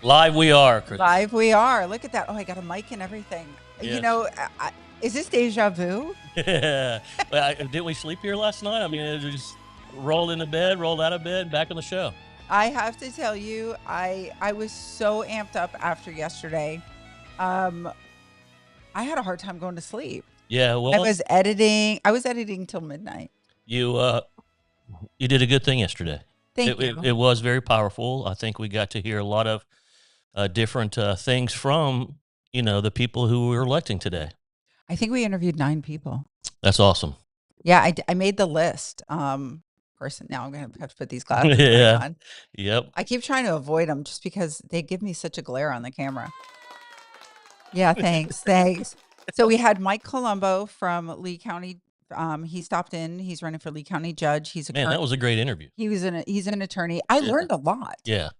Live we are, Chris. Live we are. Look at that. Oh, I got a mic and everything. You Yes. know, is this deja vu? Yeah. Well, didn't we sleep here last night? I mean, it just rolled into bed, rolled out of bed, back on the show. I have to tell you, I was so amped up after yesterday. I had a hard time going to sleep. Yeah. Well, I was editing till midnight. you did a good thing yesterday. Thank you. It was very powerful. I think we got to hear a lot of different things from the people who we're electing today. I think we interviewed 9 people. That's awesome. Yeah, I made the list. Person, now I'm gonna have to put these glasses Yeah. back on. Yep. I keep trying to avoid them just because they give me such a glare on the camera. Yeah, thanks. So we had Mike Colombo from Lee County. He stopped in. He's running for Lee County judge. He's a Man, that was a great interview. he's an attorney. I learned a lot. Yeah.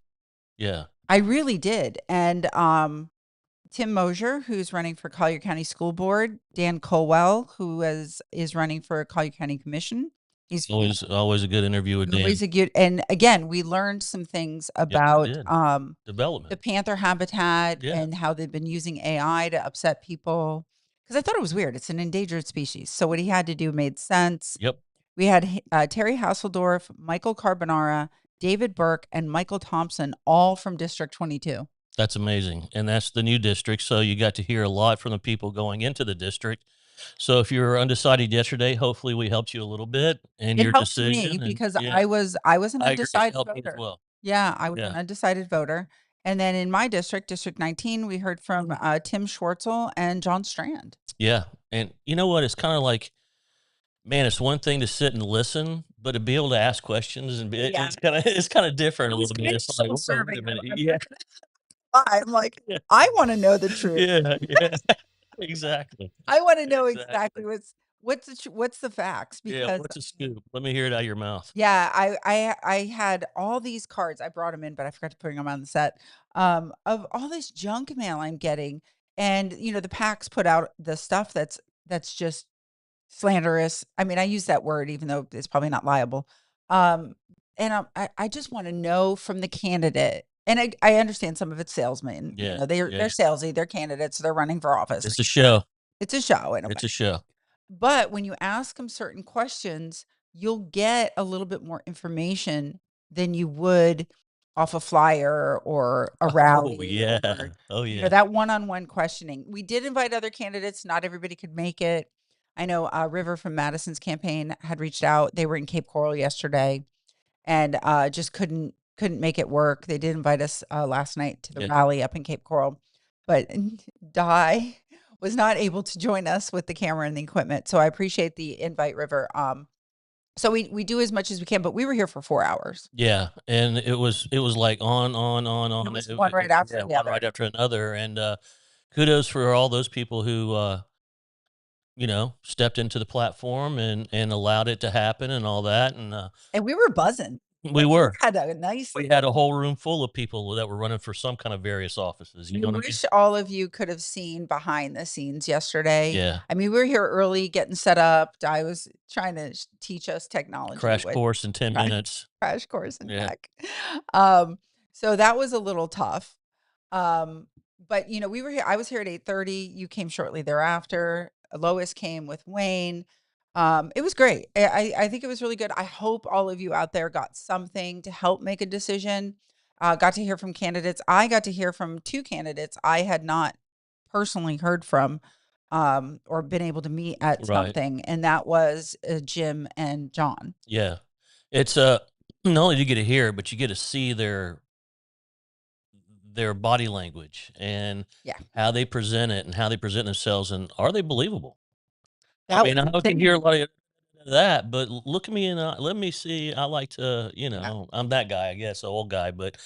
Yeah. I really did. And Tim Mosier, who's running for Collier County School Board, Dan Colwell, who is running for Collier County Commission. He's always a good interview with Dan. Always a good, and again, we learned some things about development, the panther habitat, and how they've been using AI to upset people. Because I thought it was weird. It's an endangered species, so what he had to do made sense. Yep. We had Terry Hasseldorf, Michael Carbonara, David Burke, and Michael Thompson, all from District 22. That's amazing, and that's the new district. So you got to hear a lot from the people going into the district. So if you were undecided yesterday, hopefully we helped you a little bit in your decision. Me because I was an undecided voter. As well. Yeah, I was an undecided voter. And then in my district, District 19, we heard from Tim Schwartzel and John Strand. Yeah, and you know what? It's kind of like, man, it's one thing to sit and listen, but to be able to ask questions and it's kind of different a little bit. It's like, wait a minute. Yeah. I'm like, I want to know the truth. Yeah. Exactly. I want to know exactly what's the facts, because what's the scoop? Let me hear it out of your mouth. Yeah, I had all these cards. I brought them in, but I forgot to put them on the set. Of all this junk mail I'm getting, and the PACs put out the stuff that's just slanderous. I mean, I use that word even though it's probably not liable. And I just want to know from the candidate. And I understand some of it's salesmen. Yeah, they're salesy. They're candidates. They're running for office. It's a show. It's a show. It's a show. But when you ask them certain questions, you'll get a little bit more information than you would off a flyer or a rally. Oh, yeah. That one-on-one questioning. We did invite other candidates. Not everybody could make it. I know River from Madison's campaign had reached out. They were in Cape Coral yesterday and just couldn't make it work. They did invite us last night to the rally up in Cape Coral. But Di was not able to join us with the camera and the equipment. So I appreciate the invite, River. So we do as much as we can, but we were here for 4 hours. Yeah, and it was like on. It was one right after the other. One right after another. And kudos for all those people who stepped into the platform and allowed it to happen and all that. And we were buzzing. We were. We had a whole room full of people that were running for some kind of various offices. I wish all of you could have seen behind the scenes yesterday. Yeah. I mean, we were here early getting set up. I was trying to teach us technology. Crash course in 10 minutes. Crash course in tech. So that was a little tough. But we were here. I was here at 8:30. You came shortly thereafter. Lois came with Wayne. It was great. I think it was really good. I hope all of you out there got something to help make a decision. Got to hear from candidates. I got to hear from 2 candidates I had not personally heard from or been able to meet at something. And that was Jim and John. Yeah. It's not only do you get to hear, but you get to see their body language and how they present it and how they present themselves, and are they believable? I mean, I can hear a lot of that, but look at me and let me see. I like to, I'm that guy, I guess, old guy, but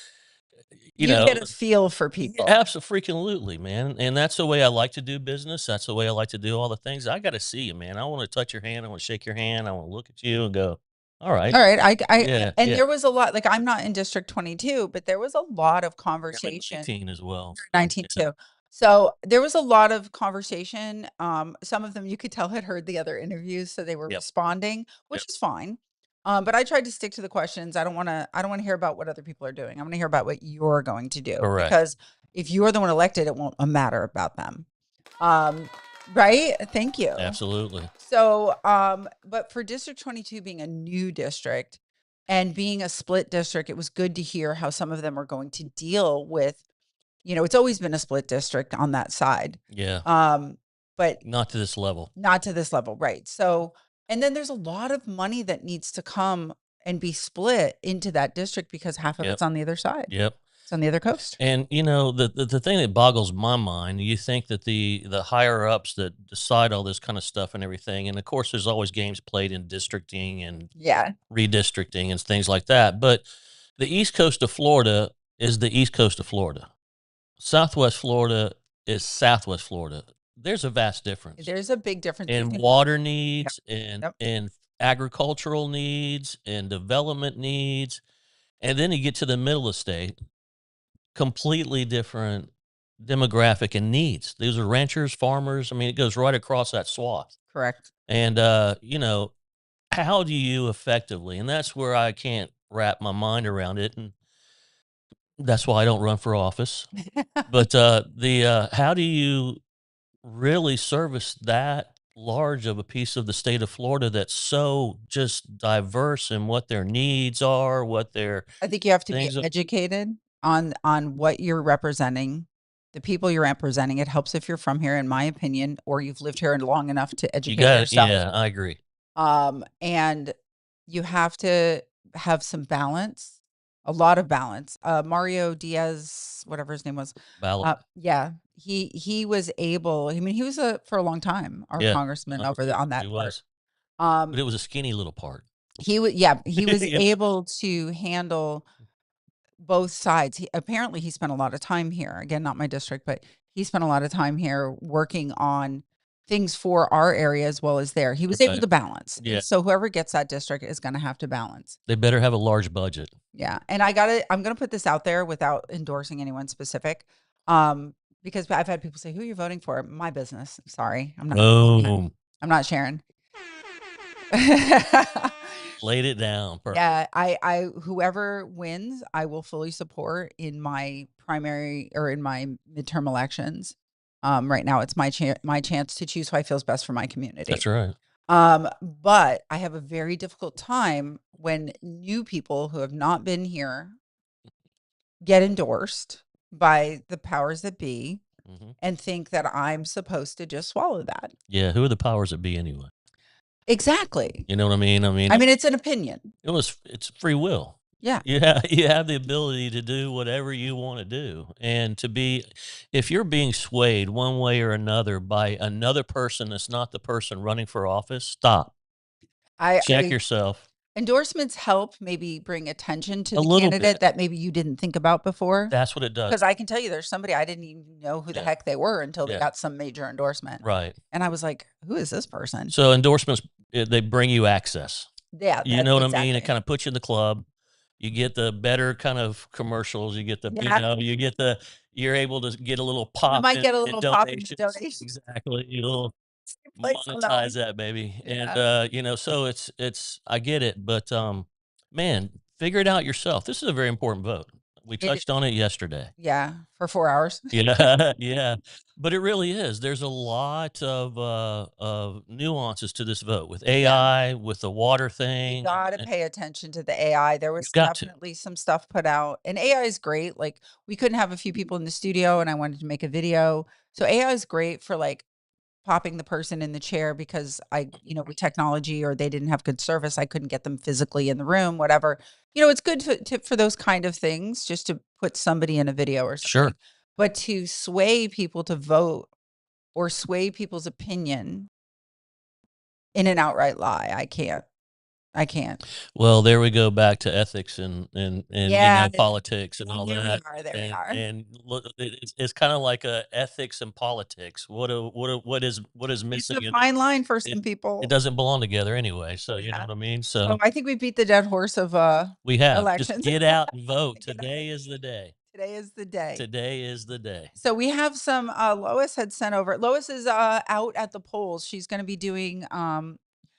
you get a feel for people. Absolutely, man. And that's the way I like to do business. That's the way I like to do all the things. I got to see you, man. I want to touch your hand. I want to shake your hand. I want to look at you and go, all right. There was a lot, like I'm not in District 22, but there was a lot of conversation. 19 as well. 19 too. So there was a lot of conversation. Some of them you could tell had heard the other interviews, so they were responding, which is fine. But I tried to stick to the questions. I don't want to hear about what other people are doing. I want to hear about what you're going to do. Correct. Because if you're the one elected, it won't matter about them. Right? Thank you. Absolutely. So, but for District 22 being a new district and being a split district, it was good to hear how some of them are going to deal with, it's always been a split district on that side. Yeah. But not to this level. Not to this level, right? So, and then there's a lot of money that needs to come and be split into that district because half of it's on the other side. Yep. It's on the other coast. And the thing that boggles my mind, you think that the higher ups that decide all this kind of stuff and everything, and of course there's always games played in districting and redistricting and things like that. But the East Coast of Florida is the East Coast of Florida. Southwest Florida is Southwest Florida. There's a vast difference. There's a big difference in water needs and agricultural needs and development needs. And then you get to the middle of the state, completely different demographic and needs. These are ranchers, farmers. I mean, it goes right across that swath. Correct. And, how do you effectively, and that's where I can't wrap my mind around it. And that's why I don't run for office. But how do you really service that large of a piece of the state of Florida that's so just diverse in what their needs are, I think you have to be educated on what you're representing, the people you're representing. It helps if you're from here, in my opinion, or you've lived here long enough to educate yourself. Yeah, I agree. And you have to have some balance, a lot of balance. Mario Diaz, whatever his name was. He was able, he was for a long time, our congressman on that he part. Was. But it was a skinny little part. He was able to handle both sides. Apparently he spent a lot of time here. Again, not my district, but he spent a lot of time here working on things for our area as well as there. He was able to balance. Yeah. So whoever gets that district is going to have to balance. They better have a large budget. Yeah. And I'm going to put this out there without endorsing anyone specific. Because I've had people say, who are you voting for? My business. Sorry. I'm not sharing. Laid it down. Perfect. Yeah. I whoever wins, I will fully support in my primary or in my midterm elections. Right now it's my chance to choose who I feels best for my community. That's right. But I have a very difficult time when new people who have not been here get endorsed by the powers that be and think that I'm supposed to just swallow that. Yeah. Who are the powers that be anyway? Exactly. You know what I mean? I mean, it's an opinion. It's free will. Yeah. You have the ability to do whatever you want to do. And if you're being swayed one way or another by another person that's not the person running for office, stop. Check yourself. Endorsements help maybe bring attention to the candidate that maybe you didn't think about before. That's what it does. Because I can tell you there's somebody I didn't even know who the heck they were until they got some major endorsement. Right. And I was like, who is this person? So endorsements, they bring you access. Yeah. You know what I mean? It kind of puts you in the club. You get the better kind of commercials. You get you're able to get a little pop. You might get a little pop in donations. Exactly. You monetize that, baby. Yeah. And, so it's, I get it, but, man, figure it out yourself. This is a very important vote. We touched on it yesterday. Yeah. For 4 hours. Yeah. Yeah. But it really is. There's a lot of nuances to this vote with AI, with the water thing. You got to pay attention to the AI. There was definitely some stuff put out, and AI is great. Like, we couldn't have a few people in the studio and I wanted to make a video. So AI is great for like popping the person in the chair because with technology, or they didn't have good service. I couldn't get them physically in the room, whatever. It's good for those kind of things, just to put somebody in a video or something. Sure. But to sway people to vote or sway people's opinion in an outright lie, I can't. Well, there we go back to ethics and politics and all that. We are. And look, it's kind of like ethics and politics. What is missing? It's a fine line for some people. It doesn't belong together anyway. So you know what I mean. So I think we beat the dead horse of we have elections. Just get out and vote. Today is the day. Today is the day. Today is the day. So we have some. Lois had sent over. Lois is out at the polls. She's going to be doing.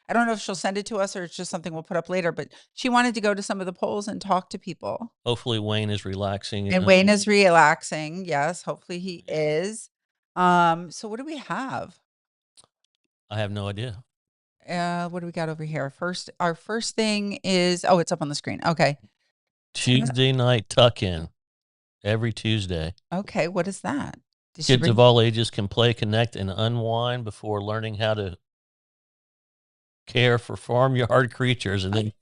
I don't know if she'll send it to us or it's just something we'll put up later, but she wanted to go to some of the polls and talk to people. Hopefully Wayne is relaxing. And Wayne is relaxing. Yes, hopefully he is. So what do we have? I have no idea. What do we got over here? Our first thing is, it's up on the screen. Okay. Tuesday night tuck-in every Tuesday. Okay, what is that? Kids of all ages can play, connect, and unwind before learning how to care for farmyard creatures, and then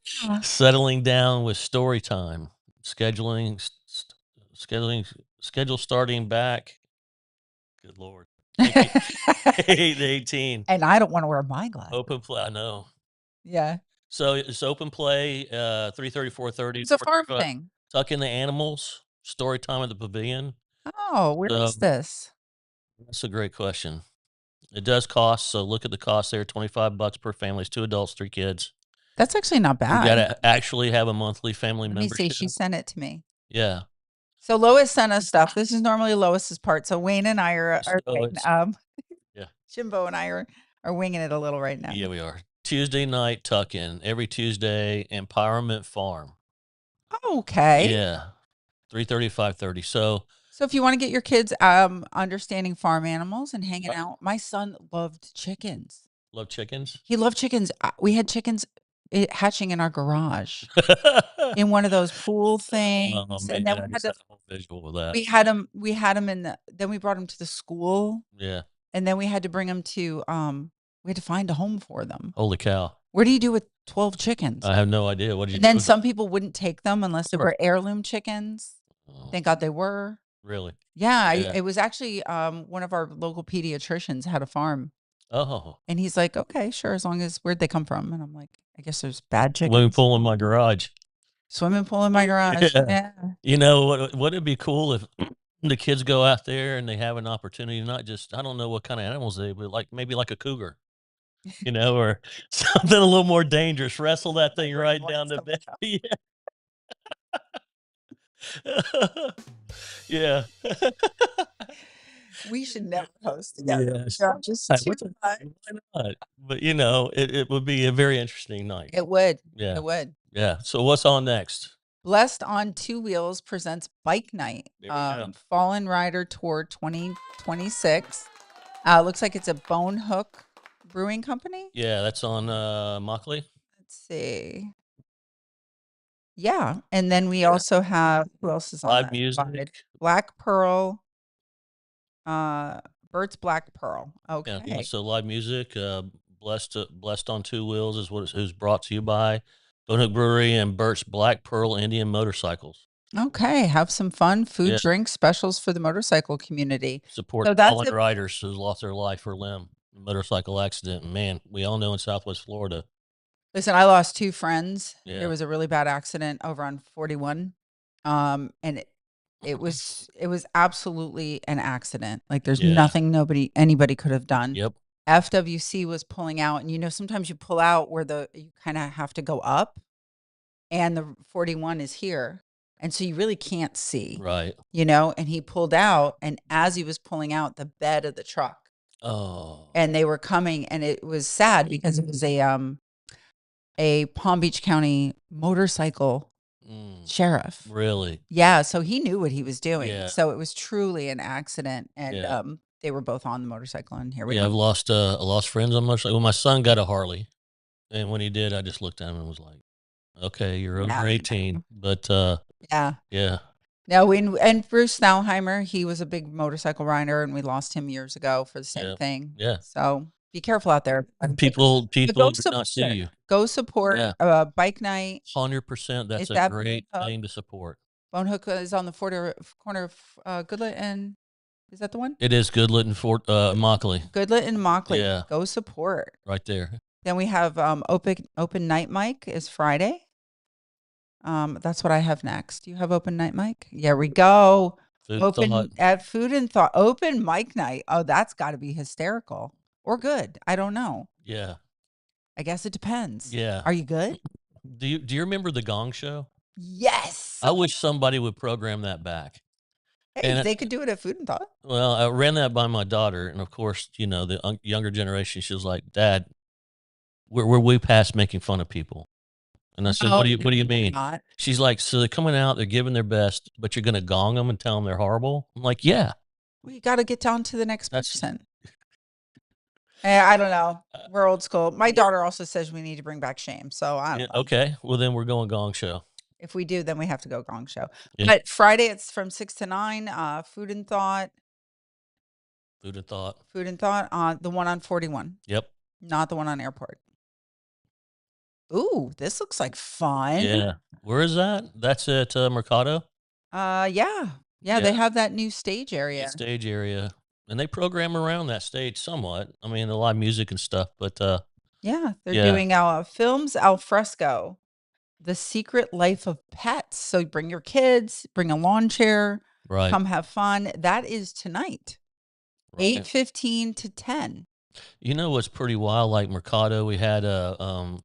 settling down with story time. Schedule starting back. Good Lord. 8-18. And I don't want to wear my glasses. Open play. I know. Yeah. So it's open play, 3:30, 4:30. It's a farm thing. Tuck in the animals. Story time at the pavilion. Oh, where is this? That's a great question. It does cost. So look at the cost there. $25 per family. It's 2 adults, 3 kids. That's actually not bad. You got to actually have a monthly family membership. Let me see. She sent it to me. Yeah. So Lois sent us stuff. This is normally Lois's part. So Wayne and I are yeah. Jimbo and I are winging it a little right now. Yeah, we are. Tuesday night tuck-in. Every Tuesday, Empowerment Farm. Okay. Yeah. 3:30, 5:30. So if you want to get your kids understanding farm animals and hanging out, my son loved chickens. Love chickens? He loved chickens. We had chickens hatching in our garage in one of those pool things. Oh, man, and then we had a whole visual with that. We had him then we brought him to the school. Yeah. And then we had to bring them to we had to find a home for them. Holy cow. What do you do with 12 chickens? I have no idea. What did you do? Then some people wouldn't take them unless they were heirloom chickens. Thank God they were. Really? Yeah. It was actually one of our local pediatricians had a farm. Oh. And he's like, okay, sure, as long as where'd they come from? And I'm like, I guess there's bad chickens. Swimming pool in my garage. Swimming pool in my garage. Yeah. You know, would it be cool if the kids go out there and they have an opportunity, not just, I don't know what kind of animals they would like, maybe like a cougar, you know, or something a little more dangerous. Wrestle that thing right down the bed. Yeah. Yeah. We should never host together. Yes. Just why not? But you know, it would be a very interesting night. It would. Yeah. It would. Yeah. So what's on next? Blessed on Two Wheels presents Bike Night. Fallen Rider Tour 2026. Looks like it's a Bone Hook Brewing Company. Yeah, that's on Mockley. Let's see. Yeah, and then we also have, who else is on live that music? Slide? Black Pearl. Bert's Black Pearl. Okay. Yeah, so live music. Blessed on Two Wheels is who's brought to you by Bone Hook Brewery and Bert's Black Pearl Indian Motorcycles. Okay, have some fun. Food, drink specials for the motorcycle community. Support fallen riders who lost their life or limb in a motorcycle accident. Man, we all know in Southwest Florida. Listen, I lost 2 friends. Yeah. There was a really bad accident over on 41. And it was absolutely an accident. Like there's nothing anybody could have done. Yep. FWC was pulling out, and you know, sometimes you pull out where you kind of have to go up, and the 41 is here. And so you really can't see. Right. You know, and he pulled out, and as he was pulling out, the bed of the truck. Oh. And they were coming, and it was sad because it was a Palm Beach County motorcycle sheriff. Really? Yeah. So he knew what he was doing. Yeah. So it was truly an accident. And they were both on the motorcycle, and here we go. I've lost friends on motorcycle. Well, my son got a Harley, and when he did, I just looked at him and was like, okay, you're over 18. But yeah. No, and Bruce Thalheimer, he was a big motorcycle rider, and we lost him years ago for the same thing. Yeah. So be careful out there. People do not see you. Go support Bike Night. 100%. That's a great thing to support. Bone Hook is on the corner of Goodlet and, is that the one? It is Goodlet and Mockley. Goodlet and Mockley. Yeah. Go support. Right there. Then we have open night mic is Friday. That's what I have next. Do you have open night mic? Here we go. Food and Thought. Open mic night. Oh, that's got to be hysterical or good. I don't know. Yeah. I guess it depends. Yeah. Are you good? Do you remember the Gong Show? Yes. I wish somebody would program that back. Hey, and they could do it at Food and Thought. Well, I ran that by my daughter, and of course, you know, the younger generation, she was like, Dad, We're way past making fun of people. And I said, No, what do you mean? not. She's like, so they're coming out, they're giving their best, but you're going to gong them and tell them they're horrible? I'm like, yeah. We got to get down to the next That's person. I don't know. We're old school. My yeah. daughter also says we need to bring back shame. So I don't know. Okay. Well, then we're going gong show. If we do, then we have to go gong show. Yeah. But Friday, it's from 6 to 9. Food and Thought. Food and Thought. Food and Thought. The one on 41. Yep. Not the one on Airport. Ooh, this looks like fun. Yeah. Where is that? That's at Mercado? Yeah. Yeah, they have that new stage area. Stage area. And they program around that stage somewhat. I mean, a lot of music and stuff, but yeah, they're doing films al fresco, The Secret Life of Pets. So bring your kids, bring a lawn chair, right. Come have fun. That is tonight, right. 8:15 to 10. You know what's pretty wild? Like Mercado, we had a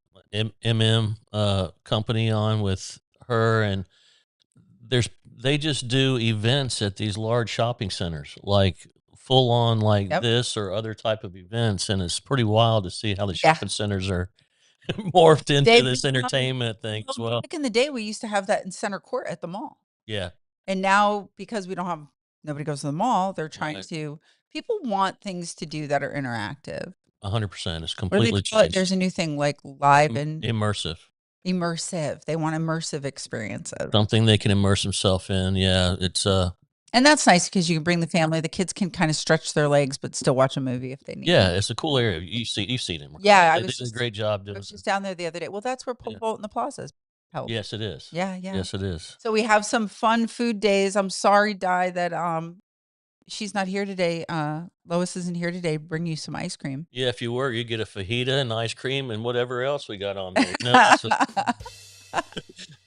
company on with her, and they just do events at these large shopping centers, like full on like this or other type of events, and it's pretty wild to see how the shopping centers are morphed into this entertainment thing as well. Back in the day, we used to have that in Center Court at the mall. Yeah. And now, because nobody goes to the mall, they're trying to. People want things to do that are interactive. 100%. It's completely changed. There's a new thing like live and immersive. Immersive. They want immersive experiences. Something they can immerse themselves in. Yeah, it's and that's nice because you can bring the family. The kids can kind of stretch their legs, but still watch a movie if they need. Yeah, it's a cool area. You've seen it. Yeah, they did a great job doing. I was just down there the other day. Well, that's where Pole Vault in the Plaza is held. Yes, it is. Yeah. Yes, it is. So we have some fun food days. I'm sorry, Di, that she's not here today. Lois isn't here today. Bring you some ice cream. Yeah, if you were, you get a fajita and ice cream and whatever else we got on there. No,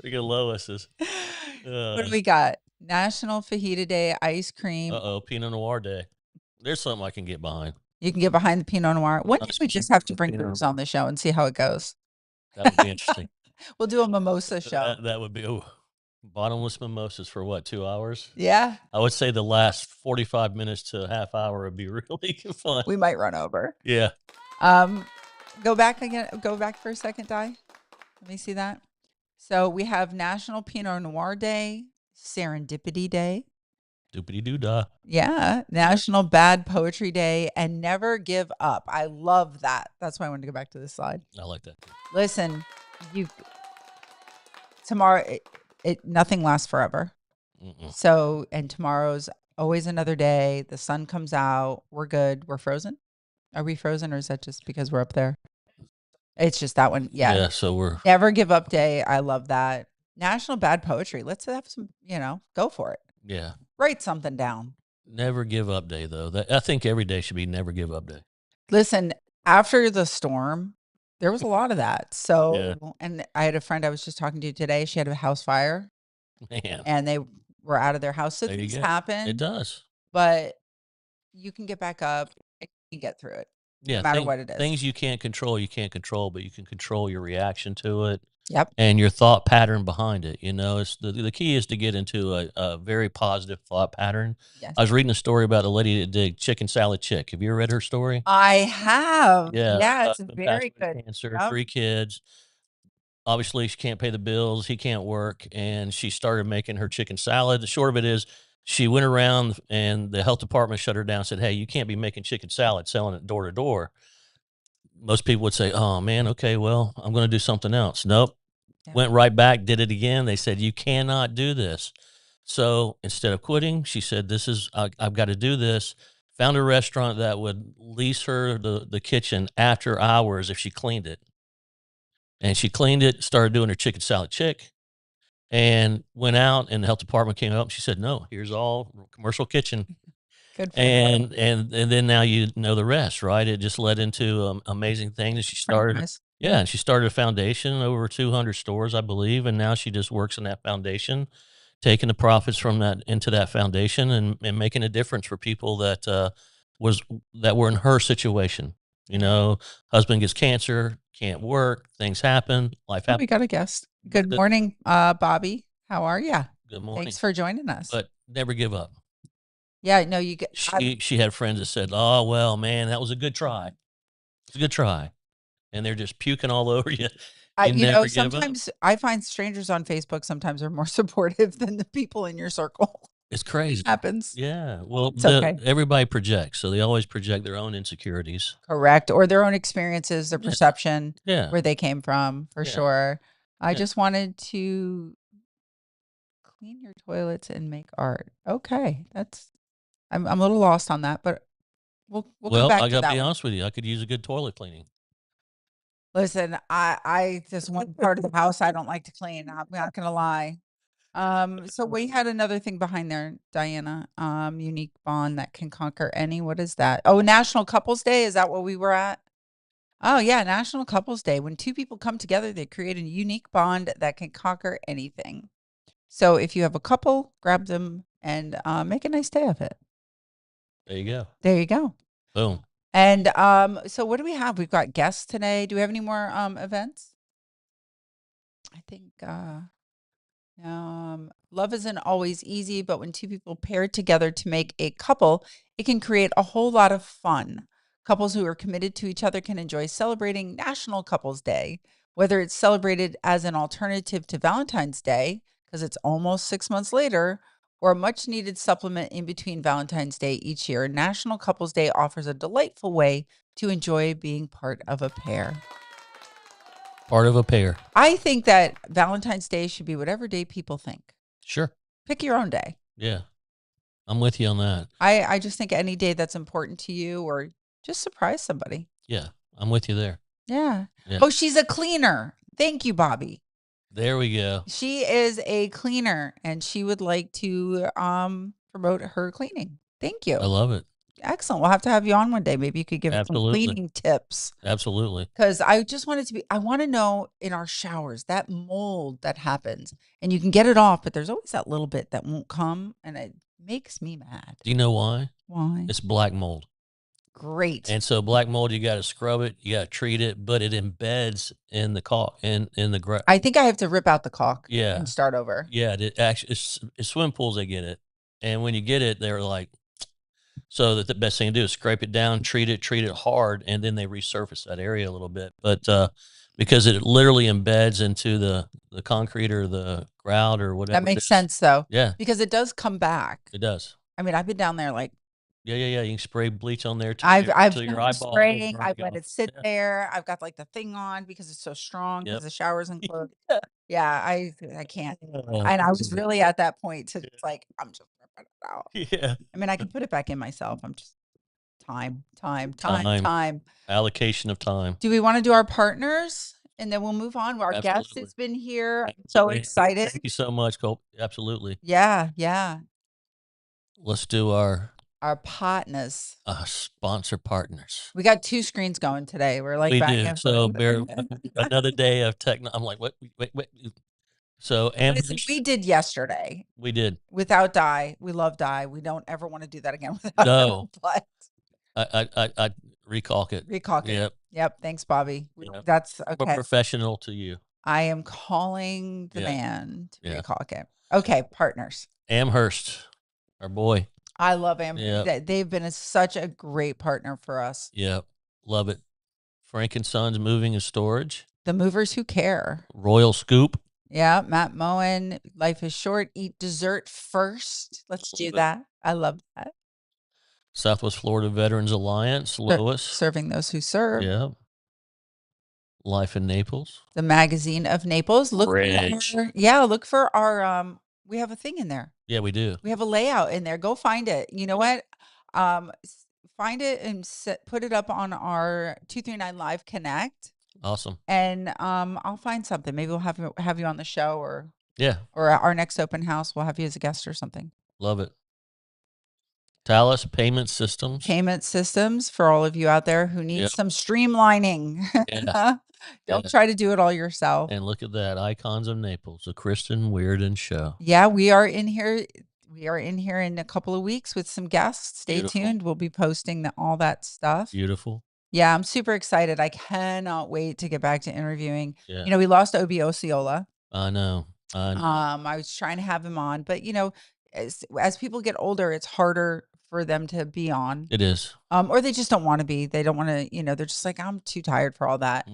we got Lois's. What do we got? National Fajita Day, ice cream. Pinot Noir Day. There's something I can get behind. You can get behind the Pinot Noir. When did we just have to bring booze on the show and see how it goes? That would be interesting. We'll do a mimosa show. That would be bottomless mimosas for what, 2 hours? Yeah. I would say the last 45 minutes to a half hour would be really fun. We might run over. Yeah. Go back again. Go back for a second, Di. Let me see that. So we have National Pinot Noir Day, Serendipity Day. Doopity doo dah. Yeah. National Bad Poetry Day and Never Give Up. I love that. That's why I wanted to go back to this slide. I like that. Listen, tomorrow, nothing lasts forever. So, and tomorrow's always another day. The sun comes out. We're good. We're frozen. Are we frozen, or is that just because we're up there? It's just that one. Yeah. Yeah. So we're Never Give Up Day. I love that. National Bad Poetry. Let's have some, go for it. Yeah. Write something down. Never Give Up Day, though. I think every day should be Never Give Up Day. Listen, after the storm, there was a lot of that. So, and I had a friend I was just talking to today. She had a house fire. Man. And they were out of their house. So things happen. It does. But you can get back up and you can get through it. Yeah. No matter what it is. Things you can't control, but you can control your reaction to it. Yep. And your thought pattern behind it. It's the key is to get into a very positive thought pattern. Yes. I was reading a story about a lady that did Chicken Salad Chick. Have you ever read her story? I have. Yeah. It's very good. Cancer, 3 kids. Obviously, she can't pay the bills. He can't work. And she started making her chicken salad. The short of it is she went around and the health department shut her down and said, hey, you can't be making chicken salad, selling it door to door. Most people would say, oh, man, okay, well, I'm going to do something else. Nope. Yeah. Went right back, did it again. They said, you cannot do this. So instead of quitting, she said, I've got to do this. Found a restaurant that would lease her the kitchen after hours if she cleaned it. And she cleaned it, started doing her Chicken Salad Chick, and went out, and the health department came up and she said, no, here's all commercial kitchen. Good for and then now you know the rest, right? It just led into amazing things. She started, and she started a foundation, over 200 stores, I believe, and now she just works in that foundation, taking the profits from that into that foundation and making a difference for people that were in her situation. Husband gets cancer, can't work, things happen, life happens. We got a guest. Good morning, Bobby. How are you? Good morning. Thanks for joining us. But never give up. Yeah, no, you get. She had friends that said, "Oh well, man, that was a good try. It's a good try," and they're just puking all over you. Sometimes I find strangers on Facebook sometimes are more supportive than the people in your circle. It's crazy. Happens. Yeah. Well, okay. Everybody projects, so they always project their own insecurities. Correct. Or their own experiences, their perception, where they came from, for sure. I just wanted to clean your toilets and make art. Okay. I'm a little lost on that, but we'll come back to that. Well, I got to be honest with you. I could use a good toilet cleaning. Listen, I just one part of the house I don't like to clean. I'm not going to lie. So we had another thing behind there, Diana. Unique bond that can conquer any. What is that? Oh, National Couples Day. Is that what we were at? Oh yeah, National Couples Day. When two people come together, they create a unique bond that can conquer anything. So if you have a couple, grab them and make a nice day of it. There you go. There you go. Boom. And so what do we have? We've got guests today. Do we have any more events? I think love isn't always easy, but when two people pair together to make a couple, it can create a whole lot of fun. Couples who are committed to each other can enjoy celebrating National Couples Day, whether it's celebrated as an alternative to Valentine's Day, because it's almost 6 months later, or a much needed supplement in between Valentine's Day each year. National Couples Day offers a delightful way to enjoy being part of a pair. Part of a pair. I think that Valentine's Day should be whatever day people think. Sure. Pick your own day. Yeah. I'm with you on that. I just think any day that's important to you, or just surprise somebody. Yeah. I'm with you there. Yeah. Oh, she's a cleaner. Thank you, Bobby. There we go. She is a cleaner and she would like to promote her cleaning. Thank you. I love it. Excellent. We'll have to have you on one day. Maybe you could give us some cleaning tips. Absolutely. Because I just want it to be, I want to know in our showers, that mold that happens, and you can get it off, but there's always that little bit that won't come, and it makes me mad. Do you know why? Why? It's black mold. Great. And so black mold, you got to scrub it, you got to treat it, but it embeds in the caulk, in the ground. I think I have to rip out the caulk and start over. Yeah, it's swim pools, they get it. And when you get it, they're like, so that the best thing to do is scrape it down, treat it hard, and then they resurface that area a little bit. But because it literally embeds into the concrete or the grout or whatever. That makes sense, though. Yeah. Because it does come back. It does. I mean, I've been down there like. Yeah. You can spray bleach on there too. I've your eyeball spraying. I've let it sit there. I've got like the thing on because it's so strong because the shower's enclosed. Yeah, I can't. And I was really at that point to like, I'm just ripping it out. Yeah. I mean, I can put it back in myself. I'm just time. Allocation of time. Do we want to do our partners? And then we'll move on. Our guest has been here. I'm so excited. Thank you so much, Cole. Absolutely. Yeah. Let's do our partners. Sponsor partners. We got 2 screens going today. We're like, we do. So another day of tech. I'm like, what? Wait. So Amherst, we did yesterday. We did. Without dye. We love dye. We don't ever want to do that again without no. It, but I recalk it. Yep. Thanks, Bobby. Yep. That's okay. We're professional to you. I am calling the man to recalk it. Okay, partners. Amherst, our boy. I love Amherst. Yep. They've been such a great partner for us. Yep. Love it. Frank and Sons Moving and Storage. The movers who care. Royal Scoop. Yeah, Matt Moen. Life is short. Eat dessert first. Let's do that. I love that. Southwest Florida Veterans Alliance. Lois. Serving those who serve. Yeah. Life in Naples. The Magazine of Naples. Look for our we have a thing in there. Yeah, we do. We have a layout in there. Go find it. You know what? Find it and put it up on our 239 Live Connect. Awesome. And I'll find something. Maybe we'll have you on the show or or our next open house. We'll have you as a guest or something. Love it. Tarus Payment Systems. Payment systems for all of you out there who need some streamlining. Don't try to do it all yourself. And look at that. Icons of Naples, the Kristen Weirden Show. Yeah, we are in here. We are in here in a couple of weeks with some guests. Stay tuned. We'll be posting all that stuff. Beautiful. Yeah, I'm super excited. I cannot wait to get back to interviewing. Yeah. You know, we lost Obi Osceola. I know. I was trying to have him on, but you know, as people get older, it's harder for them to be on. It is. Or they just don't want to be. They don't want to, they're just like, I'm too tired for all that.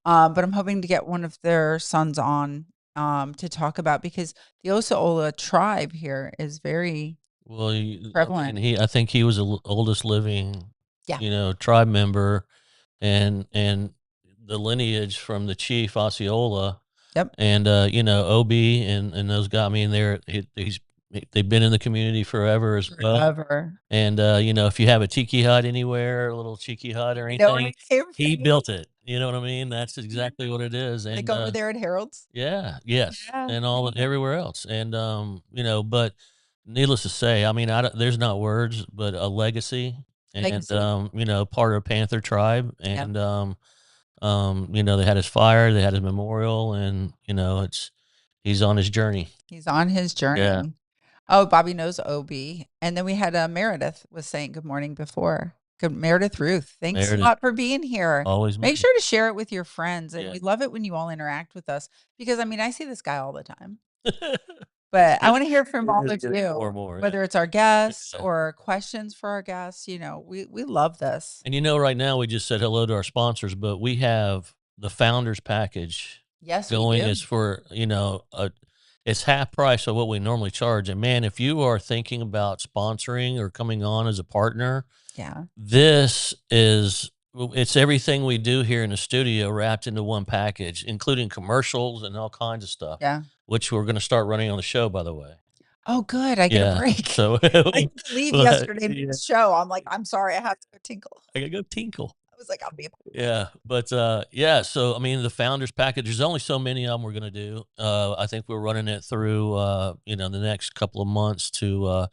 But I'm hoping to get one of their sons on to talk about, because the Osceola tribe here is very prevalent. I think he was the oldest living, tribe member, and the lineage from the chief Osceola. Yep. And OB and those guys. I mean, they've been in the community forever as well. Forever. And if you have a tiki hut anywhere, a little tiki hut or anything, he built it. You know what I mean? That's exactly what it is. And like over there at Harold's. Yeah. Yes. Yeah. And everywhere else. And but needless to say, I mean, there's not words, but a legacy. And part of Panther tribe. And they had his fire, they had his memorial, and he's on his journey. He's on his journey. Yeah. Oh, Bobby knows OB. And then we had Meredith was saying good morning before. Good, Meredith Ruth. Thanks a lot for being here. Always. Make sure to share it with your friends. And we love it when you all interact with us, because I see this guy all the time. But I want to hear from all of you, whether it's our guests or questions for our guests. We love this. And right now we just said hello to our sponsors, but we have the Founders Package. Yes, going is for it's half price of what we normally charge. And man, if you are thinking about sponsoring or coming on as a partner, it's everything we do here in the studio wrapped into one package, including commercials and all kinds of stuff. Yeah. Which we're going to start running on the show, by the way. Oh, good. I get a break. So I didn't leave yesterday's show. I'm like, I'm sorry, I have to go tinkle. I got to go tinkle. I was like, I'll be. But so I mean, the Founders Package. There's only so many of them we're going to do. I think we're running it through the next couple of months to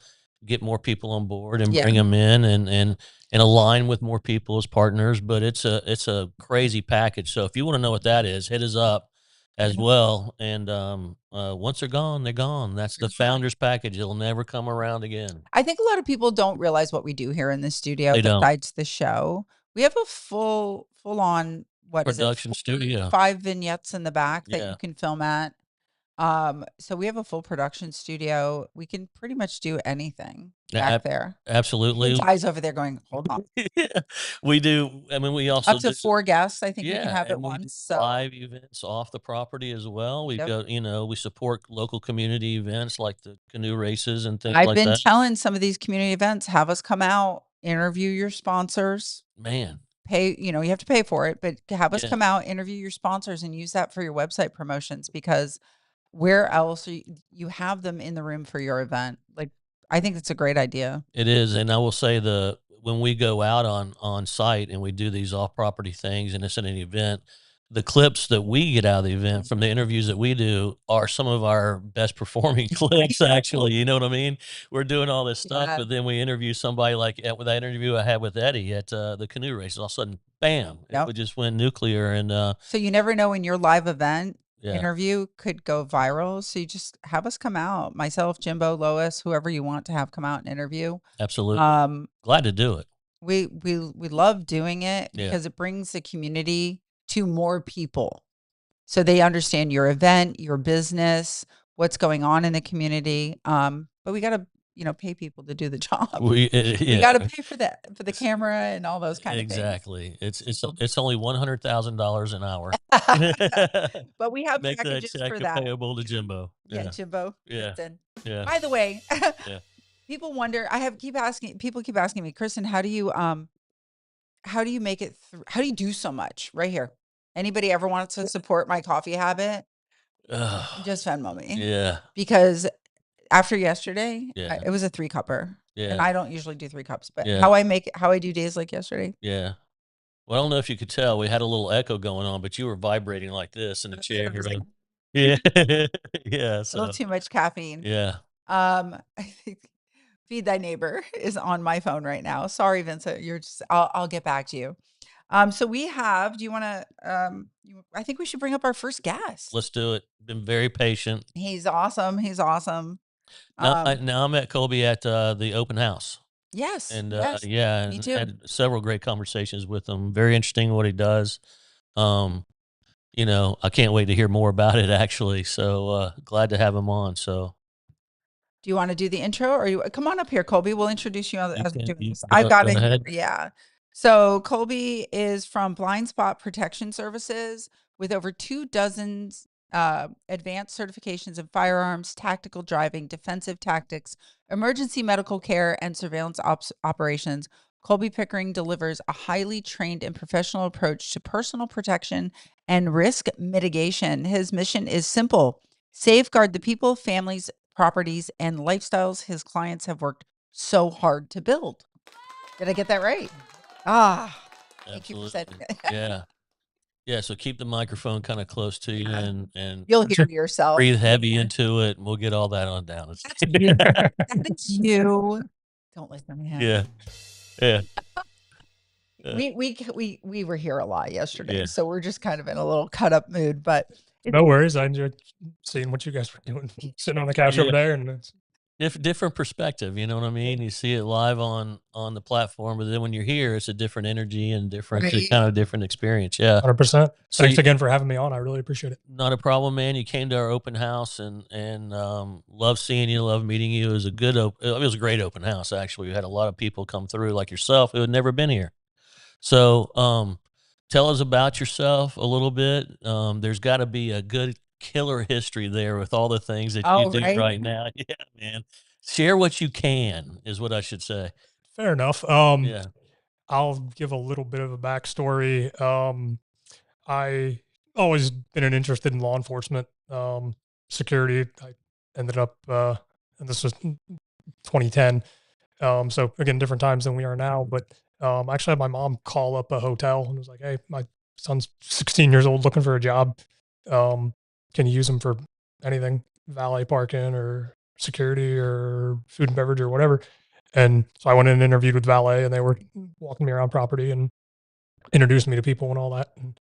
get more people on board and bring them in and align with more people as partners. But it's a crazy package. So if you want to know what that is, hit us up as well. And once they're gone, they're gone. That's the Founders Package. It'll never come around again. I think a lot of people don't realize what we do here in the studio besides the show. We have a full on production studio, 5 vignettes in the back that you can film at. So we have a full production studio. We can pretty much do anything back there. Absolutely. His eyes over there going, hold on. We do. I mean, we also up to 4 guests. I think we can have at once. So live events off the property as well. We've got, we support local community events like the canoe races and things like that. I've been telling some of these community events, have us come out, interview your sponsors. Man. Pay, you have to pay for it, but have us come out, interview your sponsors, and use that for your website promotions, because where else you have them in the room for your event? Like, I think it's a great idea. It is. And I will say when we go out on site and we do these off-property things and it's in an event, the clips that we get out of the event from the interviews that we do are some of our best performing clips, actually. You know what I mean? We're doing all this stuff, but then we interview somebody like with that interview I had with Eddie at the canoe race. All of a sudden, bam, it just went nuclear. And so you never know when your live event interview could go viral. So you just have us come out, myself, Jimbo, Lois, whoever you want to have come out and interview. Absolutely. Glad to do it. We love doing it because it brings the community to more people, so they understand your event, your business, what's going on in the community. But we got to pay people to do the job. We got to pay for the camera and all those kind of things. Exactly. It's only $100,000 an hour. But we have make packages that check for that. Payable to Jimbo. Yeah, Jimbo. Yeah. Yeah. By the way, people wonder. People keep asking me, Kristen, how do you make it through? How do you do so much right here? Anybody ever wants to support my coffee habit? Just Venmo me. Yeah. Because after yesterday, it was a 3-cupper. Yeah. And I don't usually do 3 cups, but how I do days like yesterday. Yeah. Well, I don't know if you could tell, we had a little echo going on, but you were vibrating like this in the chair. Like, Yeah. So. A little too much caffeine. Yeah. I think Feed Thy Neighbor is on my phone right now. Sorry, Vincent. I'll get back to you. So we have, do you want to, I think we should bring up our first guest. Let's do it. Been very patient. He's awesome. Now I met Colby at the open house. Yes. And yes, me too. Had several great conversations with him. Very interesting what he does. I can't wait to hear more about it, actually. So glad to have him on. So Do you want to do the intro, or you come on up here, Colby? We'll introduce you as we're doing this. I've got it here. Yeah. So Colby is from Blind Spot Protection Services with over 24 advanced certifications in firearms, tactical driving, defensive tactics, emergency medical care, and surveillance operations. Colby Pickering delivers a highly trained and professional approach to personal protection and risk mitigation. His mission is simple: safeguard the people, families, properties, and lifestyles his clients have worked so hard to build. Did I get that right? Thank you for saying that. Yeah. So keep the microphone kind of close to you, and you'll hear yourself. Breathe heavy into it, and we'll get all that on down. That's you. That is you. Don't listen to him. Yeah. We were here a lot yesterday, so we're just kind of in a little cut up mood, but no worries. I enjoyed seeing what you guys were doing, sitting on the couch over there, and it's different perspective. You know what I mean? You see it live on the platform, but then when you're here, it's a different energy and kind of different experience. Yeah, 100%. So thanks again for having me on. I really appreciate it. Not a problem, man. You came to our open house, and love seeing you, love meeting you. It was a great open house. Actually, we had a lot of people come through like yourself who had never been here. So, tell us about yourself a little bit. There's got to be a good killer history there with all the things that you do right now. Yeah, man. Share what you can is what I should say. Fair enough. I'll give a little bit of a backstory. I always been interested in law enforcement, security. I ended up, and this was 2010. So again, different times than we are now, but I actually had my mom call up a hotel and was like, "Hey, my son's 16 years old looking for a job. Can you use him for anything, valet parking or security or food and beverage or whatever?" And so I went in and interviewed with valet, and they were walking me around property and introduced me to people and all that. And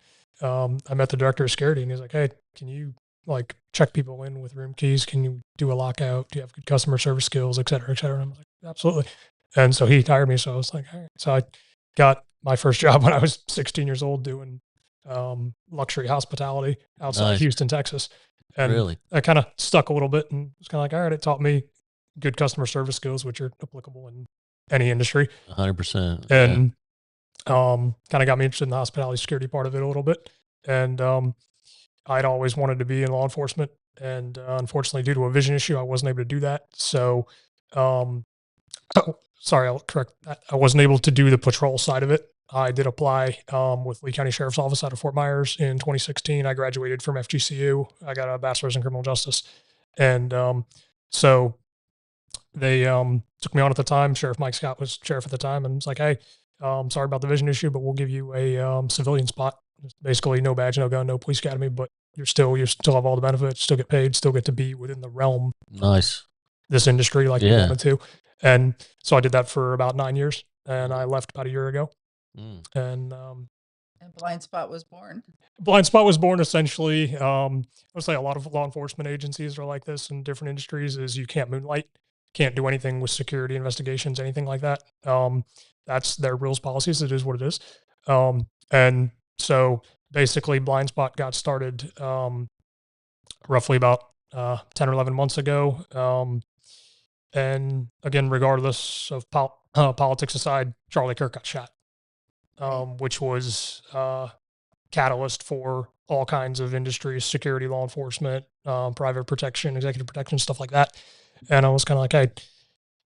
I met the director of security, and he's like, "Hey, can you like check people in with room keys? Can you do a lockout? Do you have good customer service skills, et cetera, et cetera?" And I'm like, "Absolutely." And so he hired me. So I was like, all right. So I got my first job when I was 16 years old doing luxury hospitality outside Houston, Texas. And I kind of stuck a little bit and was kind of like, all right, it taught me good customer service skills, which are applicable in any industry. 100%. And kind of got me interested in the hospitality security part of it a little bit. And I'd always wanted to be in law enforcement. And unfortunately, due to a vision issue, I wasn't able to do that. So, sorry, I'll correct that. I wasn't able to do the patrol side of it. I did apply with Lee County Sheriff's Office out of Fort Myers in 2016. I graduated from FGCU. I got a bachelor's in criminal justice. And so they took me on at the time. Sheriff Mike Scott was sheriff at the time, and was like, "Hey, sorry about the vision issue, but we'll give you a civilian spot. Basically no badge, no gun, no police academy, but you still have all the benefits, still get paid, still get to be within the realm of this industry like you wanted to." And so I did that for about 9 years, and I left about a year ago. And Blind Spot was born. Blind Spot was born essentially. I would say a lot of law enforcement agencies are like this in different industries. Is you can't moonlight, can't do anything with security investigations, anything like that. That's their rules, policies. It is what it is. And so basically, Blind Spot got started roughly about 10 or 11 months ago. And again, regardless of politics aside, Charlie Kirk got shot, which was catalyst for all kinds of industries: security, law enforcement, private protection, executive protection, stuff like that. And I was kind of like, hey,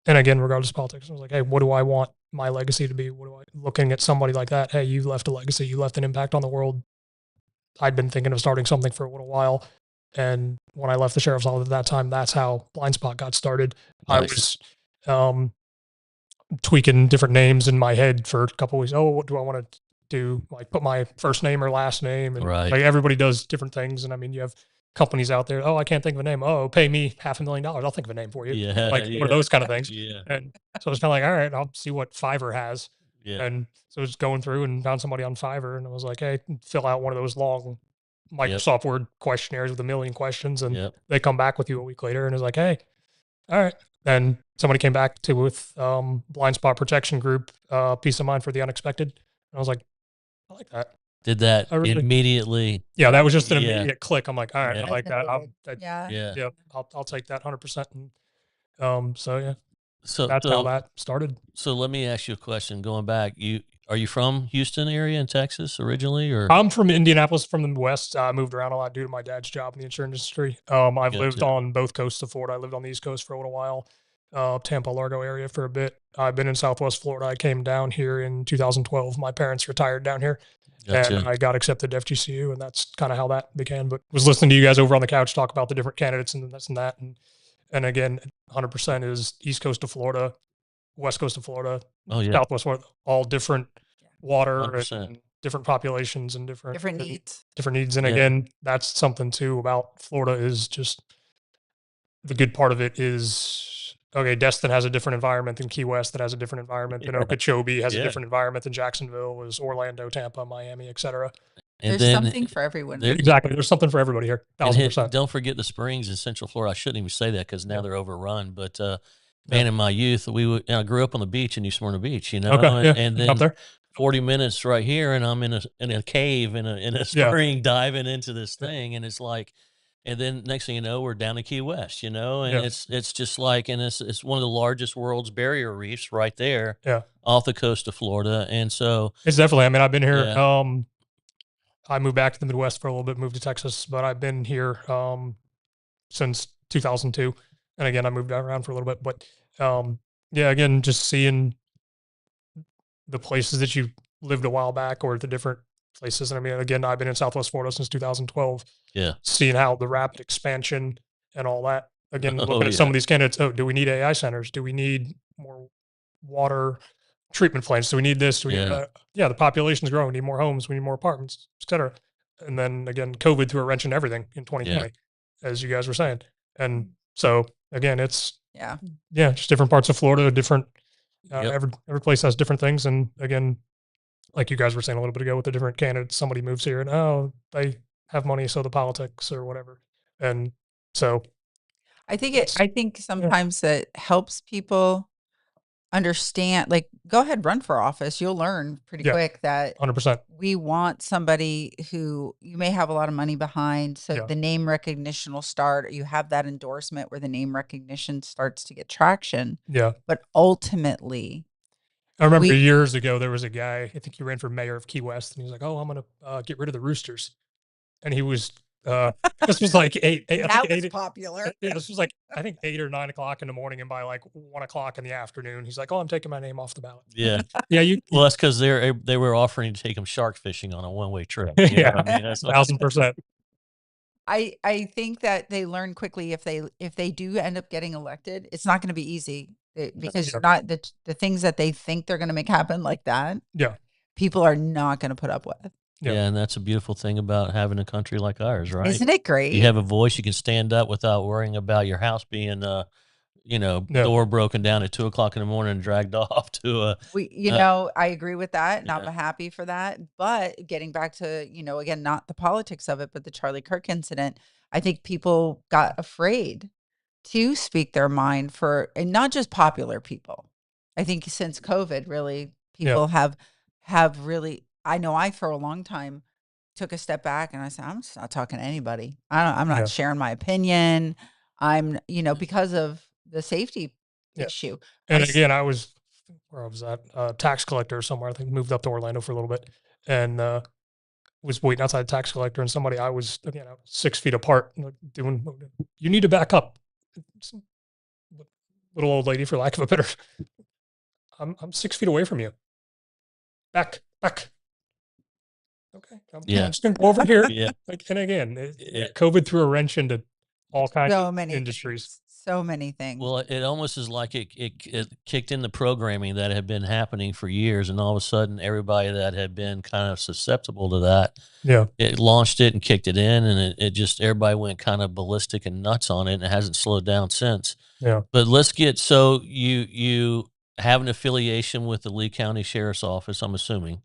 and again, regardless of politics, I was like, hey, what do I want my legacy to be? Looking at somebody like that, hey, you left a legacy, you left an impact on the world. I'd been thinking of starting something for a little while. And when I left the sheriff's office at that time, that's how Blind Spot got started. Nice. I was tweaking different names in my head for a couple of weeks. Oh, what do I want to do? Like put my first name or last name. And like everybody does different things. And I mean, you have companies out there. Oh, I can't think of a name. Oh, pay me $500,000. I'll think of a name for you. Yeah. Like one of those kind of things. Yeah. And so I was kind of like, all right, I'll see what Fiverr has. Yeah. And so I was going through and found somebody on Fiverr, and I was like, hey, fill out one of those long Microsoft Word questionnaires with 1 million questions. And they come back with you a week later and it's like, hey, all right. Then somebody came back with Blind Spot Protection Group, Peace of Mind for the Unexpected. And I was like, I like that. Did that immediately? Yeah, that was just an immediate click. I'm like, all right, I like that. Yeah. I'll take that 100%. And So yeah, so that's how that started. So let me ask you a question. Going back, are you from Houston area in Texas originally, or? I'm from Indianapolis, from the Midwest. I moved around a lot due to my dad's job in the insurance industry. I've lived on both coasts of Florida. I lived on the East Coast for a little while, Tampa, Largo area for a bit. I've been in Southwest Florida. I came down here in 2012. My parents retired down here, and I got accepted to FGCU, and that's kind of how that began. But was listening to you guys over on the couch talk about the different candidates and this and that, and again, 100% is East Coast of Florida, West Coast of Florida, Southwest Florida, all different water 100%. And different populations and different needs. Different needs. And again, that's something too about Florida is just the good part of it is, okay, Destin has a different environment than Key West that has a different environment than Okeechobee has a different environment than Jacksonville, is Orlando, Tampa, Miami, etc. And there's something for everyone. Exactly. There's something for everybody here. 1000%. Don't forget the springs in Central Florida. I shouldn't even say that because now they're overrun. But man, in my youth, I grew up on the beach in New Smyrna Beach, you know, and then up there. 40 minutes right here, and I'm in a cave in a spring diving into this thing, and it's like, and then next thing you know, we're down to Key West, you know, and it's just like, and it's one of the largest world's barrier reefs right there, off the coast of Florida, and so it's definitely. I mean, I've been here. I moved back to the Midwest for a little bit, moved to Texas, but I've been here since 2002, and again, I moved around for a little bit, but again, just seeing the places that you lived a while back or the different places. And I mean, again, I've been in Southwest Florida since 2012. Seeing how the rapid expansion and all that. Again, looking at some of these candidates. Oh, do we need AI centers? Do we need more water treatment plants? Do we need this? Do we need, the population's growing. We need more homes. We need more apartments, et cetera. And then again, COVID threw a wrench in everything in 2020, as you guys were saying. And so again, it's just different parts of Florida, different. Every place has different things, and again, like you guys were saying a little bit ago with the different candidates, somebody moves here and they have money, so the politics or whatever, and so I think sometimes that helps people understand. Like, go ahead, run for office. You'll learn pretty quick that 100%. We want somebody who you may have a lot of money behind, so the name recognition will start. You have that endorsement where the name recognition starts to get traction. But ultimately, I remember years ago there was a guy, I think he ran for mayor of Key West, and he was like, "Oh, I'm going to get rid of the roosters," and he was. This was like eight. That was popular. Yeah, this was like I think 8 or 9 o'clock in the morning, and by like 1 o'clock in the afternoon, he's like, "Oh, I'm taking my name off the ballot." Well, that's because they were offering to take him shark fishing on a one-way trip. I mean, that's 1000%. I think that they learn quickly if they do end up getting elected, it's not going to be easy because not the things that they think they're going to make happen like that. People are not going to put up with. And that's a beautiful thing about having a country like ours, right? Isn't it great? You have a voice, you can stand up without worrying about your house being, door broken down at 2 o'clock in the morning and dragged off to a. I agree with that, and I'm happy for that. But getting back to, again, not the politics of it, but the Charlie Kirk incident, I think people got afraid to speak their mind and not just popular people. I think since COVID, really, people have really. I know I, for a long time, took a step back and I said, I'm just not talking to anybody. I'm not sharing my opinion. I'm, because of the safety issue. And again, I was at? Tax collector somewhere. I think moved up to Orlando for a little bit and was waiting outside the tax collector, and somebody I was 6 feet apart doing. You need to back up. Little old lady, for lack of a better. I'm 6 feet away from you. Back. Okay. I'm just going to go over here. And again, COVID threw a wrench into all kinds of industries. So many things. Well, it almost is like it kicked in the programming that had been happening for years, and all of a sudden, everybody that had been kind of susceptible to that, it launched it and kicked it in, and it just everybody went kind of ballistic and nuts on it, and it hasn't slowed down since. But let's get you have an affiliation with the Lee County Sheriff's Office, I'm assuming.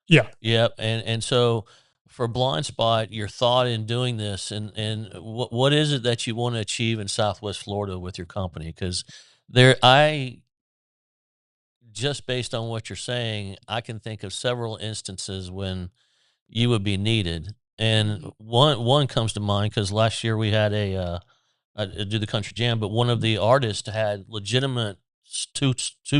Yep. And so for Blind Spot, your thought in doing this and what is it that you want to achieve in Southwest Florida with your company? Because just based on what you're saying, I can think of several instances when you would be needed. And one comes to mind because last year we had a I do the country jam, but one of the artists had legitimate two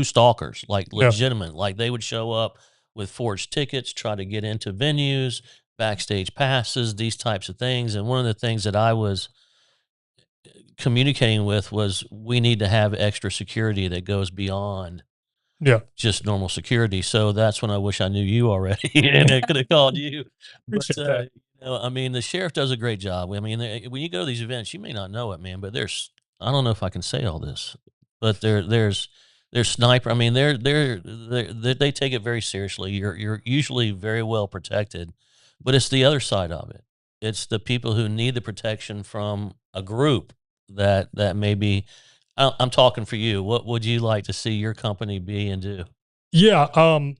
stalkers, like legitimate, like they would show up with forged tickets, try to get into venues, backstage passes, these types of things. And one of the things that I was communicating with was we need to have extra security that goes beyond just normal security. So that's when I wish I knew you already and I could have called you. But I mean, the sheriff does a great job. I mean, when you go to these events, you may not know it, man, but I don't know if I can say all this, but there's sniper. I mean, they take it very seriously. You're usually very well protected, but it's the other side of it. It's the people who need the protection from a group that maybe. I'm talking for you. What would you like to see your company be and do? Yeah.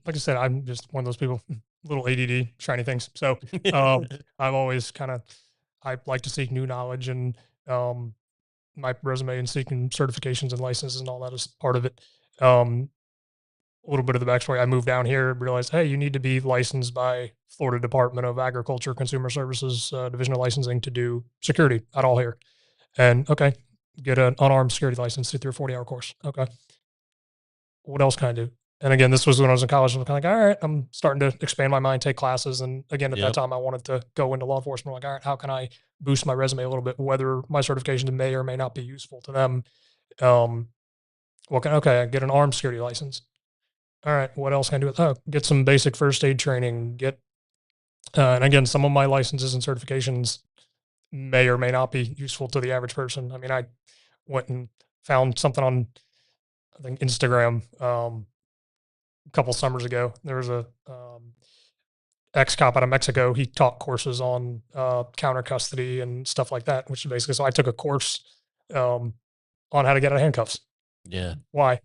Like I said, I'm just one of those people, little ADD, shiny things. So, I'm always I like to seek new knowledge, and, my resume and seeking certifications and licenses and all that is part of it. A little bit of the backstory. I moved down here, realized, hey, you need to be licensed by Florida Department of Agriculture, Consumer Services, Division of Licensing to do security at all here. And okay, get an unarmed security license, sit through a 40-hour course. Okay. What else can I do? And again, this was when I was in college. I was kind of like, all right, I'm starting to expand my mind, take classes. And again, at that time, I wanted to go into law enforcement. Like, all right, how can I boost my resume a little bit, whether my certifications may or may not be useful to them? Okay, I get an armed security license. All right, what else can I do? Oh, get some basic first aid training. And again, some of my licenses and certifications may or may not be useful to the average person. I mean, I went and found something on, I think, Instagram, a couple summers ago. There was a ex-cop out of Mexico. He taught courses on counter custody and stuff like that, which is basically, so I took a course on how to get out of handcuffs. Yeah. Why?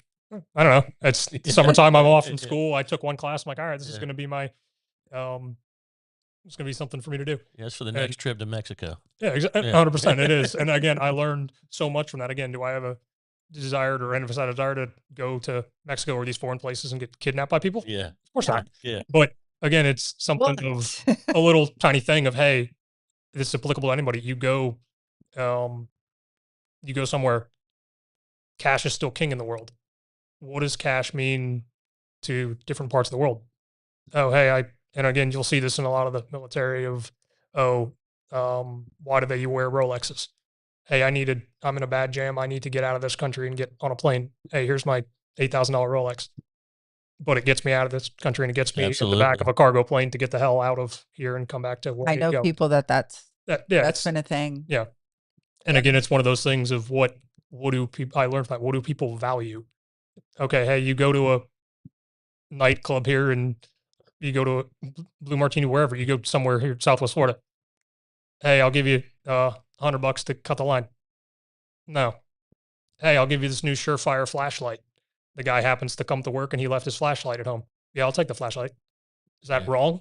I don't know. It's summertime. I'm off from school. I took one class. I'm like, all right, this is going to be my, it's going to be something for me to do. Yeah, it's for the next trip to Mexico. Yeah, exactly. 100%. It is. And again, I learned so much from that. Again, do I have a desired or emphasized desire to go to Mexico or these foreign places and get kidnapped by people? Yeah. Of course not. Yeah. But again, it's something of a little tiny thing of, hey, this is applicable to anybody. You go somewhere, cash is still king in the world. What does cash mean to different parts of the world? Oh, hey, and again, you'll see this in a lot of the military of, why do they wear Rolexes? Hey, I'm in a bad jam. I need to get out of this country and get on a plane. Hey, here's my $8,000 Rolex. But it gets me out of this country and it gets me in the back of a cargo plane to get the hell out of here and come back to where I know people that's been a thing. Yeah. And again, it's one of those things of what do people, I learned from that, what do people value? Okay, hey, you go to a nightclub here and you go to a Blue Martini, wherever, you go somewhere here, Southwest Florida. Hey, I'll give you $100 to cut the line. No. Hey, I'll give you this new Surefire flashlight. The guy happens to come to work and he left his flashlight at home. Yeah, I'll take the flashlight. Is that wrong?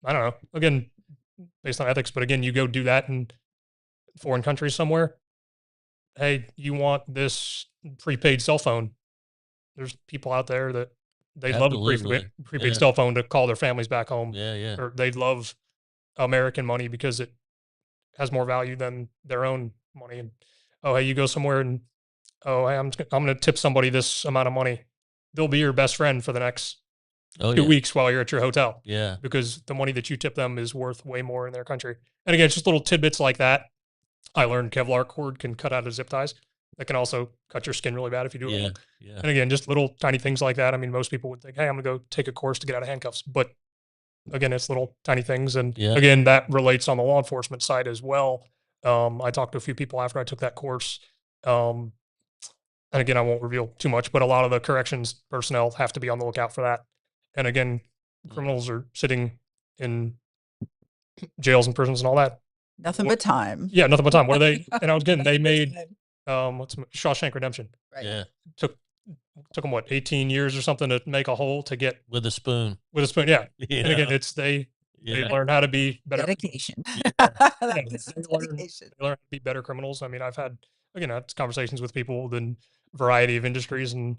I don't know. Again, based on ethics, but again, you go do that in foreign countries somewhere. Hey, you want this prepaid cell phone? There's people out there that they'd love a prepaid cell phone to call their families back home. Yeah. Or they'd love American money because it has more value than their own money. And oh, hey, you go somewhere and hey, I'm going to tip somebody this amount of money. They'll be your best friend for the next 2 weeks while you're at your hotel. Yeah. Because the money that you tip them is worth way more in their country. And again, it's just little tidbits like that. I learned Kevlar cord can cut out of zip ties. That can also cut your skin really bad if you do it wrong. Yeah. And again, just little tiny things like that. I mean, most people would think, hey, I'm going to go take a course to get out of handcuffs. But again, it's little tiny things. And again, that relates on the law enforcement side as well. I talked to a few people after I took that course. And again, I won't reveal too much, but a lot of the corrections personnel have to be on the lookout for that. And again, criminals are sitting in jails and prisons and all that. Nothing but time. Yeah, nothing but time. What are they? And I was getting, they made what's Shawshank Redemption. Right. Yeah. Took them 18 years or something to make a hole to get with a spoon. Yeah. And again, it's they learn how to be better. Dedication. Dedication. They learn how to be better criminals. I mean, I've had conversations with people in a variety of industries, and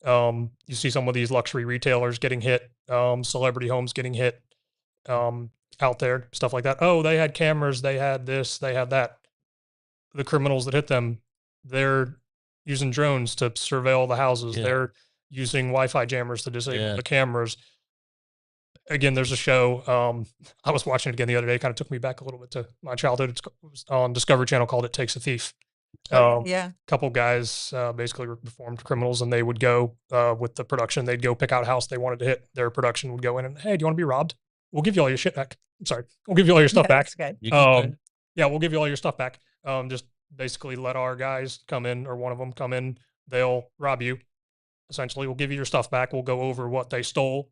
you see some of these luxury retailers getting hit, celebrity homes getting hit, out there, stuff like that. Oh, they had cameras, they had this, they had that. the criminals that hit them, they're using drones to surveil the houses. They're using Wi-Fi jammers to disable the cameras. Again, there's a show. I was watching it again the other day. It kind of took me back a little bit to my childhood. It was on Discovery Channel called It Takes a Thief. Couple guys basically were reformed criminals, and they would go with the production. They'd go pick out a house they wanted to hit. Their production would go in and, hey, do you want to be robbed? We'll give you all your shit back. I'm sorry. We'll give you all your stuff back. Yeah, we'll give you all your stuff back. Just basically let our guys come in, or one of them come in. They'll rob you. Essentially, we'll give you your stuff back. We'll go over what they stole,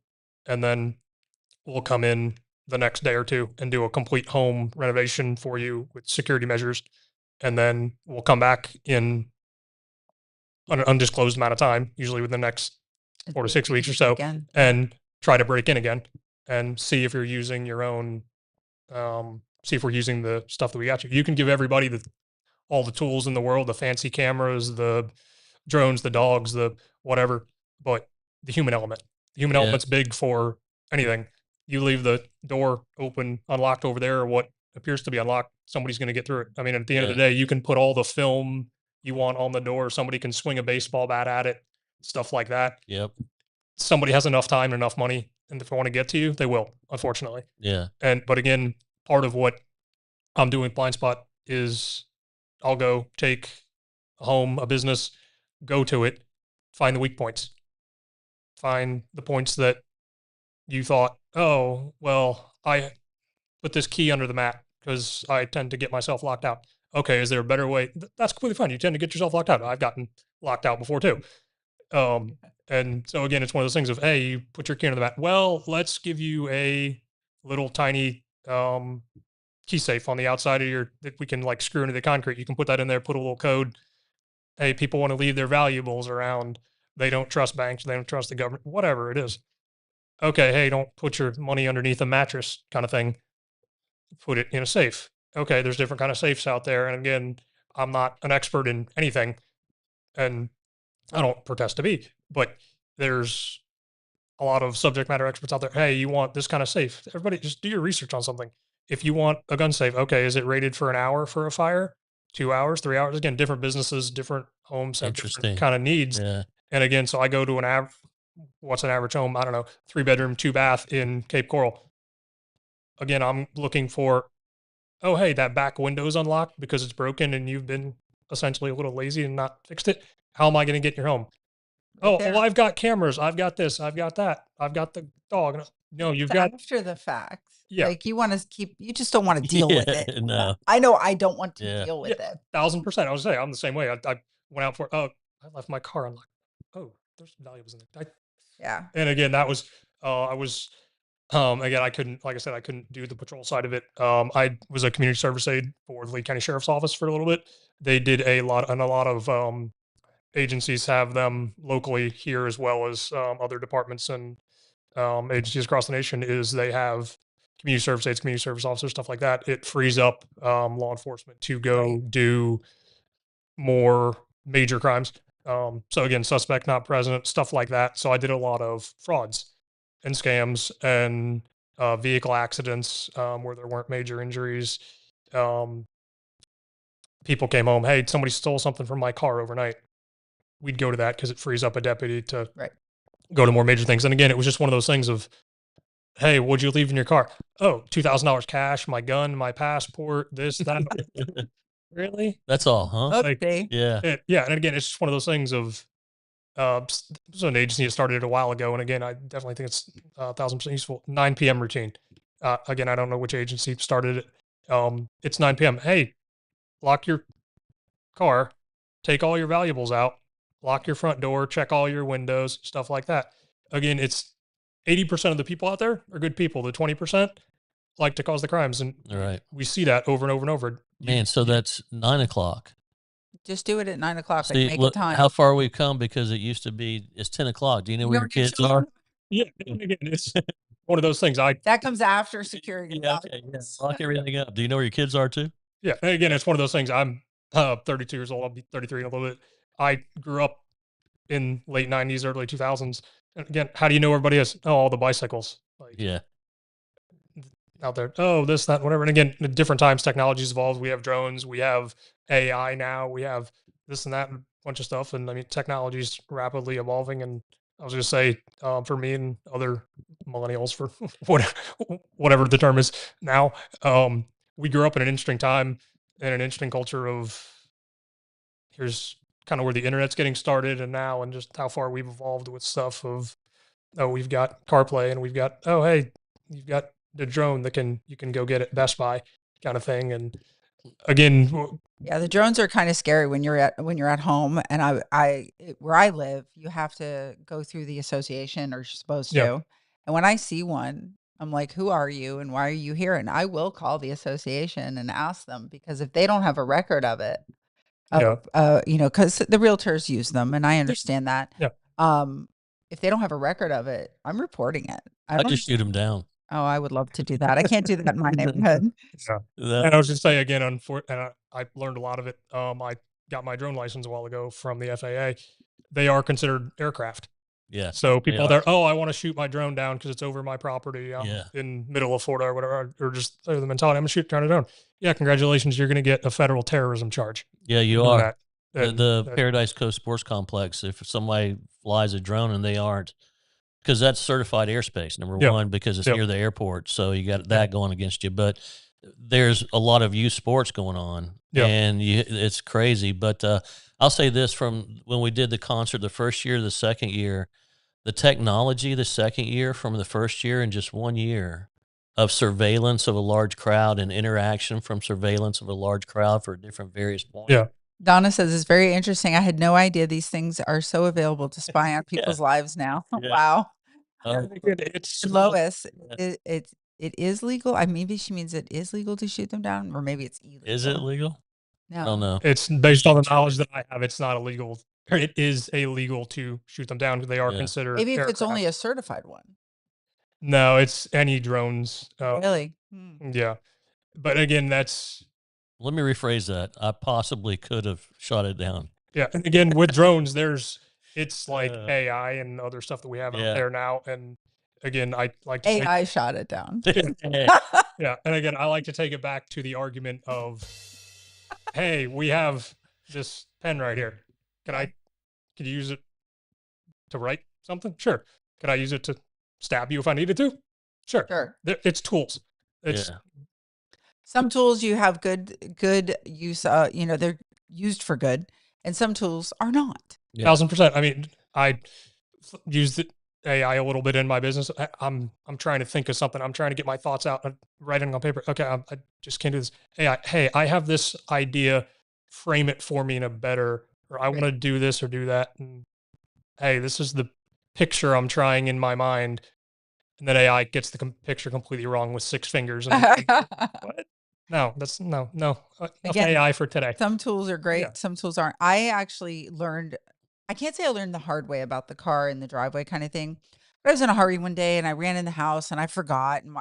and then we'll come in the next day or two and do a complete home renovation for you with security measures. And then we'll come back in an undisclosed amount of time, usually within the next 4 to 6 weeks or so, and try to break in again and see if you're using your own, see if we're using the stuff that we got you. You can give everybody all the tools in the world, the fancy cameras, the drones, the dogs, the whatever, but the human element's big for anything. You leave the door open, unlocked over there, or what appears to be unlocked, somebody's going to get through it. I mean, at the end of the day, you can put all the film you want on the door. Somebody can swing a baseball bat at it, stuff like that. Yep. Somebody has enough time and enough money, and if they want to get to you, they will, unfortunately. Yeah. But again, part of what I'm doing with Blind Spot is I'll go take a home, a business, go to it, find the weak points, find the points that you thought, oh, well, I put this key under the mat because I tend to get myself locked out. Okay, is there a better way? That's completely fine. You tend to get yourself locked out. I've gotten locked out before too. And so again, it's one of those things of, hey, you put your key under the mat. Well, let's give you a little tiny key safe on the outside of that we can like screw into the concrete. You can put that in there, put a little code. Hey, people want to leave their valuables around. They don't trust banks. They don't trust the government, whatever it is. Okay, hey, don't put your money underneath a mattress kind of thing. Put it in a safe. Okay, there's different kind of safes out there. And again, I'm not an expert in anything, and I don't protest to be, but there's a lot of subject matter experts out there. Hey, you want this kind of safe? Everybody just do your research on something. If you want a gun safe, okay, is it rated for an hour for a fire? 2 hours, 3 hours? Again, different businesses, different homes have different kind of needs. Yeah. And again, so I go to what's an average home? I don't know, 3-bedroom, 2-bath in Cape Coral. Again, I'm looking for, oh, hey, that back window's unlocked because it's broken and you've been essentially a little lazy and not fixed it. How am I going to get in your home? Oh, well, I've got cameras. I've got this. I've got that. I've got the dog. No, you've got after the fact. Yeah. Like you want to you just don't want to deal with it. No. I know I don't want to deal with it. 1,000%. I was saying, I'm the same way. I went out I left my car unlocked. Oh, there's valuables in there. Yeah. And again, that was, again, I couldn't, like I said, I couldn't do the patrol side of it. I was a community service aide for the Lee County Sheriff's Office for a little bit. They did a lot of agencies have them locally here, as well as other departments and agencies across the nation, is they have community service aides, community service officers, stuff like that. It frees up law enforcement to go do more major crimes. So again, suspect not present, stuff like that. So I did a lot of frauds and scams and vehicle accidents where there weren't major injuries. People came home, hey, somebody stole something from my car overnight. We'd go to that because it frees up a deputy to go to more major things. And again, it was just one of those things of, hey, what'd you leave in your car? Oh, $2,000 cash, my gun, my passport, this, that. Really? That's all, huh? Okay. Yeah. And again, it's just one of those things of, this was an agency that started a while ago. And again, I definitely think it's 1,000% useful. 9 p.m. routine. Again, I don't know which agency started it. It's 9 p.m. Hey, lock your car, take all your valuables out, lock your front door, check all your windows, stuff like that. Again, it's 80% of the people out there are good people. The 20% like to cause the crimes. And we see that over and over and over. Man, so that's 9 o'clock. Just do it at 9 o'clock. See, make look time. How far we've come, because it used to be, it's 10 o'clock. Do you know where your kids are? Yeah. And again, it's one of those things. That comes after security. Yeah. Lock everything up. Do you know where your kids are too? Yeah. And again, it's one of those things. I'm 32 years old. I'll be 33 in a little bit. I grew up in late 90s, early 2000s. And again, how do you know everybody is? Oh, all the bicycles. out there. Oh, this, that, whatever. And again, at different times, technology's evolved. We have drones, we have AI now, we have this and that, and a bunch of stuff. And I mean, technology's rapidly evolving. And I was going to say, for me and other millennials, for whatever the term is now, we grew up in an interesting time and an interesting culture of here's kind of where the internet's getting started and now, and just how far we've evolved with stuff of, oh, we've got CarPlay and we've got, oh, hey, you've got the drone that you can go get at Best Buy kind of thing. And again, yeah, the drones are kind of scary when you're at home. And where I live, you have to go through the association, or you're supposed to. And when I see one, I'm like, who are you and why are you here? And I will call the association and ask them, because if they don't have a record of it, because the realtors use them, and I understand that. If they don't have a record of it, I'm reporting it. I just shoot them down. Oh, I would love to do that. I can't do that in my neighborhood. And I was just saying again, and I learned a lot of it. I got my drone license a while ago from the FAA. They are considered aircraft. Yeah. So people there, oh, I want to shoot my drone down because it's over my property in middle of Florida or whatever, or just the mentality, I'm going to shoot down a drone. Yeah, congratulations, you're going to get a federal terrorism charge. Yeah, you are. The Paradise Coast Sports Complex, if somebody flies a drone and they aren't, because that's certified airspace, number one, because it's near the airport. So you got that going against you. But there's a lot of youth sports going on, and it's crazy. But I'll say this, from when we did the concert the first year, the second year, the technology the second year from the first year, in just 1 year of surveillance of a large crowd and interaction from surveillance of a large crowd for different various points. Yeah. Donna says, it's very interesting. I had no idea these things are so available to spy on people's lives now. Wow. It's Lois, it is legal. Maybe she means it is legal to shoot them down, or maybe it's illegal. Is it legal? No. I don't know. It's based on the knowledge that I have. It's not illegal. It is illegal to shoot them down because they are considered maybe if aircraft. it's only a certified one. No, it's any drones. Really? Yeah. But again, let me rephrase that. I possibly could have shot it down. Yeah. And again, with drones, it's like AI and other stuff that we have out there now. And again, I like to AI shot it down. Yeah. And again, I like to take it back to the argument of, hey, we have this pen right here. Could you use it to write something? Sure. Could I use it to stab you if I needed to? Sure. It's tools. Some tools you have good use. They're used for good, and some tools are not. 1000%. I mean, I use the AI a little bit in my business. I'm trying to think of something. I'm trying to get my thoughts out and writing on paper. Okay, I just can't do this. AI, hey, I have this idea. Frame it for me in a better, or I want to do this or do that. And hey, this is the picture I'm trying in my mind. And then AI gets the picture completely wrong with 6 fingers. And what? No, that's no. Again, AI for today. Some tools are great. Some tools aren't. I actually learned, I can't say I learned the hard way about the car in the driveway kind of thing. But I was in a hurry one day and I ran in the house and I forgot. And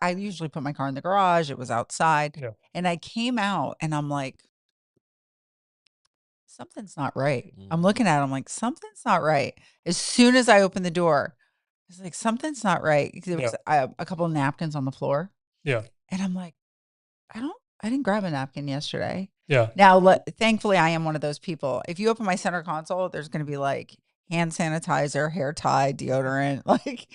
I usually put my car in the garage. It was outside. And I came out and I'm like, something's not right. I'm looking at it. I'm like, something's not right. As soon as I opened the door, I was like, something's not right. There was a couple of napkins on the floor. Yeah. And I'm like, I didn't grab a napkin yesterday. Yeah. Now, thankfully, I am one of those people. If you open my center console, there's going to be like hand sanitizer, hair tie, deodorant, like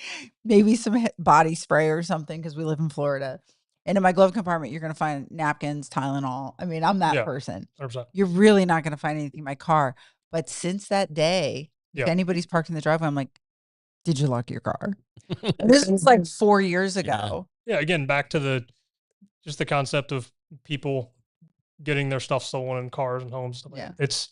maybe some body spray or something, because we live in Florida. And in my glove compartment, you're going to find napkins, Tylenol. I mean, I'm that person. 100%. You're really not going to find anything in my car. But since that day, if anybody's parked in the driveway, I'm like, did you lock your car? This was like 4 years ago. Yeah. Again, back to just the concept of people getting their stuff stolen in cars and homes. It's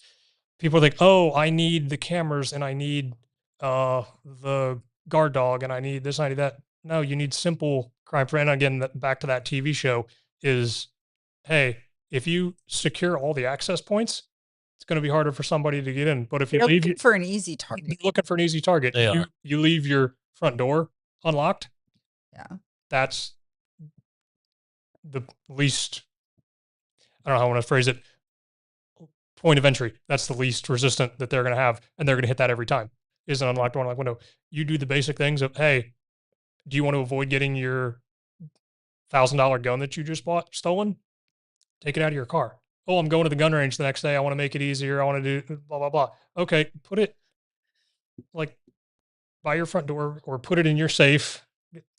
people think, oh, I need the cameras and I need the guard dog and I need this, I need that. No, you need simple crime prevention. Again, back to that TV show is, hey, if you secure all the access points, it's going to be harder for somebody to get in. But if you leave for an easy target, looking for an easy target, you leave your front door unlocked. Yeah, that's the least, I don't know how I want to phrase it, point of entry. That's the least resistant that they're going to have. And they're going to hit that every time. Is an unlocked door, unlocked window. You do the basic things of, hey, do you want to avoid getting your $1,000 gun that you just bought stolen, take it out of your car. Oh, I'm going to the gun range the next day. I want to make it easier. I want to do blah, blah, blah. Okay, put it like by your front door or put it in your safe.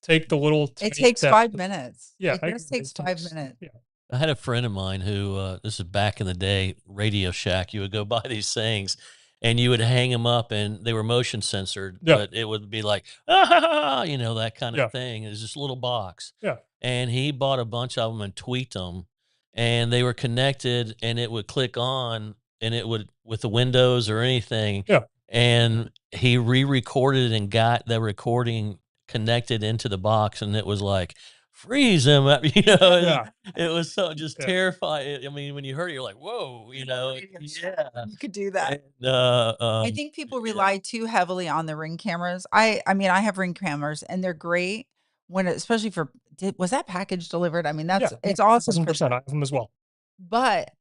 Take the little. It takes 5 minutes. Yeah. It just takes 5 minutes. Yeah. I had a friend of mine who, this is back in the day, Radio Shack. You would go buy these things and you would hang them up and they were motion censored, but it would be like, ah, you know, that kind of thing. It was this little box. Yeah. And he bought a bunch of them and tweaked them and they were connected and it would click on and it would, with the windows or anything. Yeah. And he re-recorded and got the recording connected into the box and it was like, freeze him, you know. It was so just terrifying. I mean, when you heard it, you're like, whoa, you know. Yeah, you could do that. And, I think people rely too heavily on the Ring cameras. I mean, I have Ring cameras and they're great when, especially for, was that package delivered? I mean, it's awesome. 100%. I have them as well. But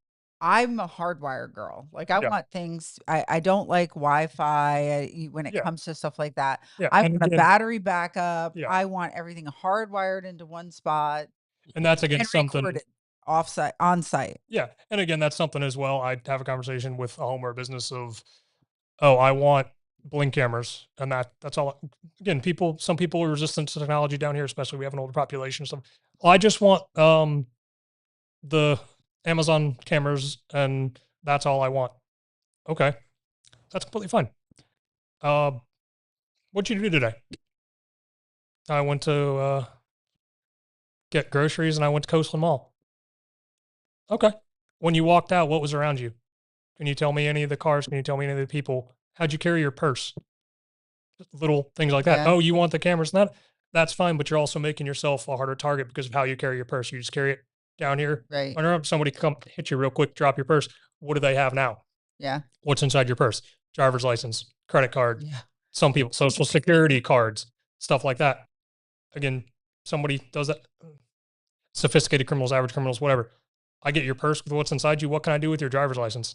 I'm a hardwire girl. Like I want things, I don't like Wi-Fi when it comes to stuff like that. I want a battery backup. I want everything hardwired into one spot. And that's again something offsite, on site. Yeah. And again, that's something as well. I have a conversation with a homeware business of, oh, I want Blink cameras. And that's all. Again, some people are resistant to technology down here, especially we have an older population. So I just want the Amazon cameras and that's all I want. Okay. That's completely fine. What'd you do today? I went to get groceries and I went to Coastland Mall. Okay. When you walked out, what was around you? Can you tell me any of the cars? Can you tell me any of the people? How'd you carry your purse? Little things like that. Oh, you want the cameras? That's fine, but you're also making yourself a harder target because of how you carry your purse. You just carry it down here. Right. Whenever somebody come hit you real quick, drop your purse. What do they have now? Yeah. What's inside your purse? Driver's license, credit card. Yeah. Some people, social security cards, stuff like that. Again, somebody does that. Sophisticated criminals, average criminals, whatever. I get your purse with what's inside you. What can I do with your driver's license?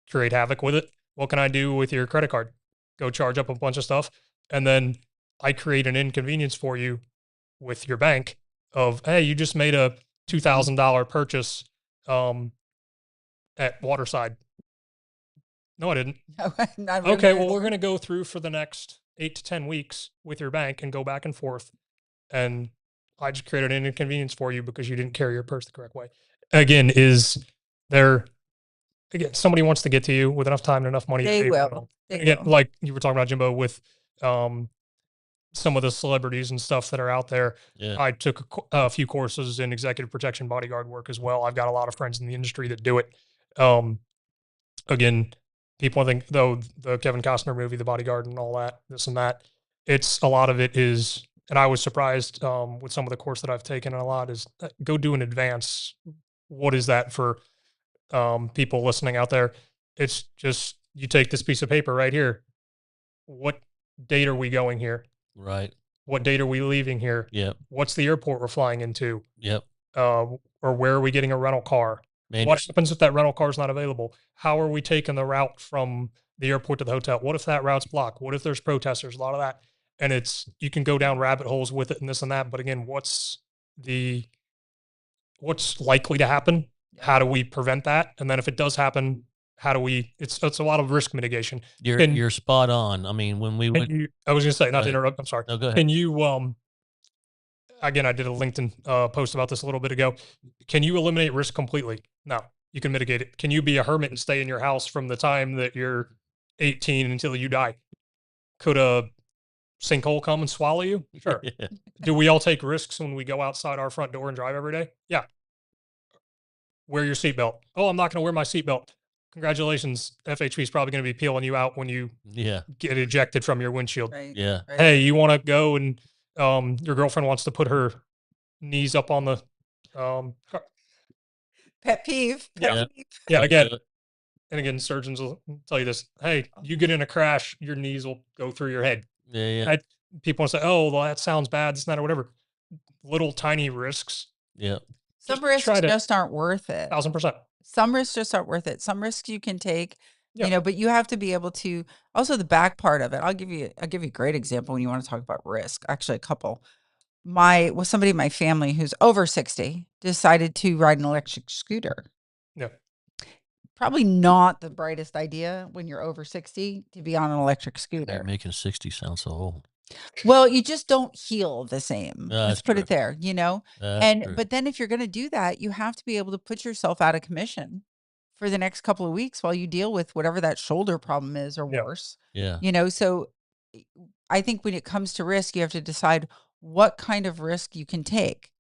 Create havoc with it. What can I do with your credit card? Go charge up a bunch of stuff. And then I create an inconvenience for you with your bank of, hey, you just made a $2,000 purchase at Waterside. No, I didn't. Okay, well, we're going to go through for the next 8 to 10 weeks with your bank and go back and forth. And I just created an inconvenience for you because you didn't carry your purse the correct way. Again, somebody wants to get to you with enough time and enough money. They will. Like you were talking about, Jimbo, with some of the celebrities and stuff that are out there. Yeah. I took a few courses in executive protection bodyguard work as well. I've got a lot of friends in the industry that do it. Again, people think, though, the Kevin Costner movie, The Bodyguard and all that, this and that, a lot of it is, and I was surprised with some of the course that I've taken, and a lot is go do an advance. What is that for people listening out there? It's just, you take this piece of paper right here. What date are we going here? Right. What date are we leaving here? Yep. What's the airport we're flying into? Yep. Or where are we getting a rental car? What happens if that rental car is not available? How are we taking the route from the airport to the hotel? What if that route's blocked? What if there's protesters? A lot of that. And you can go down rabbit holes with it and this and that. But again, what's likely to happen? How do we prevent that? And then if it does happen, how do we, it's a lot of risk mitigation. You're spot on. I mean, when we I was going to say, not to interrupt, I'm sorry. No, go ahead. Can you, again, I did a LinkedIn post about this a little bit ago. Can you eliminate risk completely? No, you can mitigate it. Can you be a hermit and stay in your house from the time that you're 18 until you die? Could a sinkhole come and swallow you? Sure. Yeah. Do we all take risks when we go outside our front door and drive every day? Yeah. Wear your seatbelt. Oh, I'm not going to wear my seatbelt. Congratulations. FHP is probably going to be peeling you out when you get ejected from your windshield. Right. Yeah. Right. Hey, you want to go and your girlfriend wants to put her knees up on the pet peeve. Yeah. Again, surgeons will tell you this. Hey, you get in a crash, your knees will go through your head. Yeah. People want to say, oh, well, that sounds bad. It's not, or whatever. Little tiny risks. Yeah. Some risks just aren't worth it. 1,000%. Some risks just aren't worth it. Some risks you can take, but you have to be able to, also the back part of it. I'll give you a great example when you want to talk about risk. Actually, a couple. somebody in my family who's over 60 decided to ride an electric scooter. Yeah. Probably not the brightest idea when you're over 60 to be on an electric scooter. You're making 60 sound so old. Well, you just don't heal the same. Let's put it there, but then if you're going to do that, you have to be able to put yourself out of commission for the next couple of weeks while you deal with whatever that shoulder problem is or worse. Yeah. So I think when it comes to risk, you have to decide what kind of risk you can take.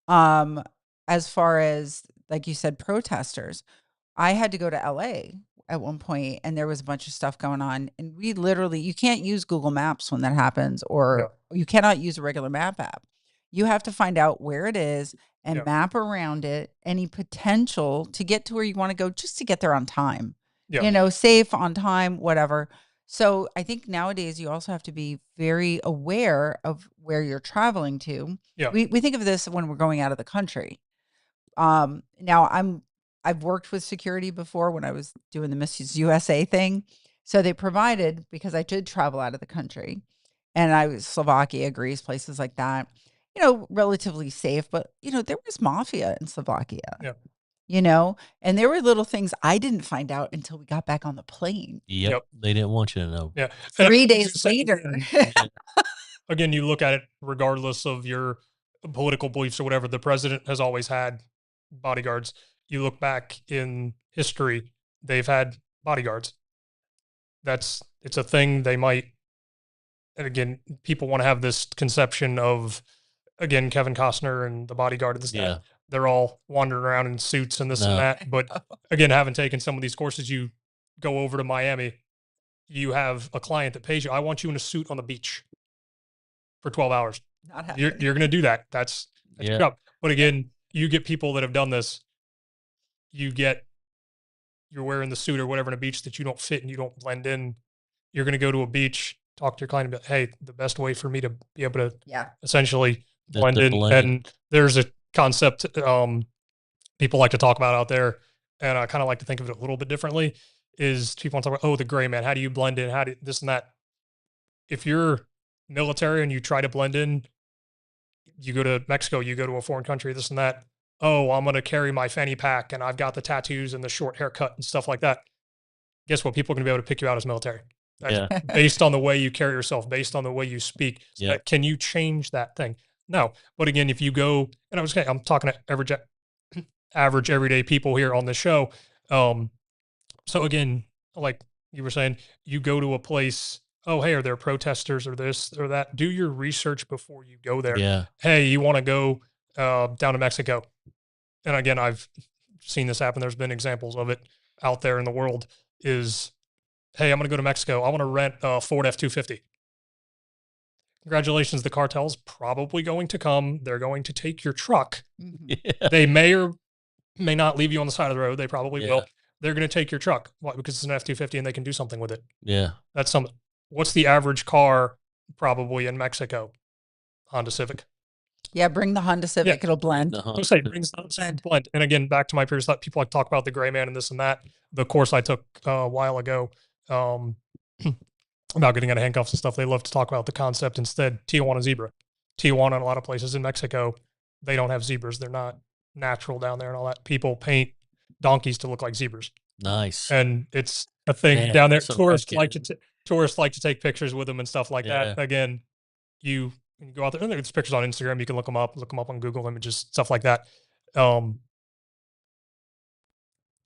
As far as, like you said, protesters, I had to go to LA at one point and there was a bunch of stuff going on, and we literally, you can't use Google Maps when that happens, or you cannot use a regular map app. You have to find out where it is and map around it, any potential to get to where you want to go, just to get there on time, safe, on time, whatever. So I think nowadays you also have to be very aware of where you're traveling to. Yeah. We think of this when we're going out of the country. Now I've worked with security before when I was doing the Mrs. USA thing. So they provided, because I did travel out of the country, and I was Slovakia, Greece, places like that, relatively safe, but there was mafia in Slovakia. Yeah. And there were little things I didn't find out until we got back on the plane. Yep. They didn't want you to know. Yeah. 3 days later. Again, you look at it regardless of your political beliefs or whatever. The president has always had bodyguards. You look back in history, they've had bodyguards. It's a thing they might, and again, people want to have this conception of, again, Kevin Costner and the bodyguard and this, that. They're all wandering around in suits and this and that. But again, having taken some of these courses, you go over to Miami, you have a client that pays you, I want you in a suit on the beach for 12 hours. You're going to do that. That's your job. But again, you get people that have done this. You're wearing the suit or whatever in a beach that you don't fit and you don't blend in. You're going to go to a beach, talk to your client and be like, hey, the best way for me to be able to essentially blend in. And there's a concept people like to talk about out there, and I kind of like to think of it a little bit differently, is people want to talk about, the gray man, how do you blend in? How do this and that? If you're military and you try to blend in, you go to Mexico, you go to a foreign country, this and that. Oh, I'm going to carry my fanny pack and I've got the tattoos and the short haircut and stuff like that. Guess what? People are going to be able to pick you out as military. That's based on the way you carry yourself, based on the way you speak. So can you change that thing? No. But again, if you go, and I'm talking to average everyday people here on the show. So again, like you were saying, you go to a place, oh, hey, are there protesters or this or that? Do your research before you go there. Yeah. Hey, you want to go down to Mexico? And again, I've seen this happen. There's been examples of it out there in the world is, hey, I'm going to go to Mexico. I want to rent a Ford F-250. Congratulations. The cartel's probably going to come. They're going to take your truck. Yeah. They may or may not leave you on the side of the road. They probably will. They're going to take your truck. Why? Because it's an F-250 and they can do something with it. Yeah. That's something. What's the average car probably in Mexico? Honda Civic. Yeah, bring the Honda Civic. It'll blend. Brings the Honda Civic blend. And again, back to my previous thought, people like talk about the gray man and this and that. The course I took a while ago about getting out of handcuffs and stuff, they love to talk about the concept instead. Tijuana zebra. Tijuana, in a lot of places in Mexico, they don't have zebras. They're not natural down there and all that. People paint donkeys to look like zebras. Nice. And it's a thing down there. Tourists like to take pictures with them and stuff like that. Again, when you go out there, and there's pictures on Instagram, you can look them up on Google Images, stuff like that.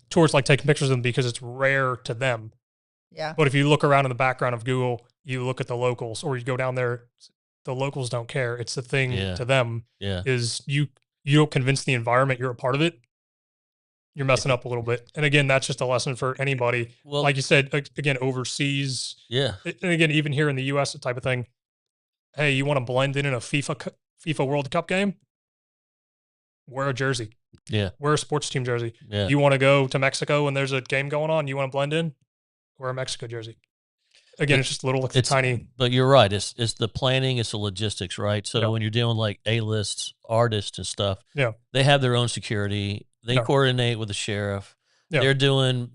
Tourists like taking pictures of them because it's rare to them. Yeah. But if you look around in the background of Google, you look at the locals, or you go down there, the locals don't care. It's the thing to them is you don't convince the environment you're a part of it. You're messing up a little bit. And again, that's just a lesson for anybody. Well, like you said, again, overseas. Yeah. And again, even here in the US, the type of thing. Hey, you want to blend in a FIFA World Cup game? Wear a jersey. Yeah. Wear a sports team jersey. Yeah. You want to go to Mexico and there's a game going on, you want to blend in? Wear a Mexico jersey. Again, it's just it's tiny. But you're right. It's the planning, it's the logistics, right? So when you're dealing like A-list artists and stuff, they have their own security. They coordinate with the sheriff. They're doing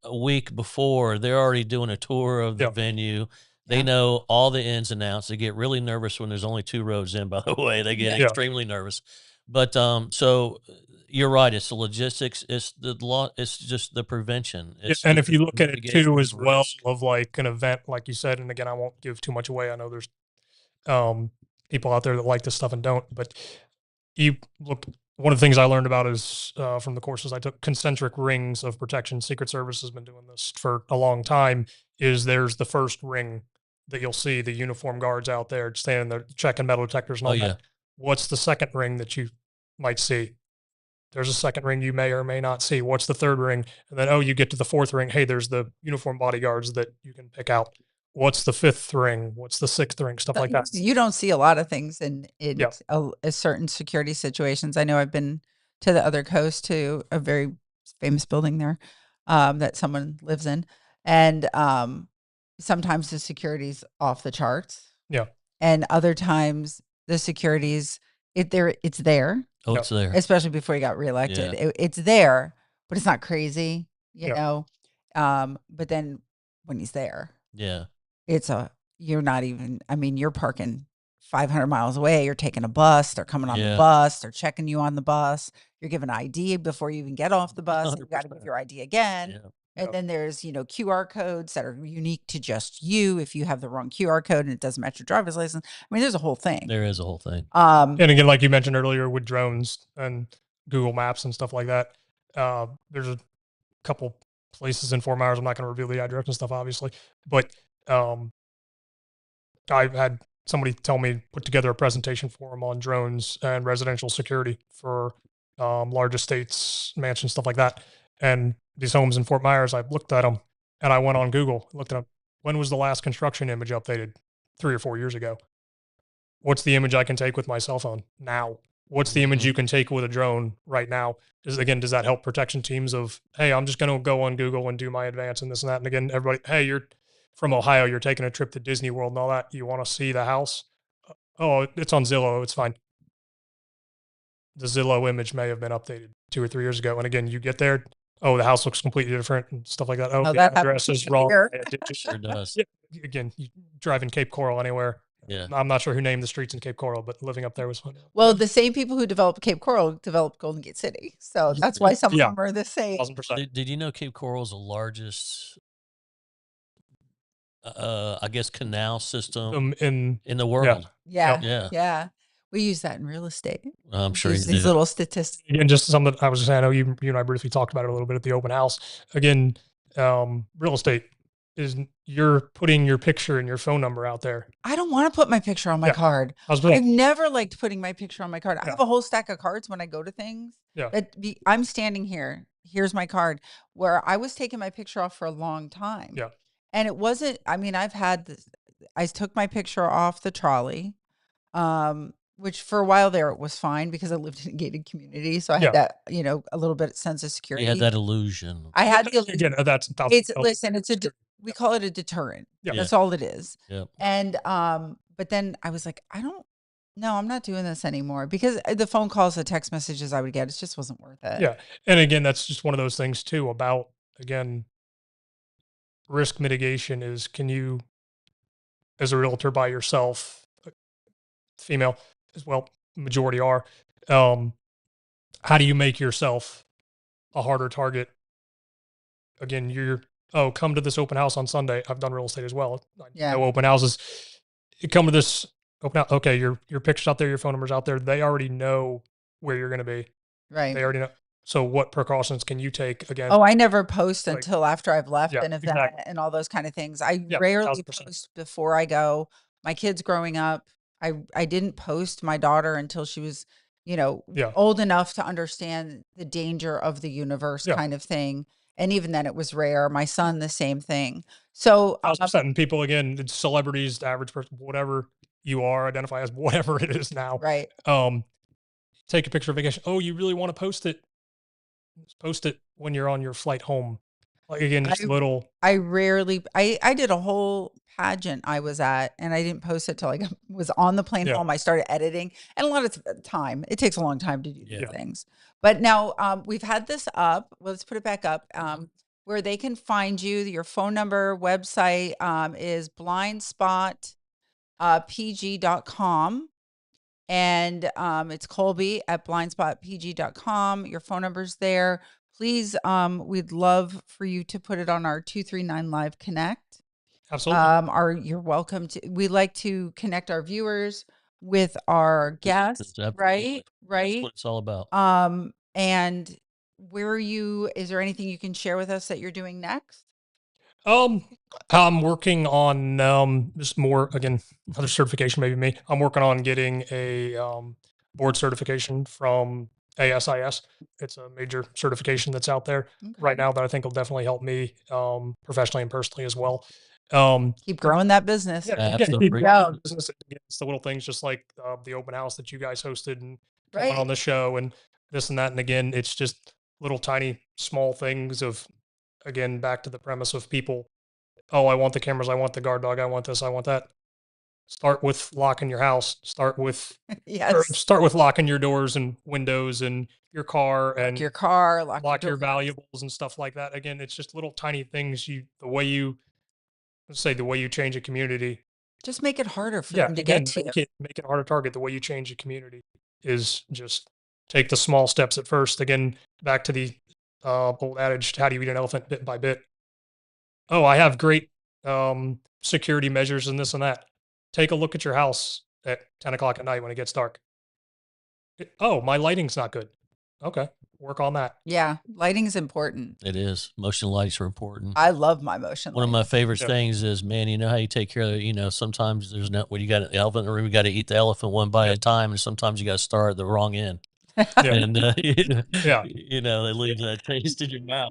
a week before, they're already doing a tour of the venue. They know all the ins and outs. They get really nervous when there's only 2 roads in, by the way. They get extremely nervous. But, so you're right. It's the logistics. It's the law. It's just the prevention. It's and if you look at it too, as well, of like an event, like you said, and again, I won't give too much away. I know there's, people out there that like this stuff and don't, but you look, one of the things I learned about is, from the courses I took, concentric rings of protection. Secret Service has been doing this for a long time. Is there's the first ring that you'll see the uniform guards out there standing there checking metal detectors and all that. What's the second ring that you might see? There's a second ring you may or may not see. What's the third ring? And then, you get to the fourth ring. Hey, there's the uniform bodyguards that you can pick out. What's the fifth ring? What's the sixth ring? Stuff like that. You don't see a lot of things in a certain security situations. I know I've been to the other coast to a very famous building there that someone lives in. And sometimes the security's off the charts. Yeah. And other times the security's it's there. Oh, it's there. Especially before he got reelected. It's there, but it's not crazy, you know. But then when he's there, you're not even, I mean, you're parking 500 miles away. You're taking a bus. They're coming on the bus. They're checking you on the bus. You're given ID before you even get off the bus. You got to give your ID again. And then there's, QR codes that are unique to just you. If you have the wrong QR code and it doesn't match your driver's license, I mean, there's a whole thing. There is a whole thing. And again, like you mentioned earlier with drones and Google Maps and stuff like that, there's a couple places in Fort Myers. I'm not going to reveal the address and stuff, obviously, but I've had somebody tell me, put together a presentation for them on drones and residential security for large estates, mansions, stuff like that. And these homes in Fort Myers, I looked at them and I went on Google, looked at them. When was the last construction image updated? 3 or 4 years ago. What's the image I can take with my cell phone now? What's the image you can take with a drone right now? Does that help protection teams of, hey, I'm just going to go on Google and do my advance and this and that. And again, everybody, hey, you're from Ohio, you're taking a trip to Disney World and all that. You want to see the house? Oh, it's on Zillow. It's fine. The Zillow image may have been updated 2 or 3 years ago. And again, you get there, the house looks completely different and stuff like that. The address is wrong. It sure does. Again, you drive in Cape Coral anywhere. Yeah. I'm not sure who named the streets in Cape Coral, but living up there was fun. Well, the same people who developed Cape Coral developed Golden Gate City. So that's why some of them are the same. 1,000%. Did you know Cape Coral is the largest, I guess, canal system in the world? Yeah. We use that in real estate. I'm sure these little statistics. And just something I was just saying, I know you and I briefly talked about it a little bit at the open house. Again, real estate is you're putting your picture and your phone number out there. I don't want to put my picture on my card. I've never liked putting my picture on my card. I have a whole stack of cards when I go to things. I'm standing here. Here's my card, where I was taking my picture off for a long time. Yeah. And it wasn't, I mean, I've had this, I took my picture off the trolley, which for a while there it was fine because I lived in a gated community. So I had that, a little bit of sense of security. You had that illusion. I had the illusion. Again, we call it a deterrent. Yeah. That's all it is. Yeah. And, but then I was like, no, I'm not doing this anymore because the phone calls, the text messages I would get, it just wasn't worth it. Yeah. And again, that's just one of those things too about, again, risk mitigation is, can you, as a realtor by yourself, female as well, majority are, how do you make yourself a harder target? Again, come to this open house on Sunday. I've done real estate as well. I know open houses. You come to this open house. Okay, your picture's out there, your phone number's out there. They already know where you're going to be. Right. They already know. So what precautions can you take again? Oh, I never post until after I've left an event and all those kind of things. I rarely 1,000%. post before I go. My kids growing up, I didn't post my daughter until she was, old enough to understand the danger of the universe kind of thing. And even then it was rare. My son, the same thing. So 1,000%. And people, again, celebrities, the average person, whatever you are, identify as whatever it is now. Right. Take a picture of vacation. Oh, you really want to post it? Just post it when you're on your flight home. Like, again, just I rarely, I did a whole pageant I was at and I didn't post it till I was on the plane home. I started editing, and a lot of time, it takes a long time to do these things. But now we've had this up. Well, let's put it back up. where they can find you. Your phone number, website is blindspotpg.com. And it's Colby at blindspotpg.com. Your phone number's there. Please, we'd love for you to put it on our 239 Live Connect. Absolutely. You're welcome to. We like to connect our viewers with our guests, right? Right. That's what it's all about. And where are you? Is there anything you can share with us that you're doing next? I'm working on just more, again, another certification, maybe me. I'm working on getting a board certification from ASIS. It's a major certification that's out there right now that I think will definitely help me professionally and personally as well. Keep growing that business. Yeah, keep growing business. It's the little things, just like the open house that you guys hosted and coming on the show and this and that. And again, it's just little tiny small things of, again, back to the premise of people, oh, I want the cameras, I want the guard dog, I want this, I want that. Start with locking your house. Start with start with locking your doors and windows and your car, and your car, lock your valuables and stuff like that. Again, it's just little tiny things. The way you change a community. Just make it harder for them to get to you. Make it harder to target. The way you change a community is just take the small steps at first. Again, back to the old adage, how do you eat an elephant bit by bit? Oh, I have great security measures and this and that. Take a look at your house at 10 o'clock at night when it gets dark. Oh, my lighting's not good. Okay, work on that. Yeah, lighting is important. It is. Motion lights are important. I love my motion lights. One of my favorite things is, man, you know how you take care of, sometimes there's no, when you got an elephant in the room, you got to eat the elephant one bite at a time, and sometimes you got to start at the wrong end. And, they leave that taste in your mouth.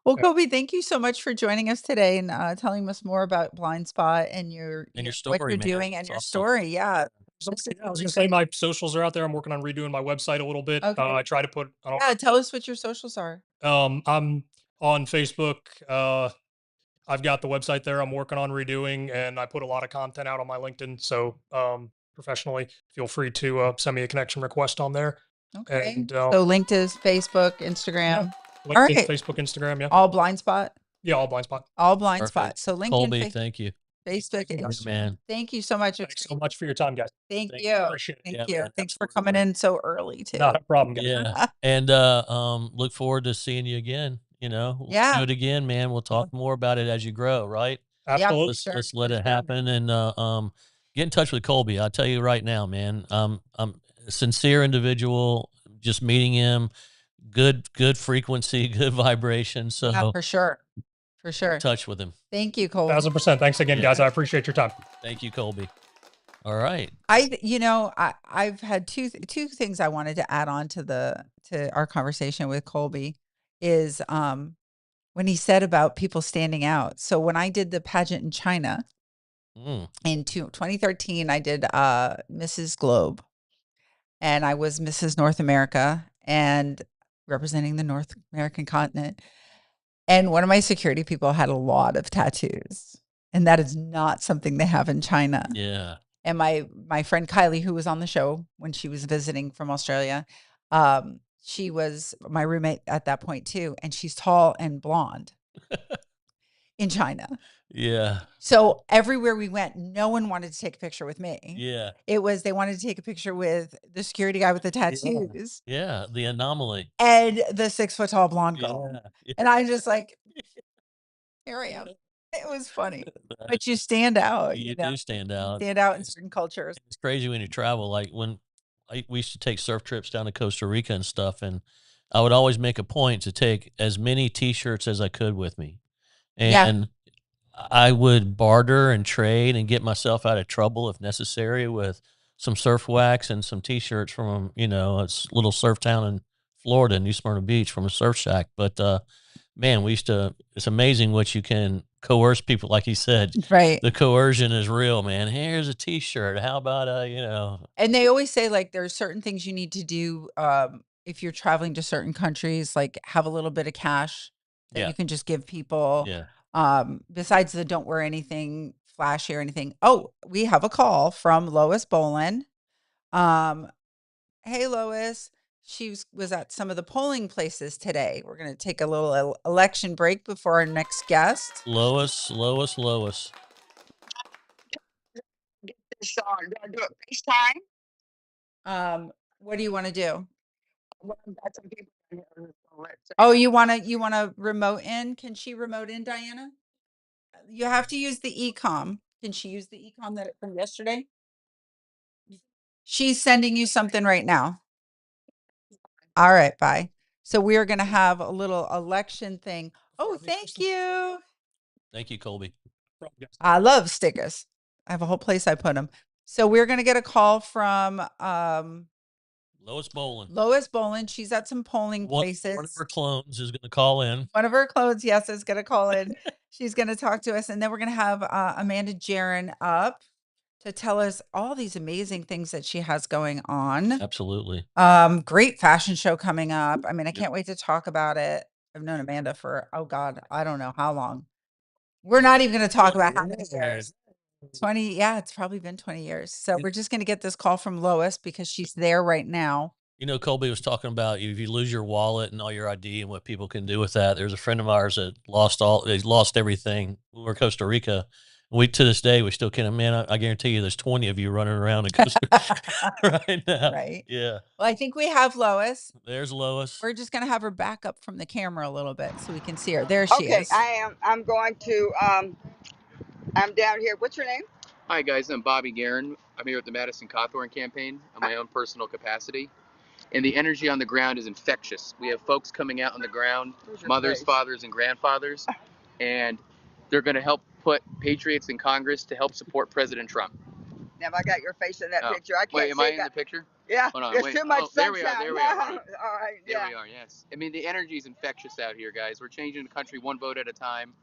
Well, Colby, thank you so much for joining us today and telling us more about Blind Spot and your story, what you're doing and your story. Yeah. I was going to say my socials are out there. I'm working on redoing my website a little bit. I try to put. Tell us what your socials are. I'm on Facebook. I've got the website there. I'm working on redoing, and I put a lot of content out on my LinkedIn. So professionally, feel free to send me a connection request on there. Okay. And, so linked is Facebook, Instagram. Yeah, all right. Facebook, Instagram. Yeah. All Blind Spot. Yeah, all Blind Spot. All Blind Spot. So LinkedIn. Colby, thank you. Facebook, man. Thank you so much. Thanks so much for your time, guys. Thank you. Appreciate it. Thank you. Thanks for coming in so early too. Not a problem, guys. Yeah. And look forward to seeing you again. We'll do it again, man. We'll talk more about it as you grow, right? Absolutely. Let's let it happen and get in touch with Colby. I'll tell you right now, man. I'm a sincere individual. Just meeting him, good frequency, good vibration. So yeah, for sure. Touch with him. Thank you, Colby. 1000%. Thanks again, guys. I appreciate your time. Thank you, Colby. All right. I've had two things I wanted to add on to our conversation with Colby is when he said about people standing out. So when I did the pageant in China in 2013, I did Mrs. Globe, and I was Mrs. North America and representing the North American continent. And one of my security people had a lot of tattoos, and that is not something they have in China. Yeah. And my friend Kylie, who was on the show when she was visiting from Australia, she was my roommate at that point too. And she's tall and blonde in China. Yeah. So everywhere we went, no one wanted to take a picture with me. Yeah. They wanted to take a picture with the security guy with the tattoos. Yeah. The anomaly. And the 6 foot tall blonde girl. Yeah. And I'm just like, here I am. It was funny. But you stand out. You do stand out. Stand out in certain cultures. It's crazy when you travel. Like when we used to take surf trips down to Costa Rica and stuff, and I would always make a point to take as many T-shirts as I could with me. And I would barter and trade and get myself out of trouble if necessary with some surf wax and some T-shirts from, a little surf town in Florida, New Smyrna Beach, from a surf shack. But, man, it's amazing what you can coerce people, like he said. Right. The coercion is real, man. Here's a T-shirt. How about, And they always say, like, there's certain things you need to do if you're traveling to certain countries, like have a little bit of cash that you can just give people. Yeah. Besides the don't wear anything flashy or anything. Oh, we have a call from Lois Bolin. Hey, Lois. She was at some of the polling places today. We're going to take a little election break before our next guest. Lois. Get this on. Do I do it FaceTime? What do you want to do? Oh, you want to remote in? Can she remote in, Diana? You have to use the e-com. Can she use the e-com that from yesterday? She's sending you something right now. All right, bye. So we are going to have a little election thing. Oh, thank you. Thank you, Colby. I love stickers. I have a whole place I put them. So we're going to get a call from Lois Boland. Lois Boland. She's at some polling places. One of her clones is going to call in. One of her clones, yes, is going to call in. She's going to talk to us. And then we're going to have Amanda Jaron up to tell us all these amazing things that she has going on. Absolutely. Great fashion show coming up. I mean, I can't wait to talk about it. I've known Amanda for, oh God, I don't know how long. We're not even going to talk about how many years. 20. Yeah, it's probably been 20 years. So we're just going to get this call from Lois because she's there right now. You know, Colby was talking about if you lose your wallet and all your ID and what people can do with that. There's a friend of ours that lost everything. We were in Costa Rica. To this day, we still can't. Man, I guarantee you there's 20 of you running around in Costa Rica right now. Right. Yeah. Well, I think we have Lois. There's Lois. We're just going to have her back up from the camera a little bit so we can see her. There she is. Okay, I'm going to, I'm down here. What's your name? Hi guys, I'm Bobby Guerin. I'm here with the Madison Cawthorn campaign on my own personal capacity. And the energy on the ground is infectious. We have folks coming out on the ground, mothers, fathers, and grandfathers, and they're going to help put patriots in Congress to help support President Trump. Now, I got your face in that picture. I can't wait, am I in the picture? Yeah, there's too much sunshine. There we are. All right, there we are, yes. I mean, the energy is infectious out here, guys. We're changing the country one vote at a time.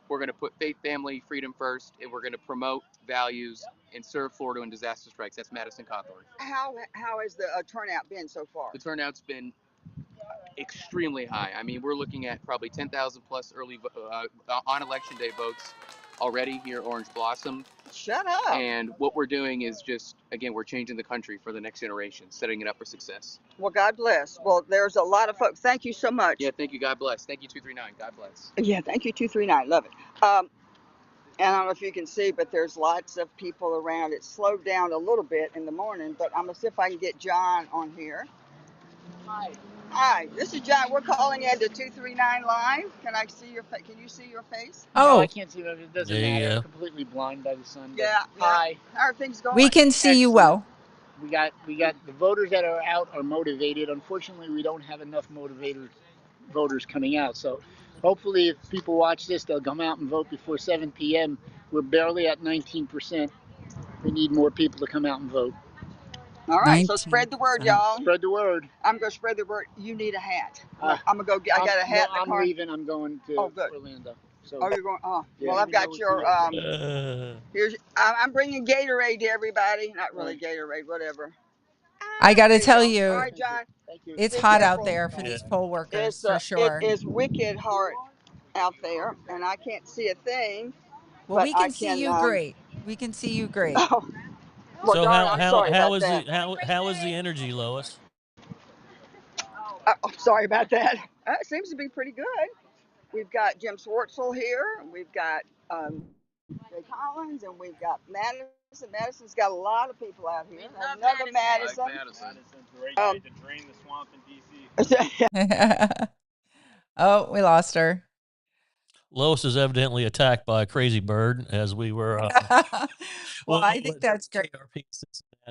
We're going to put faith, family, freedom first, and we're going to promote values and serve Florida in disaster strikes. That's Madison Cawthorn. How has the turnout been so far? The turnout's been extremely high. I mean, we're looking at probably 10,000 plus early on election day votes already here at Orange Blossom. Shut up. And what we're doing is just, again, we're changing the country for the next generation, setting it up for success. Well, God bless. Well, there's a lot of folks. Thank you so much. Yeah, thank you. God bless. Thank you, 239. God bless. Yeah, thank you, 239. Love it. And I don't know if you can see, but there's lots of people around. It slowed down a little bit in the morning, but I'm going to see if I can get John on here. Hi, this is John. We're calling in to 239 Live. Can I see your face? Can you see your face? Oh, no, I can't see it. It doesn't matter. I'm completely blind by the sun. Yeah. Hi. How are things going? We can see you well. We got the voters that are out are motivated. Unfortunately, we don't have enough motivated voters coming out. So hopefully if people watch this, they'll come out and vote before 7 p.m. We're barely at 19%. We need more people to come out and vote. All right, so spread the word, y'all. Spread the word. I'm going to spread the word. You need a hat. I'm going to go get, I got a hat in the car. I'm leaving. I'm going to Orlando. So, you're going, well, I've got your, here's, I'm bringing Gatorade to everybody. Not really Gatorade, whatever. I got to tell you, all right, John. Thank you. It's hot out there for these poll workers, for sure. It is wicked hot out there, and I can't see a thing. Well, we can see you great. We can see you great. Well, so John, how is the energy, Lois? I'm sorry about that. It seems to be pretty good. We've got Jim Swartzel here. We've got Jay Collins, and we've got Madison. Madison's got a lot of people out here. Another Madison. Madison's great way to drain the swamp in D.C. Oh, we lost her. Lois is evidently attacked by a crazy bird as we were. Well, I think that's great.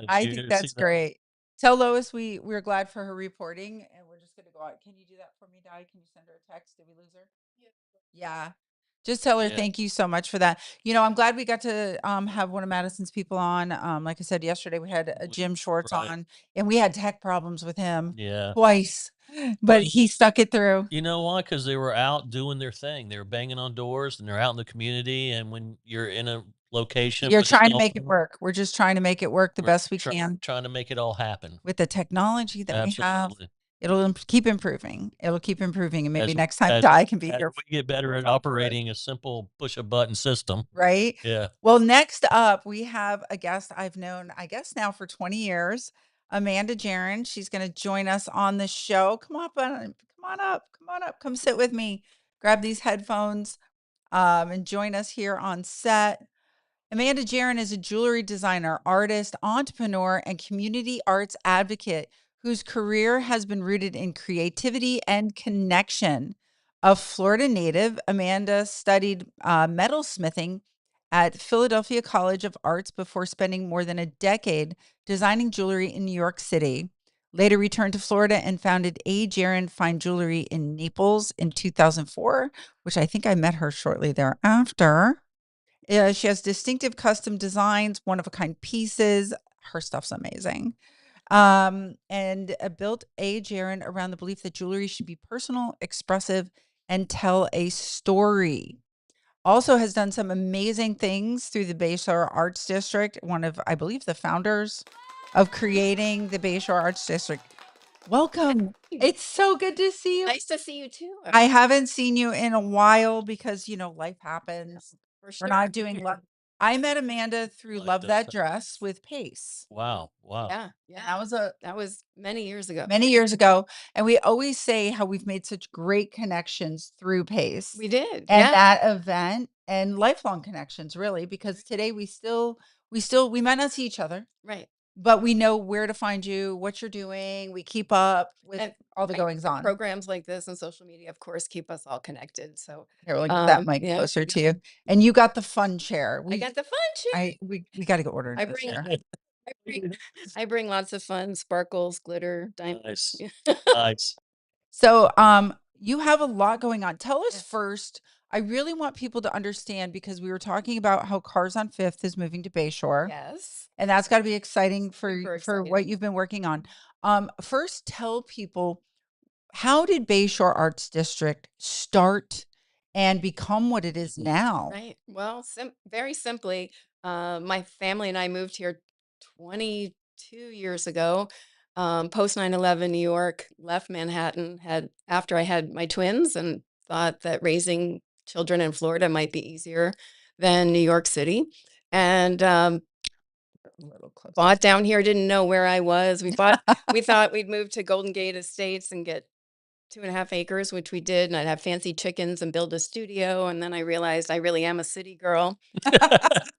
I think that's great. Tell Lois we're glad for her reporting, and we're just going to go out. Can you do that for me, Di? Can you send her a text? Did we lose her? Yeah. Just tell her thank you so much for that. You know, I'm glad we got to have one of Madison's people on. Like I said yesterday, we had Jim Schwartz on, and we had tech problems with him twice. But he stuck it through. You know why? Because they were out doing their thing. They were banging on doors, and they're out in the community. And when you're in a location, you're trying to make it work. We're just trying to make it work the best we can. Trying to make it all happen with the technology that we have. It'll keep improving. It'll keep improving, and maybe next time Di can be here. We get better at operating a simple push a button system, right? Yeah. Well, next up we have a guest I've known, I guess now for 20 years. Amanda Jaron. She's going to join us on the show. Come on up. Come sit with me. Grab these headphones and join us here on set. Amanda Jaron is a jewelry designer, artist, entrepreneur, and community arts advocate whose career has been rooted in creativity and connection. A Florida native, Amanda studied metalsmithing at Philadelphia College of Arts before spending more than a decade designing jewelry in New York City. Later returned to Florida and founded A. Jaron Fine Jewelry in Naples in 2004, which I think I met her shortly thereafter. She has distinctive custom designs, one-of-a-kind pieces. Her stuff's amazing. And built A. Jaron around the belief that jewelry should be personal, expressive, and tell a story. Also has done some amazing things through the Bayshore Arts District, one of, I believe, the founders of creating the Bayshore Arts District. Welcome. It's so good to see you. Nice to see you too. I haven't seen you in a while because, life happens. For sure. We're not doing I met Amanda through Love That Dress with Pace. Wow. Yeah. And that was many years ago. And we always say how we've made such great connections through Pace. We did. And that event and lifelong connections, really, because today we might not see each other. Right. But we know where to find you, what you're doing. We keep up with all the goings on. Programs like this and social media, of course, keep us all connected. So here, we'll get that mic closer to you. And you got the fun chair. I got the fun chair. We got to go order I this chair. I bring lots of fun, sparkles, glitter, Nice. Nice. So, you have a lot going on. Tell us first. I really want people to understand because we were talking about how Cars on Fifth is moving to Bayshore. Yes. And that's got to be exciting for exciting. what you've been working on. First, tell people, how did Bayshore Arts District start and become what it is now? Right. Well, very simply, my family and I moved here 22 years ago, post 9/11 New York, left Manhattan, after I had my twins, and thought that raising children in Florida might be easier than New York City. And bought down here, didn't know where I was. We thought we'd move to Golden Gate Estates and get 2.5 acres, which we did, and I'd have fancy chickens and build a studio. And then I realized I really am a city girl.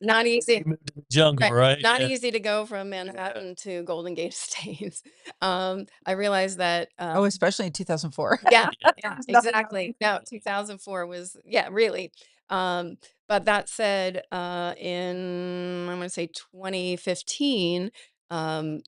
Not easy. Jungle, right? Not easy to go from Manhattan to Golden Gate Estates. I realized that. Especially in 2004. Yeah, exactly. No, 2004 was, really. But that said, in, I'm going to say 2015, I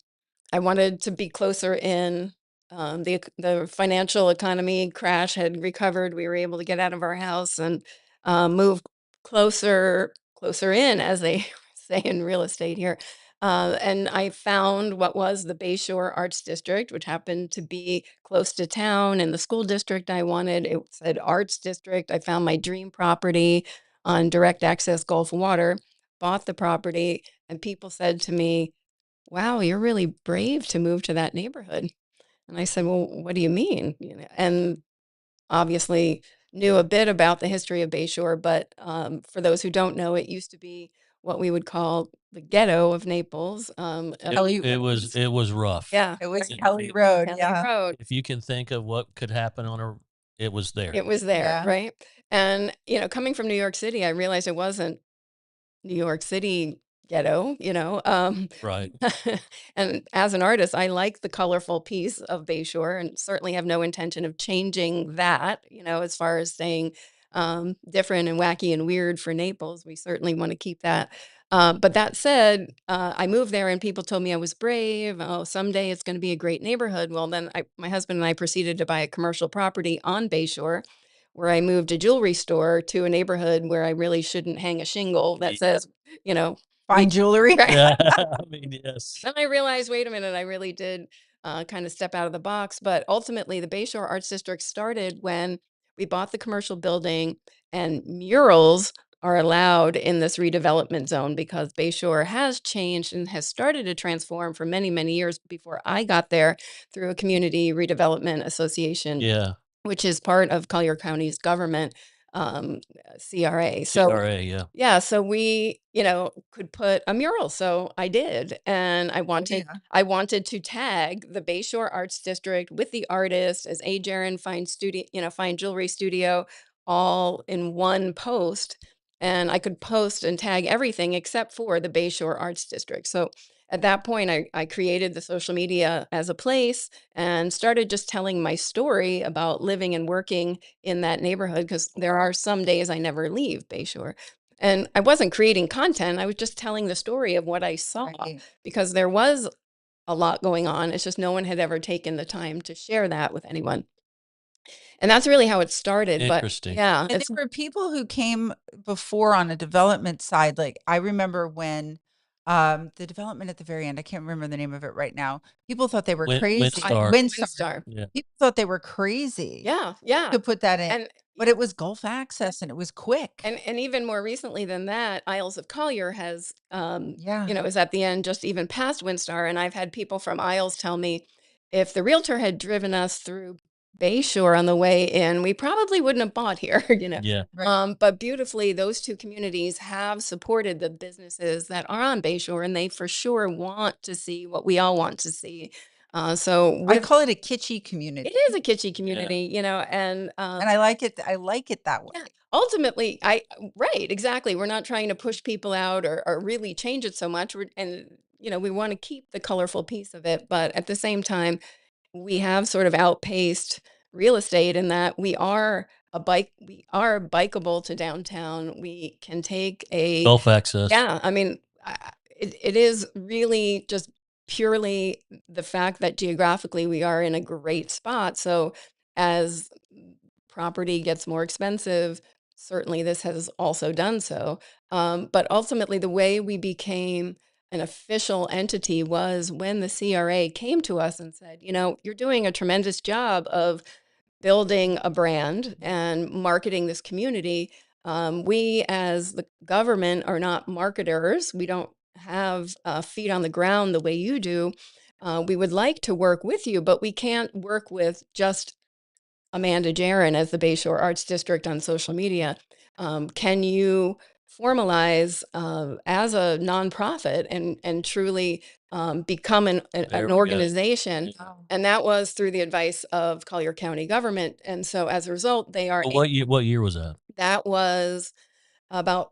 wanted to be closer in. The financial economy crash had recovered. We were able to get out of our house and move closer in, as they say in real estate here. And I found what was the Bayshore Arts District, which happened to be close to town, and the school district I wanted. It said Arts District. I found my dream property on direct access Gulf water, bought the property, and people said to me, "Wow, you're really brave to move to that neighborhood." And I said, "Well, what do you mean?" And obviously knew a bit about the history of Bayshore, but for those who don't know, it used to be what we would call the ghetto of Naples. It was rough. Yeah, it was Kelly Road. Road. If you can think of what could happen it was there. It was there, right? And coming from New York City, I realized it wasn't New York City ghetto, right. And as an artist, I like the colorful piece of Bayshore, and certainly have no intention of changing that, as far as saying different and wacky and weird for Naples. We certainly want to keep that. But that said, I moved there and people told me I was brave. Oh, someday it's going to be a great neighborhood. Well, then my husband and I proceeded to buy a commercial property on Bayshore, where I moved a jewelry store to a neighborhood where I really shouldn't hang a shingle that says, fine jewelry. Yeah, I mean, yes. Then I realized, wait a minute, I really did kind of step out of the box. But ultimately, the Bayshore Arts District started when we bought the commercial building, and murals are allowed in this redevelopment zone because Bayshore has changed and has started to transform for many, many years before I got there, through a community redevelopment association. Yeah. Which is part of Collier County's government. CRA. So CRA, yeah. yeah, so we, could put a mural. So I did, and I wanted to tag the Bayshore Arts District with the artist as A. Jaron Fine Jewelry Studio, all in one post. And I could post and tag everything except for the Bayshore Arts District. So at that point, I created the social media as a place and started just telling my story about living and working in that neighborhood, because there are some days I never leave Bayshore. And I wasn't creating content. I was just telling the story of what I saw, because there was a lot going on. It's just no one had ever taken the time to share that with anyone. And that's really how it started. Interesting. But yeah, and there were people who came before on a development side. Like I remember when the development at the very end, I can't remember the name of it right now. People thought they were crazy. Windstar. Yeah. People thought they were crazy. Yeah. To put that in. But it was Gulf Access and it was quick. And even more recently than that, Isles of Collier has, is at the end, just even past Windstar. And I've had people from Isles tell me, if the realtor had driven us through Bayshore on the way in, we probably wouldn't have bought here, Yeah. Right. But beautifully, those two communities have supported the businesses that are on Bayshore, and they for sure want to see what we all want to see. So I call it a kitschy community. It is a kitschy community, and I like it. I like it that way. Yeah. Ultimately, right, exactly. We're not trying to push people out or really change it so much. We want to keep the colorful piece of it, but at the same time, we have sort of outpaced real estate in that we are bikeable to downtown. We can take a Gulf access. Yeah, I mean, it is really just purely the fact that geographically we are in a great spot. So as property gets more expensive, certainly this has also done so. But ultimately, the way we became an official entity was when the CRA came to us and said, you're doing a tremendous job of building a brand and marketing this community. We, as the government, are not marketers. We don't have feet on the ground the way you do. We would like to work with you, but we can't work with just Amanda Jaron as the Bayshore Arts District on social media. Can you formalize as a nonprofit and truly become an organization? And that was through the advice of Collier County government. And so as a result, they are. What year was that? That was about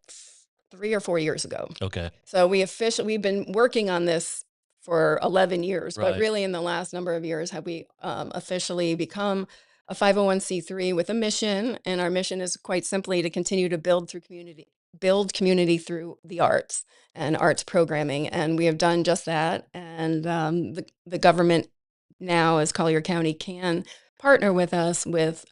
3 or 4 years ago. Okay. So we've been working on this for 11 years, but really in the last number of years have we officially become a 501c3 with a mission. And our mission is quite simply to continue to build community through the arts and arts programming. And we have done just that. And the government now, as Collier County, can partner with us with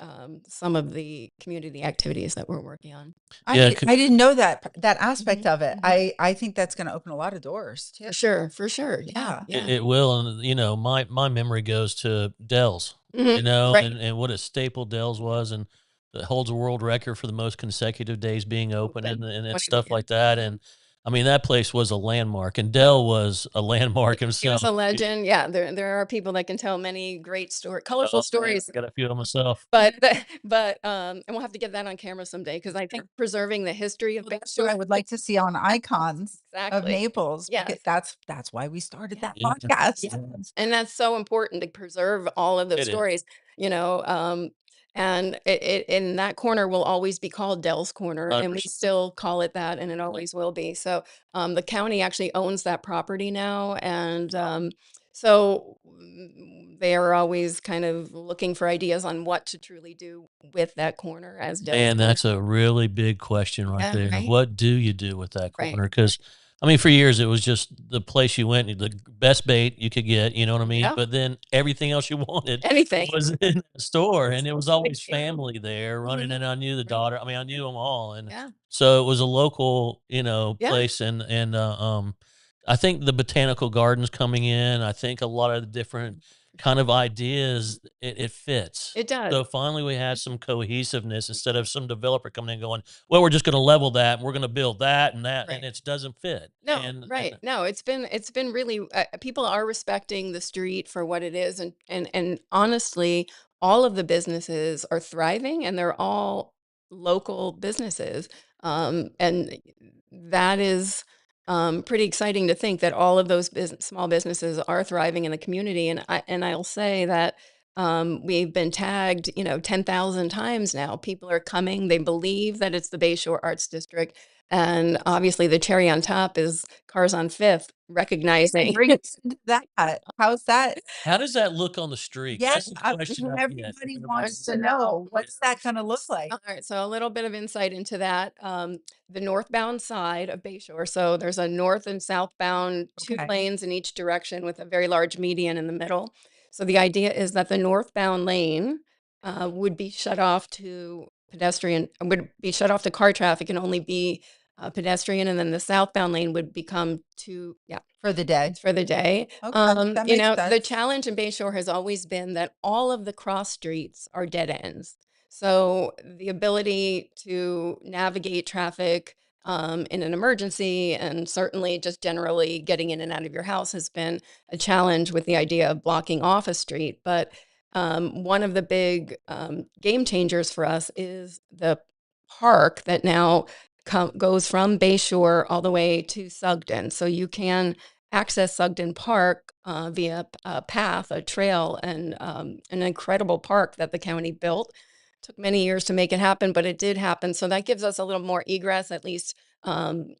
some of the community activities that we're working on. I didn't know that aspect of it. I think that's going to open a lot of doors too. For sure. Yeah. It will. And my memory goes to Dell's, and what a staple Dell's was, and it holds a world record for the most consecutive days being open and stuff like that. And I mean, that place was a landmark, and Dell was a landmark himself. He was a legend. Yeah, there are people that can tell many great colorful stories. I got a few of them myself. But and we'll have to get that on camera someday, because I think preserving the history of Bayshore, I would like to see on icons of Naples. Yeah, that's why we started that podcast. Yes. And that's so important to preserve all of those stories. And it in that corner will always be called Dell's Corner, 100%. And we still call it that, and it always will be. So the county actually owns that property now, and so they are always kind of looking for ideas on what to truly do with that corner as Dell's And that's a really big question right there. Right? What do you do with that corner? Because I mean, for years, it was just the place you went, the best bait you could get, you know what I mean? Yeah. But then everything else you wanted was in the store, and it was always family there running, and I knew the daughter. I mean, I knew them all. And so it was a local, place. And I think the botanical gardens coming in, I think a lot of the different kind of ideas, it fits. It does. So finally we had some cohesiveness instead of some developer coming in going, well, we're just going to level that and we're going to build that and that, and it doesn't fit. No, no, it's been really, people are respecting the street for what it is. And honestly, all of the businesses are thriving, and they're all local businesses. And that is pretty exciting to think that all of those small businesses are thriving in the community. And I'll say that we've been tagged, 10,000 times now. People are coming. They believe that it's the Bayshore Arts District. And obviously the cherry on top is Cars on Fifth recognizing that. How's that? How does that look on the street? Yes, That's the question everybody wants to know. What's that going to look like? All right, so a little bit of insight into that. The northbound side of Bayshore. So there's a north and southbound, two lanes in each direction with a very large median in the middle. So the idea is that the northbound lane would be shut off to car traffic and only be pedestrian, and then the southbound lane would become for the day. It's for the day. Okay, that makes sense. The challenge in Bayshore has always been that all of the cross streets are dead ends. So the ability to navigate traffic in an emergency, and certainly just generally getting in and out of your house, has been a challenge with the idea of blocking off a street. But one of the big game changers for us is the park that now goes from Bayshore all the way to Sugden. So you can access Sugden Park via a path, a trail, and an incredible park that the county built. Took many years to make it happen, but it did happen. So that gives us a little more egress, at least in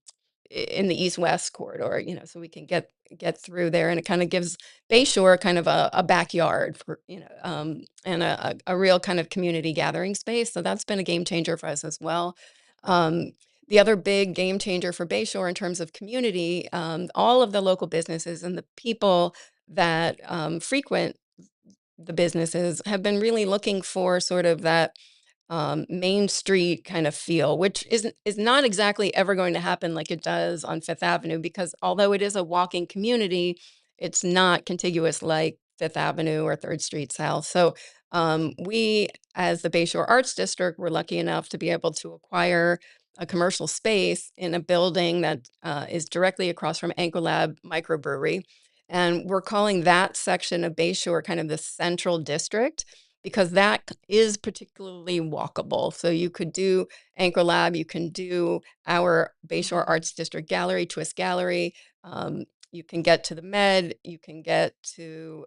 the east-west corridor, so we can get through there. And it kind of gives Bayshore kind of a backyard for, and a real kind of community gathering space. So that's been a game changer for us as well. The other big game changer for Bayshore in terms of community, all of the local businesses and the people that frequent the businesses have been really looking for sort of that Main Street kind of feel, which is not exactly ever going to happen like it does on Fifth Avenue, because although it is a walking community, it's not contiguous like Fifth Avenue or 3rd Street South. So we, as the Bayshore Arts District, were lucky enough to be able to acquire a commercial space in a building that is directly across from Anchor Microbrewery. And we're calling that section of Bayshore kind of the central district, because that is particularly walkable. So you could do Anchor Lab, you can do our Bayshore Arts District Gallery, Twist Gallery. You can get to the Med, you can get to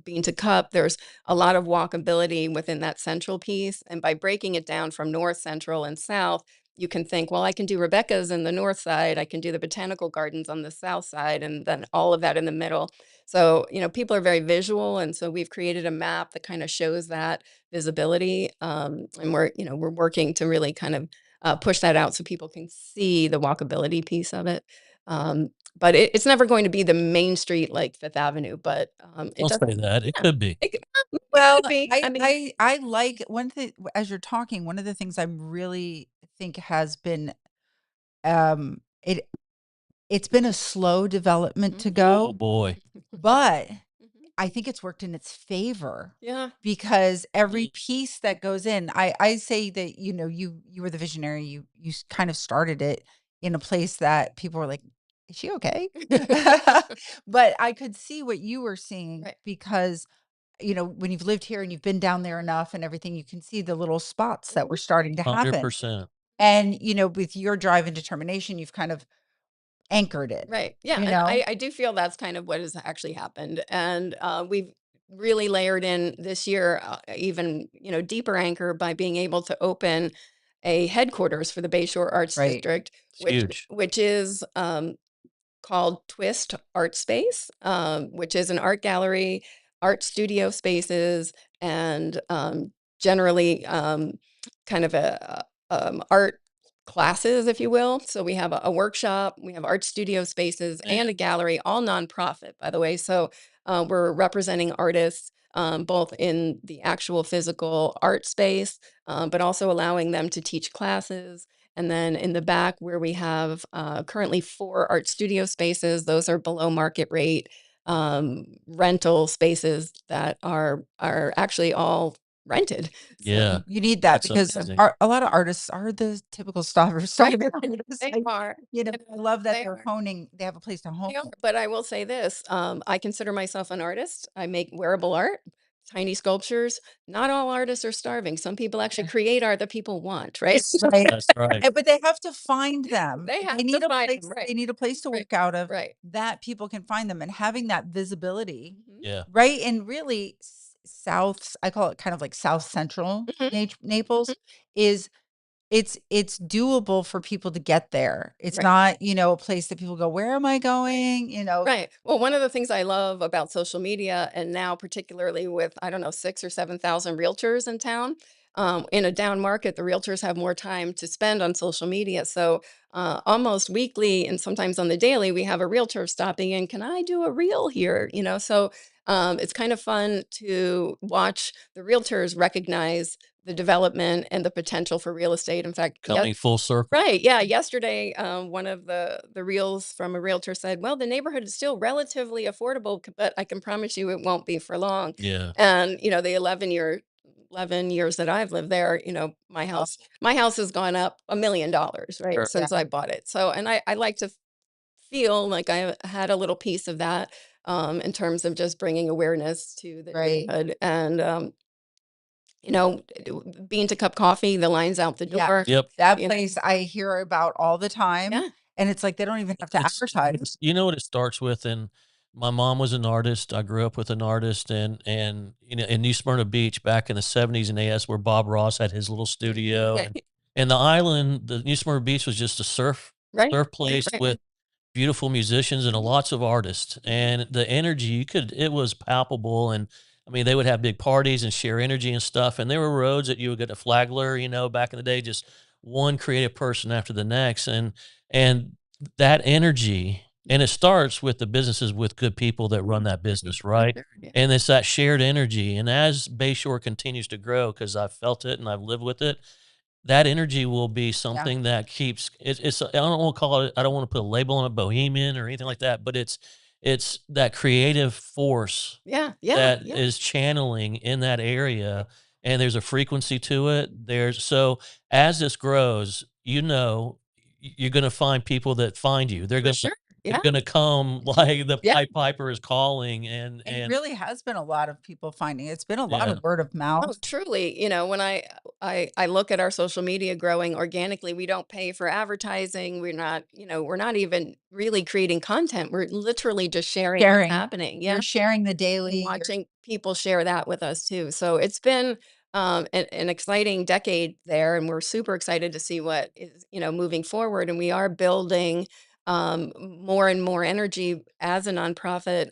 Bean to Cup. There's a lot of walkability within that central piece. And by breaking it down from north, central, and south, you can think, well, I can do Rebecca's in the north side, I can do the Botanical Gardens on the south side, and then all of that in the middle. So, people are very visual. And so we've created a map that kind of shows that visibility. And we're working to really kind of push that out so people can see the walkability piece of it. But it's never going to be the Main Street like Fifth Avenue, but I'll say that it could be. Well, I like one thing as you're talking. One of the things I really think has been, it's been a slow development to go. Oh boy. But I think it's worked in its favor. Yeah. Because every piece that goes in, I say that, you were the visionary. You kind of started it in a place that people were like, is she okay? But I could see what you were seeing, right? Because, when you've lived here and you've been down there enough and everything, you can see the little spots that were starting to happen. 100%. And, with your drive and determination, you've kind of anchored it. Right. Yeah. And I do feel that's kind of what has actually happened. And we've really layered in this year, even, deeper anchor by being able to open a headquarters for the Bayshore Arts District, which is called Twist Art Space, which is an art gallery, art studio spaces, and generally kind of a art classes, if you will. So we have a workshop, we have art studio spaces, and a gallery, all nonprofit, by the way. So we're representing artists both in the actual physical art space, but also allowing them to teach classes. And then in the back, where we have currently 4 art studio spaces, those are below market rate rental spaces that are actually all rented. Yeah. So you need that because a lot of artists are the typical starvers. They are. I love that they have a place to hone. But I will say this, I consider myself an artist. I make wearable art. tiny sculptures. Not all artists are starving. Some people actually create art that people want, right? Right. That's right. But they have to find them. They have need to a find place. them, right. They need a place to Right. work out of Right. that people can find them, and having that visibility. Yeah. Right. And really south, I call it kind of like South Central Naples is it's doable for people to get there. It's Right. not, you know, a place that people go, where am I going? You know, Right. Well, one of the things I love about social media, and now particularly with, I don't know, 6 or 7,000 realtors in town, in a down market, the realtors have more time to spend on social media. So almost weekly and sometimes on the daily, we have a realtor stopping in. Can I do a reel here? You know, so it's kind of fun to watch the realtors recognize the development and the potential for real estate. In fact, Coming full circle. right. Yeah. Yesterday, one of the reels from a realtor said, well, the neighborhood is still relatively affordable, but I can promise you it won't be for long. Yeah. And, you know, the 11 years that I've lived there, you know, my house has gone up $1 million, right, Sure. since I bought it. So, and I like to feel like I had a little piece of that in terms of just bringing awareness to the neighborhood. And, you know, bean to cup coffee, the lines out the door. Yep. That place I hear about all the time. Yeah. And it's like they don't even have to advertise. You know what it starts with? And my mom was an artist. I grew up with an artist, and you know, in New Smyrna Beach back in the 70s and 80s, that's where Bob Ross had his little studio. And the island, the New Smyrna Beach was just a surf place with beautiful musicians and lots of artists, and the energy it was palpable. And I mean, they would have big parties and share energy and stuff. And there were roads that you would get to Flagler, you know, back in the day, just one creative person after the next. And that energy, and it starts with the businesses with good people that run that business, right? And it's that shared energy. And as Bayshore continues to grow, because I've felt it and I've lived with it, that energy will be something that keeps it's I don't want to call it, I don't want to put a label on it, bohemian or anything like that, but it's that creative force that is channeling in that area, and there's a frequency to it. So as this grows, you know, you're going to find people that find you. They're going to they're going to come like the Pied Piper is calling. And it really has been a lot of people finding it. It's been a lot of word of mouth. Oh, truly. You know, when I look at our social media growing organically, we don't pay for advertising. We're not, you know, we're not even really creating content. We're literally just sharing what's happening. Yeah. You're sharing the daily. Watching people share that with us too. So it's been an exciting decade there, and we're super excited to see what is, you know, moving forward. And we are building more and more energy as a nonprofit.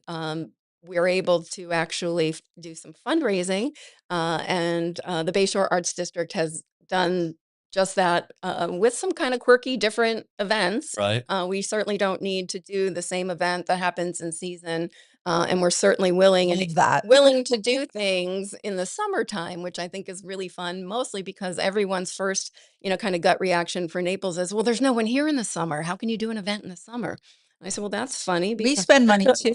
We're able to actually do some fundraising, and the Bayshore Arts District has done just that with some kind of quirky, different events. Right. We certainly don't need to do the same event that happens in season, and we're certainly willing to do things in the summertime, which I think is really fun. Mostly because everyone's first, you know, kind of gut reaction for Naples is, well, there's no one here in the summer. How can you do an event in the summer? I said, well, that's funny. We spend money too.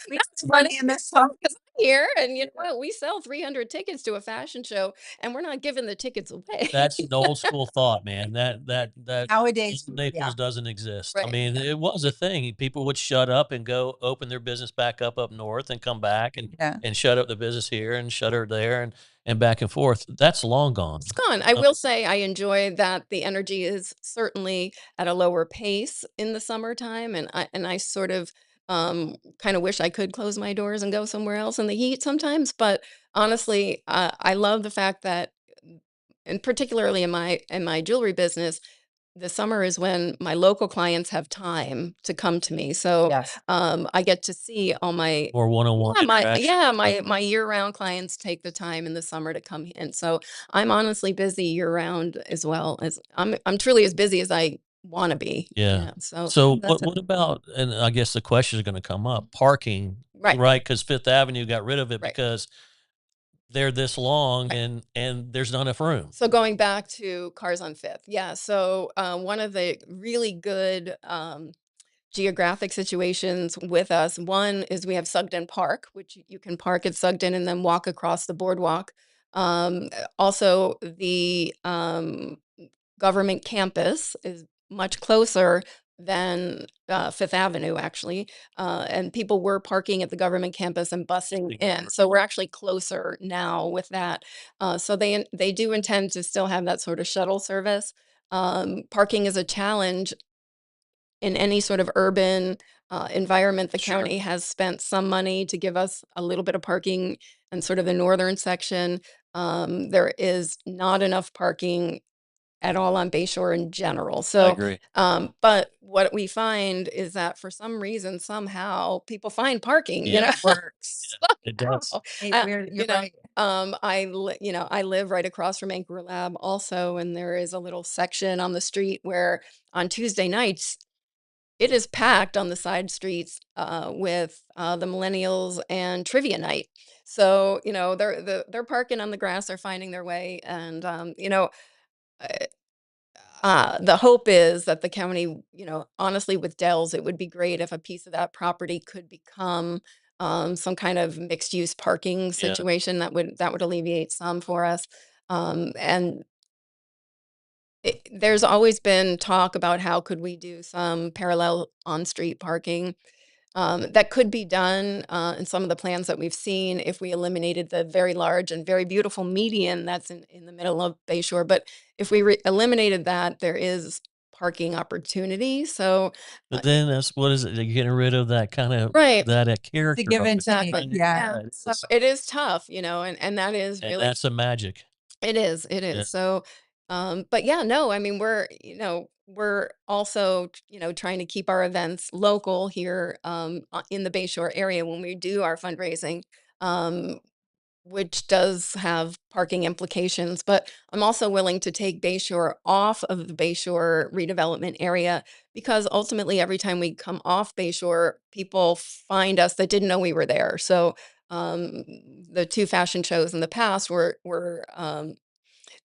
We spend money in this summer because I'm here, and you know what? We sell 300 tickets to a fashion show, and we're not giving the tickets away. That's an old school thought, man. That Nowadays Naples doesn't exist. I mean, it was a thing. People would shut up and go open their business back up north and come back and shut up the business here and shutter there and back and forth. That's long gone. It's gone. I will say I enjoy that the energy is certainly at a lower pace in the summertime, and I sort of kind of wish I could close my doors and go somewhere else in the heat sometimes. But honestly, I love the fact that, and particularly in my jewelry business, the summer is when my local clients have time to come to me. So I get to see all my or one-on-one my year-round clients take the time in the summer to come in. So I'm honestly busy year-round as well. As I'm truly as busy as I want to be. Yeah. So what about, and I guess the question is going to come up, parking, right? Because Fifth Avenue got rid of it because they're this long and there's not enough room. So going back to cars on Fifth. Yeah. So one of the really good geographic situations with us, one is we have Sugden Park, which you can park at Sugden and then walk across the boardwalk. Also, the government campus is much closer than Fifth Avenue, actually. And people were parking at the government campus and busing in. So we're actually closer now with that. So they do intend to still have that sort of shuttle service. Parking is a challenge in any sort of urban environment. The county has spent some money to give us a little bit of parking in sort of the northern section. There is not enough parking at all on Bayshore in general. I So, agree. but what we find is that for some reason, somehow people find parking, Yeah. Works. It does. You're right. I live right across from Anchor Lab also, and there is a little section on the street where on Tuesday nights, it is packed on the side streets with the millennials and trivia night. So, they're parking on the grass, they're finding their way. And, the hope is that the county, honestly, with Dells, it would be great if a piece of that property could become some kind of mixed use parking Yeah. situation that would alleviate some for us. And there's always been talk about how could we do some parallel on-street parking. That could be done in some of the plans that we've seen if we eliminated the very large and very beautiful median that's in the middle of Bayshore. But if we eliminated that, there is parking opportunity. So, But then what is it? You're getting rid of that kind of right, that character. give of and it. take. exactly. Yeah. So it is tough, and that is And really that's the magic. it is, it Yeah. is. So, but yeah, no, I mean, we're also, trying to keep our events local here, in the Bayshore area when we do our fundraising, um, which does have parking implications. But I'm also willing to take Bayshore off of the Bayshore redevelopment area because ultimately, every time we come off Bayshore, people find us that didn't know we were there. So, the two fashion shows in the past were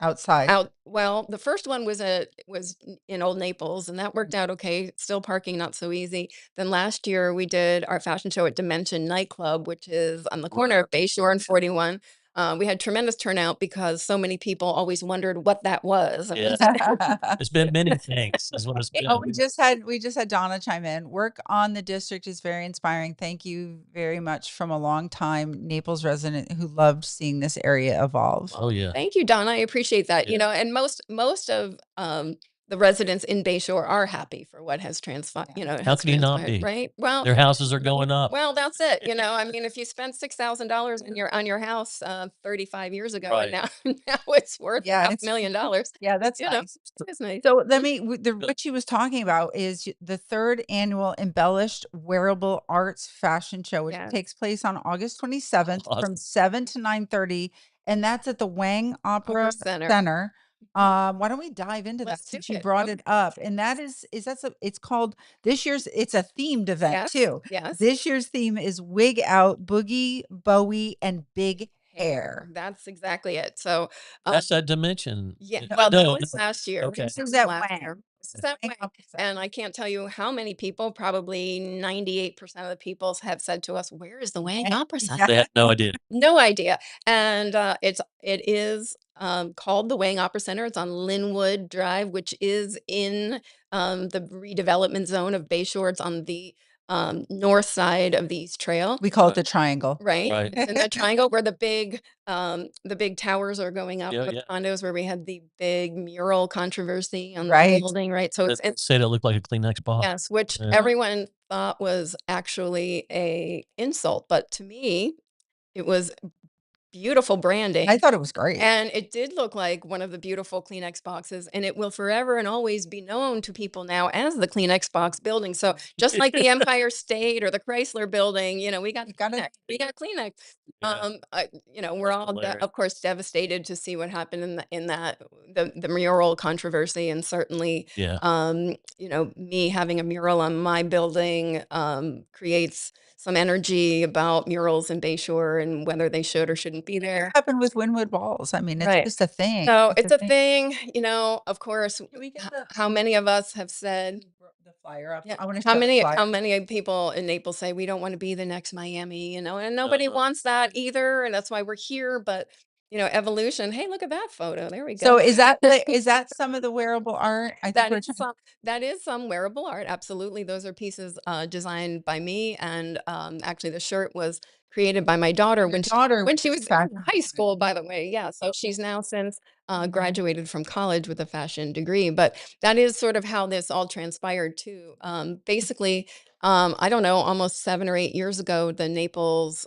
Outside. well, the first one was in Old Naples, and that worked out okay. Still parking not so easy. Then last year we did our fashion show at Dimension Nightclub, which is on the corner of Bayshore and 41. We had tremendous turnout because so many people always wondered what that was. Yeah. It's been many things is what it's been. Oh, we just had Donna chime in. Work on the district is very inspiring. Thank you very much from a long time Naples resident who loved seeing this area evolve. Oh yeah. Thank you, Donna. I appreciate that. Yeah. And most of the residents in Bayshore are happy for what has transpired. How can you not be? Right? Well, their houses are going up. Well, that's it. I mean, if you spent $6,000 on your house 35 years ago, Right. and now it's worth $500,000. Yeah, that's nice. It's nice. So what she was talking about is the third annual Embellished Wearable Arts Fashion Show, which takes place on August 27th from 7 to 9:30, and that's at the Wang Opera Center. Why don't we dive into that since you brought it up? And that it's called this year's, it's a themed event too. Yes. This year's theme is Wig Out, Boogie, Bowie, and Big Hair. That's exactly it. So that's that Dimension. Yeah. Well, that was last year. Okay. This is at Wang. And I can't tell you how many people, probably 98% of the people have said to us, "Where is the Wang Opera Center?" They had no idea. No idea. And it is called the Wang Opera Center. It's on Linwood Drive, which is in the redevelopment zone of Bayshore. It's on the north side of the East Trail. We call it the triangle. Right. It's in the triangle where the big towers are going up with condos, where we had the big mural controversy on the building, right? So it's said it looked like a Kleenex box. Yes, which everyone thought was actually a insult, but to me, it was beautiful branding. I thought it was great. And it did look like one of the beautiful Kleenex boxes, and it will forever and always be known to people now as the Kleenex box building. So just like the Empire State or the Chrysler building, we got Kleenex. We got Kleenex. We're all of course devastated to see what happened in the mural controversy, and certainly me having a mural on my building creates some energy about murals in Bayshore and whether they should or shouldn't be there. What happened with Winwood Walls? I mean, it's just a thing. So it's a thing, of course. How many of us have said the flyer up? Yeah. I want to how many people in Naples say we don't want to be the next Miami, and nobody wants that either, and that's why we're here. But evolution. Hey, look at that photo. There we go. So is that some of the wearable art? I think that is some wearable art. Absolutely. Those are pieces designed by me. And actually the shirt was created by my daughter when she was in high school, by the way. Yeah. So she's now since graduated from college with a fashion degree. But that is sort of how this all transpired too. Basically, I don't know, almost 7 or 8 years ago, the Naples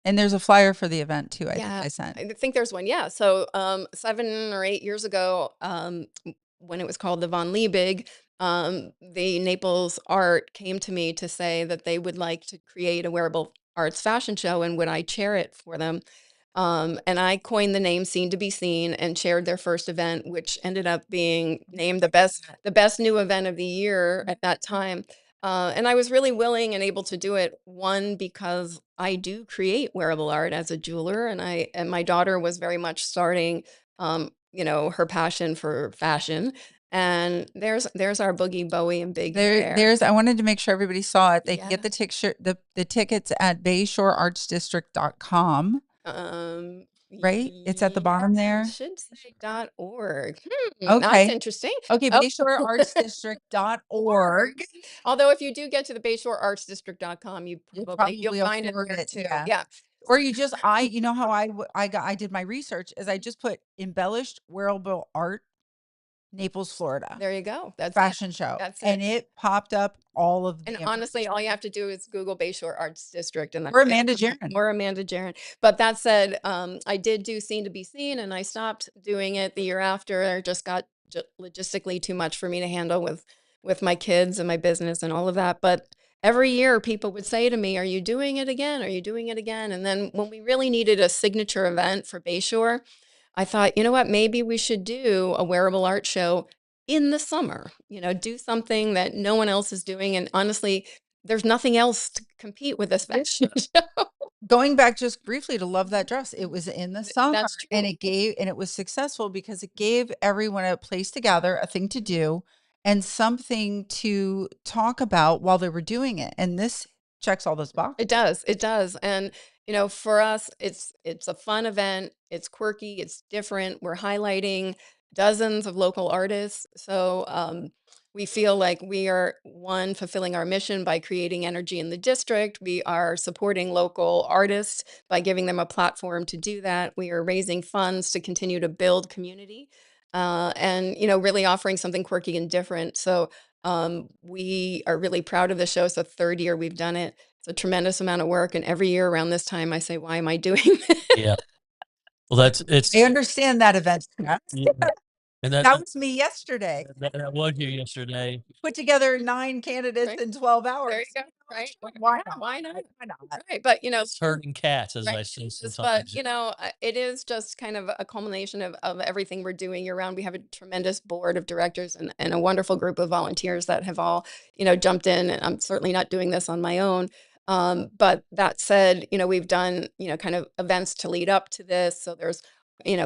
and there's a flyer for the event too. I sent. I think there's one. Yeah. So 7 or 8 years ago, when it was called the Von Liebig, the Naples Art came to me to say that they would like to create a wearable arts fashion show, and would I chair it for them? And I coined the name Seen to Be Seen and chaired their first event, which ended up being named the best new event of the year at that time. And I was really willing and able to do it. One, because I do create wearable art as a jeweler, and my daughter was very much starting, her passion for fashion. And there's our Boogie Bowie and Big Hair. I wanted to make sure everybody saw it. They can get the tickets at bayshoreartsdistrict.com. Right? It's at the bottom there. It should say .org. Okay. That's interesting. Okay, bayshoreartsdistrict.org. Although if you do get to the bayshoreartsdistrict.com, you'll find it there too. Yeah. Or you just, you know how I did my research is I just put embellished wearable art, Naples, Florida. There you go. That's fashion show. And it popped up all of the. And honestly, all you have to do is Google Bayshore Arts District and or Amanda Jaron. Or Amanda Jaron. But that said, I did do Seen to Be Seen, and I stopped doing it the year after. It just got logistically too much for me to handle with my kids and my business and all of that. But every year people would say to me, "Are you doing it again? Are you doing it again?" And then when we really needed a signature event for Bayshore, I thought, you know what, maybe we should do a wearable art show in the summer, do something that no one else is doing. And honestly, there's nothing else to compete with this fashion show. Going back just briefly to Love That Dress, it was in the summer. That's true. And it was successful because it gave everyone a place to gather, a thing to do, and something to talk about while they were doing it. And this checks all those boxes. It does. And for us, it's a fun event. It's quirky. It's different. We're highlighting dozens of local artists. So we feel like we are, one, fulfilling our mission by creating energy in the district. We are supporting local artists by giving them a platform to do that. We are raising funds to continue to build community and, really offering something quirky and different. So we are really proud of the show. It's the third year we've done it. It's a tremendous amount of work. And every year around this time, I say, why am I doing this? Yeah. Well, I understand that event. Yeah. And that was me yesterday. That was you yesterday. Put together 9 candidates in 12 hours. There you go. Right. Why not? Why not? Right. But, herding cats, as I say sometimes. But, it is just kind of a culmination of everything we're doing year round. We have a tremendous board of directors and a wonderful group of volunteers that have all, jumped in. And I'm certainly not doing this on my own. But that said, we've done, kind of events to lead up to this. So there's,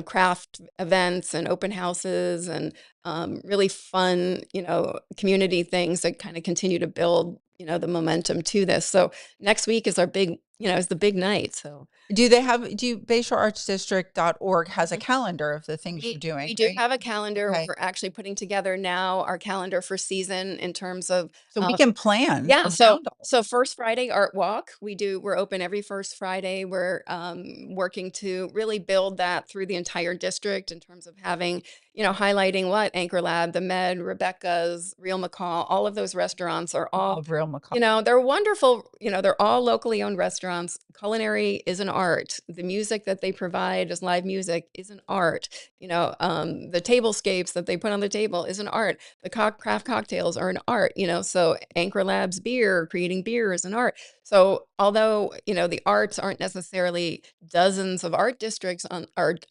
craft events and open houses and really fun, community things that kind of continue to build, the momentum to this. So next week is our big, is the big night. So BayshoreArtsDistrict.org has a calendar of the things you're doing? We do have a calendar. Okay. We're actually putting together now our calendar for season in terms of. So we can plan. Yeah. So First Friday Art Walk, we're open every first Friday. We're working to really build that through the entire district in terms of having, highlighting what Anchor Lab, the Med, Rebecca's, Real McCall, all of those restaurants are all Real McCall. They're wonderful. They're all locally owned restaurants. Culinary is an art. The music that they provide as live music is an art. The tablescapes that they put on the table is an art. The craft cocktails are an art. So Anchor Lab's beer, creating beer is an art. So although, the arts aren't necessarily dozens of art districts on art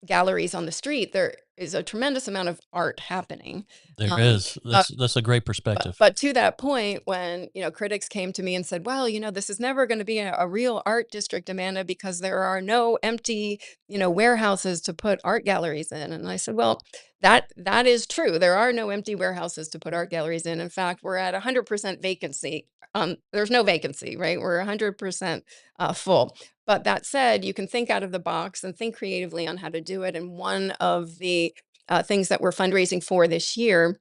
galleries on the street, there is a tremendous amount of art happening. There is. That's a great perspective. But to that point, when, critics came to me and said, well, this is never going to be a real art district, Amanda, because there are no empty, warehouses to put art galleries in. And I said, well, that is true. There are no empty warehouses to put art galleries in. In fact, we're at 100% vacancy. There's no vacancy, right? We're 100% full. But that said, you can think out of the box and think creatively on how to do it. And one of the things that we're fundraising for this year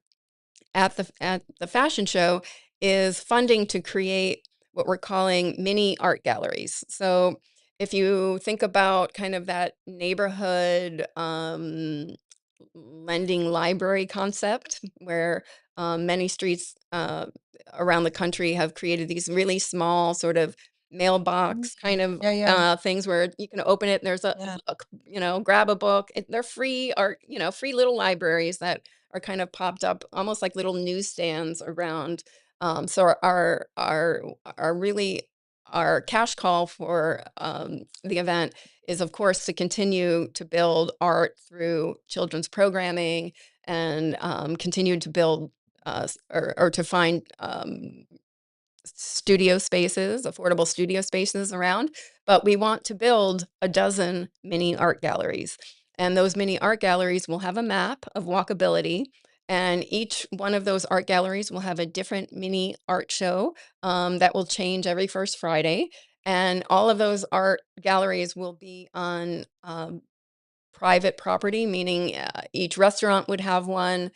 at the fashion show is funding to create what we're calling mini art galleries. So if you think about kind of that neighborhood lending library concept, where many streets around the country have created these really small sort of mailbox kind of things where you can open it and there's a book, grab a book. They're free art, free little libraries that are kind of popped up almost like little newsstands around. So our cash call for the event is, of course, to continue to build art through children's programming and continue to build or to find studio spaces, affordable studio spaces around. But we want to build a dozen mini art galleries. And those mini art galleries will have a map of walkability. And each one of those art galleries will have a different mini art show that will change every first Friday. And all of those art galleries will be on private property, meaning each restaurant would have one,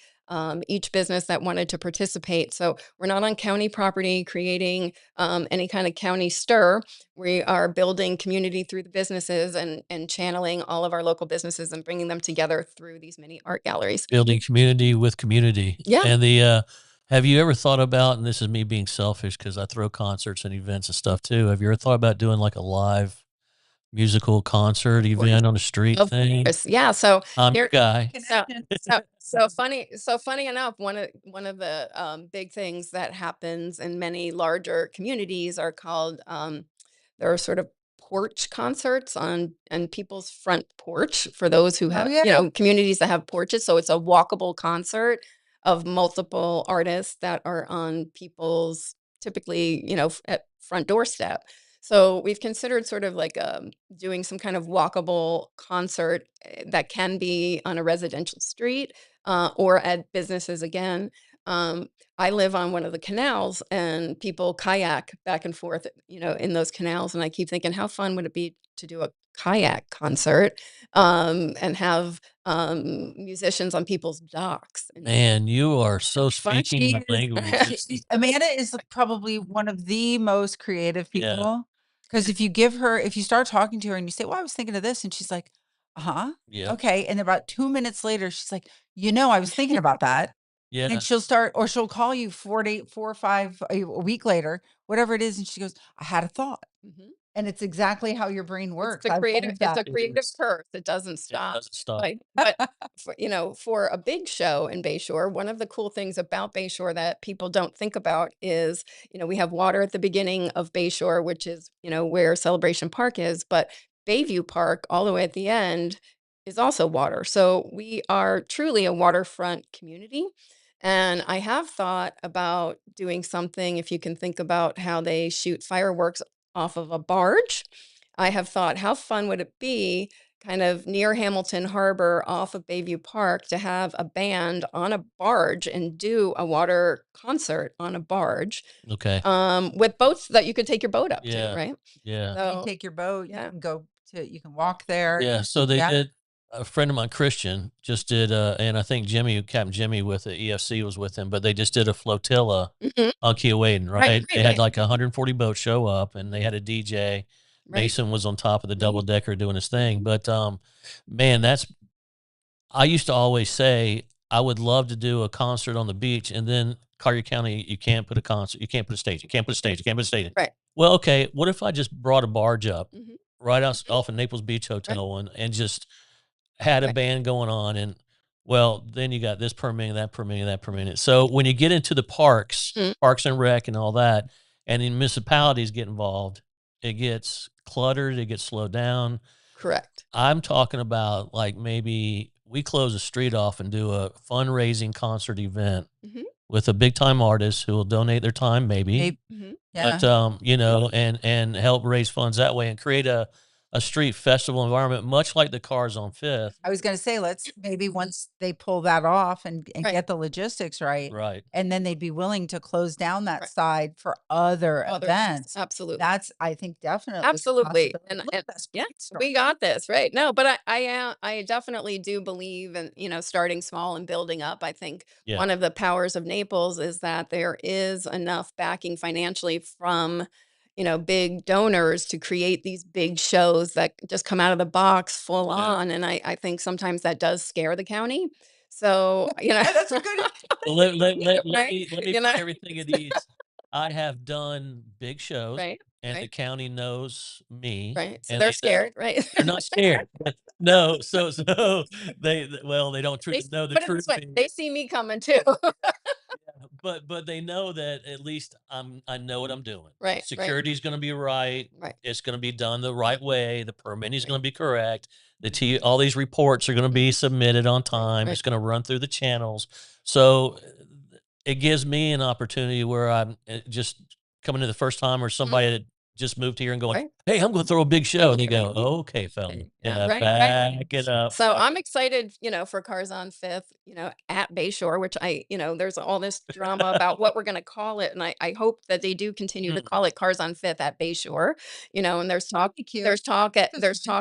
each business that wanted to participate. So we're not on county property creating any kind of county stir. We are building community through the businesses and channeling all of our local businesses and bringing them together through these mini art galleries. Building community with community. Yeah. And have you ever thought about, and this is me being selfish because I throw concerts and events and stuff too. Have you ever thought about doing like a live musical concert event on the street thing? Yeah. So I'm your guy. So funny enough, one of the big things that happens in many larger communities are called there are sort of porch concerts on people's front porch for those who have communities that have porches. So it's a walkable concert of multiple artists that are on people's typically at front doorstep. So we've considered sort of like doing some kind of walkable concert that can be on a residential street or at businesses again. I live on one of the canals and people kayak back and forth, in those canals. And I keep thinking, how fun would it be to do a kayak concert and have musicians on people's docks? Man, you are so speaking my language. Amanda is probably one of the most creative people. Because if you start talking to her and you say, well, I was thinking of this, and she's like, okay. And about 2 minutes later, she's like, I was thinking about that. Yeah. And she'll call you 4 or 5 a week later, whatever it is. And she goes, I had a thought. Mm-hmm. And it's exactly how your brain works. It's a creative curse. It doesn't stop. It doesn't stop. Right? But for a big show in Bayshore, one of the cool things about Bayshore that people don't think about is, we have water at the beginning of Bayshore, which is, where Celebration Park is, but Bayview Park all the way at the end is also water. So we are truly a waterfront community. And I have thought about doing something, if you can think about how they shoot fireworks off of a barge. I have thought, how fun would it be kind of near Hamilton Harbor off of Bayview Park to have a band on a barge and do a water concert on a barge. Okay. With boats that you could take your boat up to, right? Yeah. So, you can take your boat, you can go you can walk there. Yeah. So they did. A friend of mine, Christian, just did, and I think Captain Jimmy with the EFC was with him, but they just did a flotilla on Keowayden, right? They had like 140 boats show up, and they had a DJ. Right. Mason was on top of the double decker doing his thing. But man, I used to always say I would love to do a concert on the beach, and then Collier County, you can't put a concert, you can't put a stage, you can't put a stage, you can't put a stage. Right. Well, okay, what if I just brought a barge up right off of Naples Beach Hotel and just had a band going on, and then you got this per minute, that per minute, that per minute. So when you get into the parks and rec and all that, and the municipalities get involved, it gets cluttered, it gets slowed down. Correct. I'm talking about like maybe we close a street off and do a fundraising concert event with a big time artist who will donate their time, maybe. Yeah. But you know, and help raise funds that way and create a street festival environment, much like the Cars on Fifth. I was going to say, let's maybe once they pull that off and get the logistics right, and then they'd be willing to close down that side for other events. Absolutely. That's, I think, definitely. Absolutely. And yeah, we got this, right? No, but I definitely do believe in, you know, starting small and building up. I think one of the powers of Naples is that there is enough backing financially from, you know, big donors to create these big shows that just come out of the box full on. And I think sometimes that does scare the county. So, you know, that's a good. let me put everything at ease. I have done big shows, and the county knows me. Right. So they're scared, right? They're not scared. No, so they don't know the truth. They see me coming too. But they know that at least I know what I'm doing. Right. Security is going to be right. Right. It's going to be done the right way. The permitting is going to be correct. All these reports are going to be submitted on time. It's going to run through the channels. So it gives me an opportunity where I'm just coming to the first time, or somebody that just moved here and going, hey, I'm going to throw a big show. And you go, okay, fella, back it up. So I'm excited, you know, for Cars on Fifth, you know, at Bayshore, which you know, there's all this drama about what we're going to call it. And I hope that they do continue to call it Cars on Fifth at Bayshore, you know, and there's talk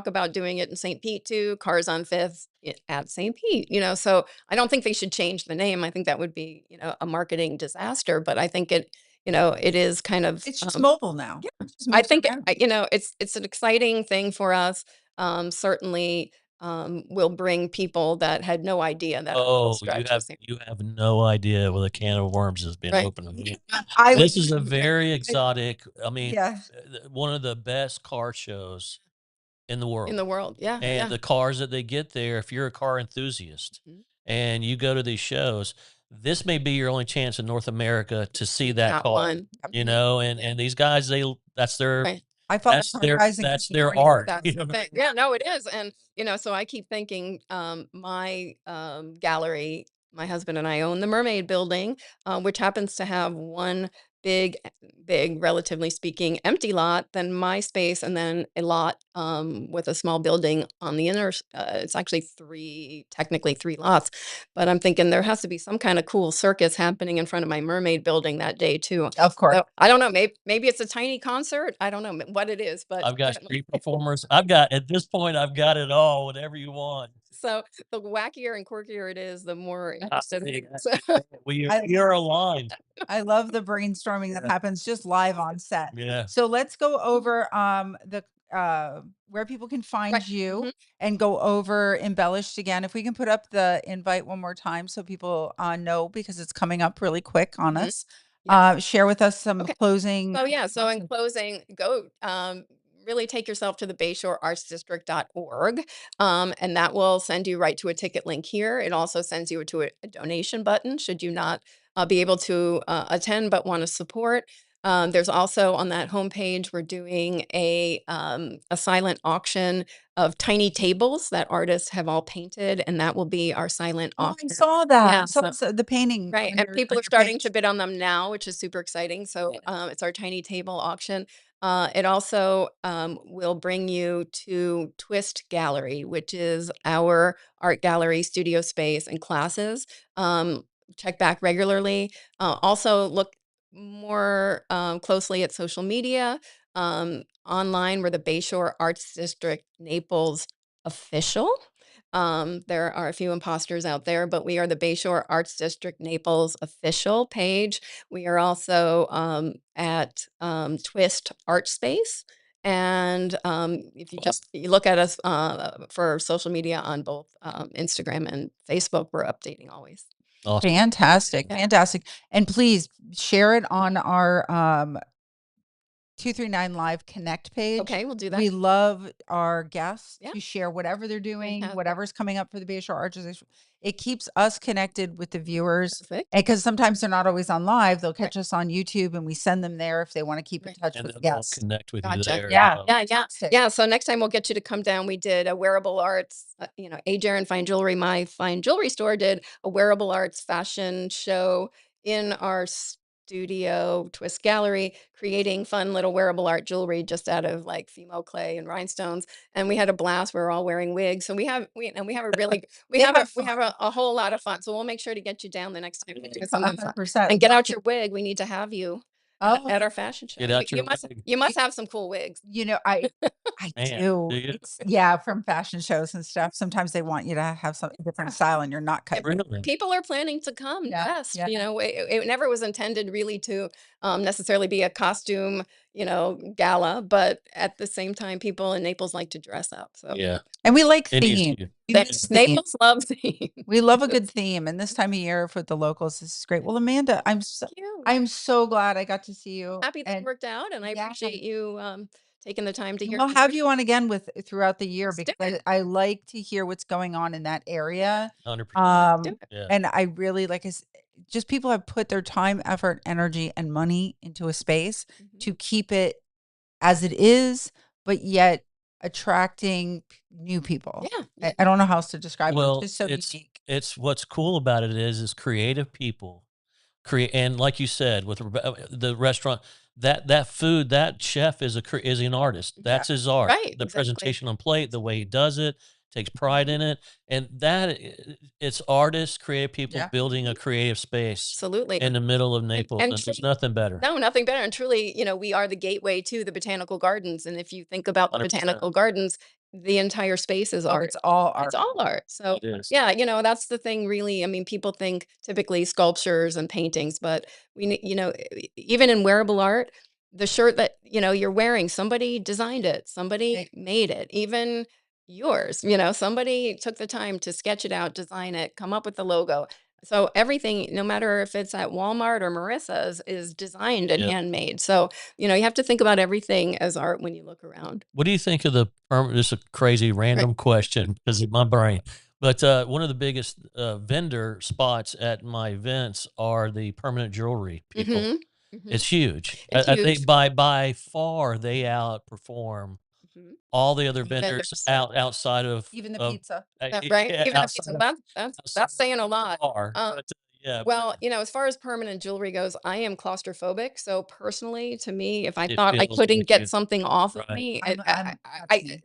about doing it in St. Pete too, Cars on Fifth at St. Pete, you know, so I don't think they should change the name. I think that would be, you know, a marketing disaster, but I think you know, it is kind of, it's just mobile now. Yeah, I think, you know, it's an exciting thing for us. Certainly, will bring people that had no idea that. You have no idea where the can of worms has been opened. This is a very exotic. I mean, one of the best car shows in the world. Yeah. And the cars that they get there, if you're a car enthusiast and you go to these shows, this may be your only chance in North America to see that car. You know, and these guys, that's their that's their art. You know? Yeah, no, it is. And, you know, so I keep thinking, my gallery, my husband and I own the Mermaid Building, which happens to have one big, relatively speaking, empty lot, then my space, and then a lot with a small building on the inner. It's actually technically three lots, but I'm thinking there has to be some kind of cool circus happening in front of my Mermaid Building that day too. Of course. So, I don't know. Maybe it's a tiny concert. I don't know what it is, but I've got street performers. At this point, I've got it all. Whatever you want. So the wackier and quirkier it is, the more interested. You're aligned. I love the brainstorming that happens just live on set. Yeah. So let's go over the where people can find you and go over Embellished again. If we can put up the invite one more time so people know, because it's coming up really quick on us. Share with us some closing. Oh yeah. So in closing, go really take yourself to the BayshoreArtsDistrict.org, and that will send you right to a ticket link here. It also sends you to a donation button should you not be able to attend but want to support. There's also on that homepage, we're doing a silent auction of tiny tables that artists have all painted, and that will be our silent auction. I saw that. Yeah, so the painting. Right. And people are starting to bid on them now, which is super exciting. So it's our tiny table auction. It also will bring you to Twist Gallery, which is our art gallery, studio space, and classes. Check back regularly. Also look more closely at social media. Online, we're the Bayshore Arts District Naples official. There are a few imposters out there, but we are the Bayshore Arts District Naples official page. We are also at Twist Art Space. And if you look at us for social media on both Instagram and Facebook, we're updating always. Awesome. Fantastic. And please share it on our 239 Live Connect page. Okay, we'll do that. We love our guests to share whatever they're doing, whatever's coming up for the Bayshore Arches. It keeps us connected with the viewers. Perfect. And because sometimes they're not always on live, they'll catch us on YouTube and we send them there if they want to keep in touch with guests. Connect with you there. Yeah. So next time we'll get you to come down. We did a wearable arts, Aaron Fine Jewelry, my fine jewelry store, did a wearable arts fashion show in our studio Twist Gallery, creating fun little wearable art jewelry just out of like Fimo clay and rhinestones. And we had a blast. We were all wearing wigs. So we have a really we have a whole lot of fun. So we'll make sure to get you down the next time we do something fun. 100%. And get out your wig. We need to have you at our fashion show. Get out your wig. You must have some cool wigs. I Man, do. do you? From fashion shows and stuff. Sometimes they want you to have some different style and you're not cut. Really? People are planning to come. Yes. It never was intended really to necessarily be a costume, gala, but at the same time, people in Naples like to dress up. So Yeah. And we like theme. Naples loves theme. We love a good theme. And this time of year for the locals, this is great. Well, Amanda, I'm so glad I got to see you. Happy that worked out. And I appreciate you taking the time to hear. We'll have you on again throughout the year because I like to hear what's going on in that area. 100%. And I really just people have put their time, effort, energy, and money into a space to keep it as it is, but yet attracting new people. Yeah. I don't know how else to describe it. Well, It's just so unique. It's what's cool about it is creative people and like you said, with the restaurant, that food, that chef is an artist. That's his art. Right, The presentation on plate, the way he does it, takes pride in it. And it's artists, creative people building a creative space. Absolutely. In the middle of Naples. And there's nothing better. No, nothing better. And truly, we are the gateway to the botanical gardens. And if you think about the 100%. botanical gardens, the entire space is art. It's all art. It's all art. So It is. that's the thing really. I mean, people think typically sculptures and paintings, but even in wearable art, the shirt that, you're wearing, somebody designed it, somebody made it, even yours, somebody took the time to sketch it out, design it, come up with the logo. So everything, no matter if it's at Walmart or Marissa's, is designed and handmade. So, you have to think about everything as art when you look around. What do you think of this is a crazy random question because of my brain, but one of the biggest vendor spots at my events are the permanent jewelry people. It's huge. It's I huge. think by far they outperform all the other vendors outside of Even the pizza. Right. Even the pizza. That's saying a lot. Well, as far as permanent jewelry goes, I am claustrophobic. So personally, to me, if I thought I couldn't get something off of me,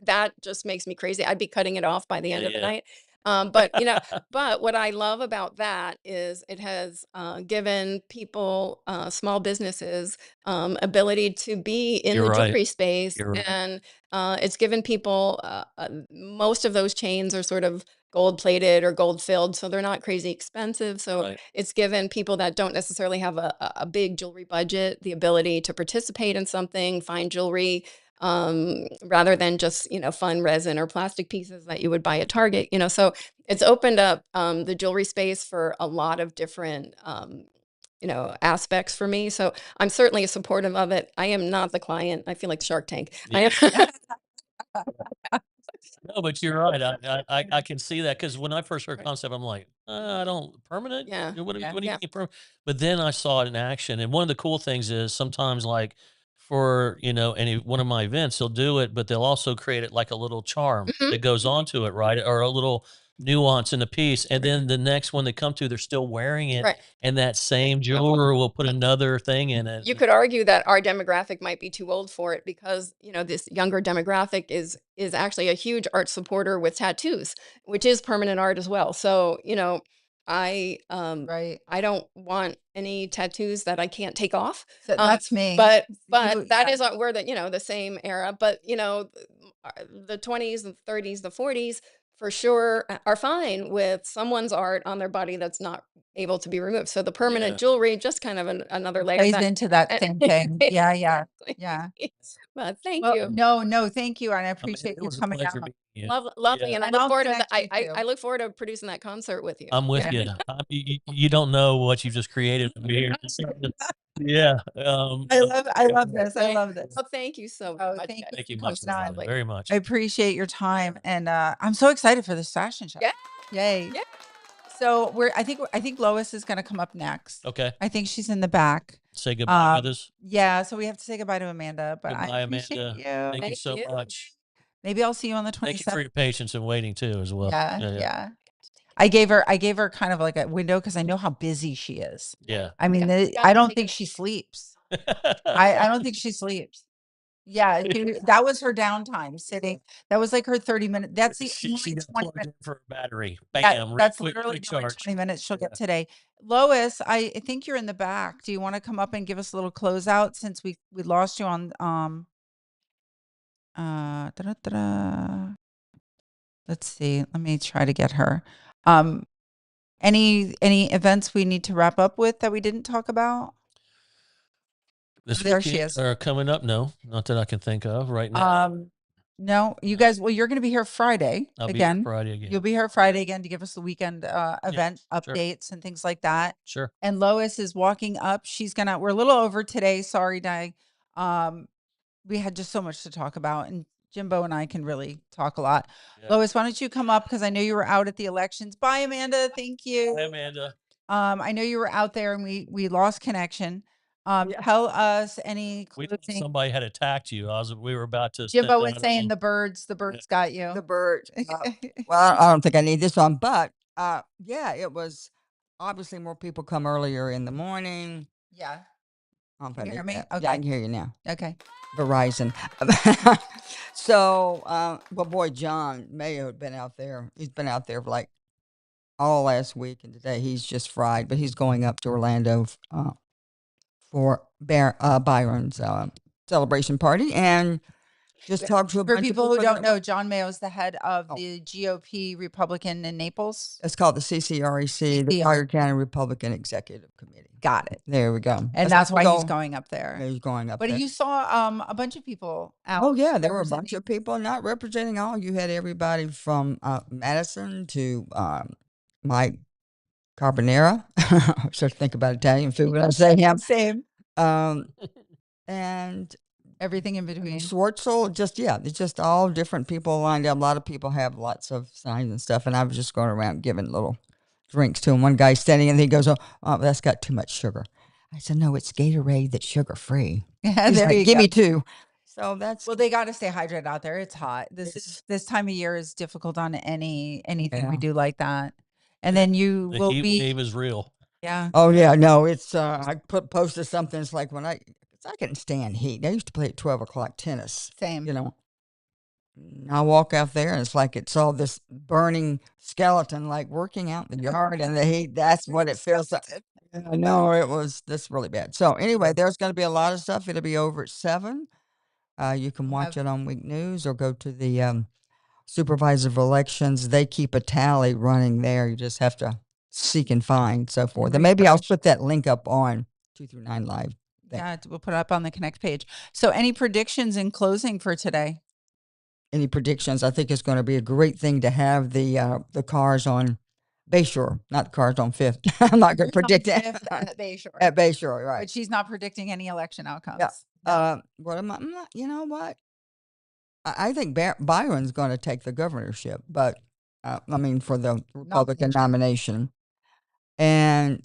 that just makes me crazy. I'd be cutting it off by the end of the night. But what I love about that is it has given people, small businesses, ability to be in the jewelry space, and it's given people. Most of those chains are sort of gold plated or gold filled, so they're not crazy expensive. So it's given people that don't necessarily have a big jewelry budget the ability to participate in something, find jewelry. Rather than just, fun resin or plastic pieces that you would buy at Target, so it's opened up, the jewelry space for a lot of different, aspects for me. So I'm certainly supportive of it. I am not the client. I feel like Shark Tank. Yeah. No, but you're right. I can see that because when I first heard concept, I'm like, I don't permanent. Yeah. What do you mean permanent? But then I saw it in action, and one of the cool things is sometimes like for any one of my events, they'll do it, but they'll also create it like a little charm that goes onto it, right, or a little nuance in the piece, and then the next one they come to, they're still wearing it, and that same jeweler will put another thing in it. You could argue that our demographic might be too old for it because this younger demographic is actually a huge art supporter with tattoos, which is permanent art as well. So I don't want any tattoos that I can't take off. So that's me. But that is we're the same era. But the 20s, the 30s, the 40s for sure are fine with someone's art on their body that's not able to be removed. So the permanent jewelry just kind of another layer plays into that same thing. Yeah. Well, thank you. No, thank you, and I appreciate you coming out. Lovely, yeah. and I look forward to that. I look forward to producing that concert with you. I'm with you. You don't know what you've just created here. Yeah. I love this. I love this. Well, thank you so much. Thank you much, very much. I appreciate your time, and I'm so excited for this fashion show. Yeah. Yay. Yeah. So I think Lois is going to come up next. Okay. I think she's in the back. Say goodbye with us. Yeah. So we have to say goodbye to Amanda, but goodbye, I appreciate Amanda. you. Thank you so much. Maybe I'll see you on the 27th. Thank you for your patience and waiting too, as well. Yeah. I gave her kind of like a window because I know how busy she is. Yeah. I mean, I don't think she sleeps. I don't think she sleeps. Yeah, that was her downtime sitting. That was like her 30-minute. That's the she got 20 plugged in minutes. for a battery. Yeah, Bam. that's quick literally the only charge. 20 minutes she'll get today. Lois, I think you're in the back. Do you want to come up and give us a little closeout since we lost you on let's see. Let me try to get her. Any events we need to wrap up with that we didn't talk about? There she is. Or coming up? No, not that I can think of right now. No, you guys. Well, you're going to be here Friday I'll again. Be here Friday again. You'll be here Friday again to give us the weekend event updates and things like that. Sure. And Lois is walking up. We're a little over today. Sorry, Di. We had just so much to talk about, and Jimbo and I can really talk a lot. Yeah. Lois, why don't you come up because I know you were out at the elections. Bye, Amanda. Thank you. Bye, Amanda. I know you were out there, and we lost connection. Tell us any closing. Somebody had attacked you. We were about to. Jimbo was saying the birds got you. The birds. Well, I don't think I need this one, but it was obviously more people come earlier in the morning. Yeah. Can you hear me? Okay. Yeah, I can hear you now. Okay. Verizon. So, boy, John Mayo had been out there. He's been out there like all last week, and today he's just fried. But he's going up to Orlando for Byron's celebration party, and just talk to a bunch of people who don't know. John Mayo is the head of the GOP Republican in Naples. It's called the CCREC, the Collier County Republican Executive Committee. Got it. There we go. And that's why he's going up there. He's going up there. But you saw a bunch of people out. Oh, yeah. There were a bunch of people not representing all. You had everybody from Madison to Mike Carbonara. I start to think about Italian food when I say him. Same. And everything in between. Schwartzel, it's just all different people lined up. A lot of people have lots of signs and stuff, and I was just going around giving little drinks to him. One guy standing, and he goes, "Oh, that's got too much sugar." I said, "No, it's Gatorade that's sugar-free." He's like, "Give me two." So they got to stay hydrated out there. It's hot. This time of year is difficult on anything we do like that. And then the heat is real. Yeah. Oh yeah, no, it's I posted something. It's like when I couldn't stand heat. I used to play at 12 o'clock tennis. Same. I walk out there and it's like it's all this burning skeleton, like working out in the yard and the heat. That's what it feels like. I know it was this really bad. So anyway, there's going to be a lot of stuff. It'll be over at 7. You can watch it on Week News or go to the Supervisor of Elections. They keep a tally running there. You just have to seek and find, so forth. And maybe I'll put that link up on 2 through 9 Live. Yeah, we'll put it up on the Connect page. So any predictions in closing for today? Any predictions? I think it's going to be a great thing to have the cars on Bayshore, not the cars on 5th. I'm not going to predict it. At Bayshore. At Bayshore, right. But she's not predicting any election outcomes. Yeah. What am I? You know what? I think Byron's going to take the governorship, but for the Republican nomination. And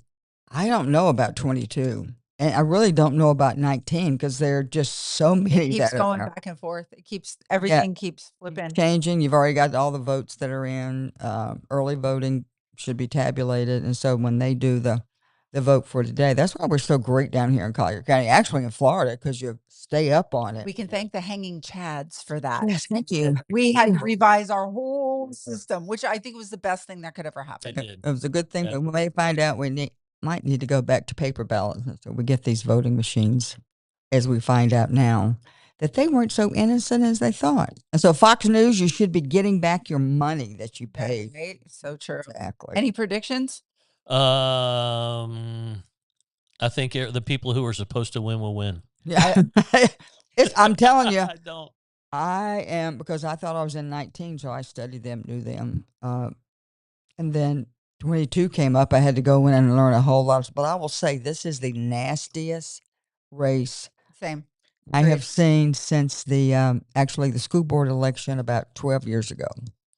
I don't know about 22. And I really don't know about 19 because there are just so many. It keeps going back and forth. Everything keeps flipping. Changing. You've already got all the votes that are in. Early voting should be tabulated. And so when they do the vote for today, that's why we're so great down here in Collier County, actually in Florida, because you stay up on it. We can thank the hanging chads for that. Yes, thank you. We had to revise our whole system, which I think was the best thing that could ever happen. It was a good thing, but we may find out might need to go back to paper ballots. So we get these voting machines, as we find out now, that they weren't so innocent as they thought. And so Fox News, you should be getting back your money that you paid. Right? So true. Exactly. Any predictions? I think the people who are supposed to win will win. Yeah. I'm telling you. I don't. I am, because I thought I was in 19, so I studied them, knew them. And then 22 came up. I had to go in and learn a whole lot. But I will say this is the nastiest race Same. I have seen since actually the school board election about 12 years ago.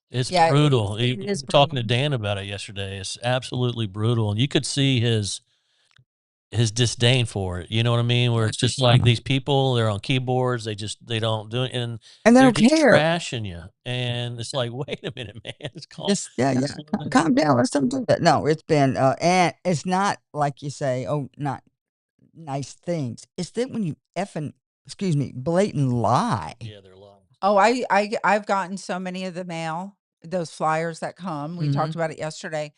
It's brutal. He was talking to Dan about it yesterday. It's absolutely brutal. And you could see his disdain for it. You know what I mean? Where it's just like these people, they're on keyboards. They don't do it. And they they're don't just care. trashing you. And it's like, wait a minute, man. It's calm. Calm down. Let's don't do that. No, it's been, and it's not like you say, oh, not nice things. It's that when you blatant lie. Yeah, they're lying. Oh, I've gotten so many of the mail, those flyers that come. We talked about it yesterday.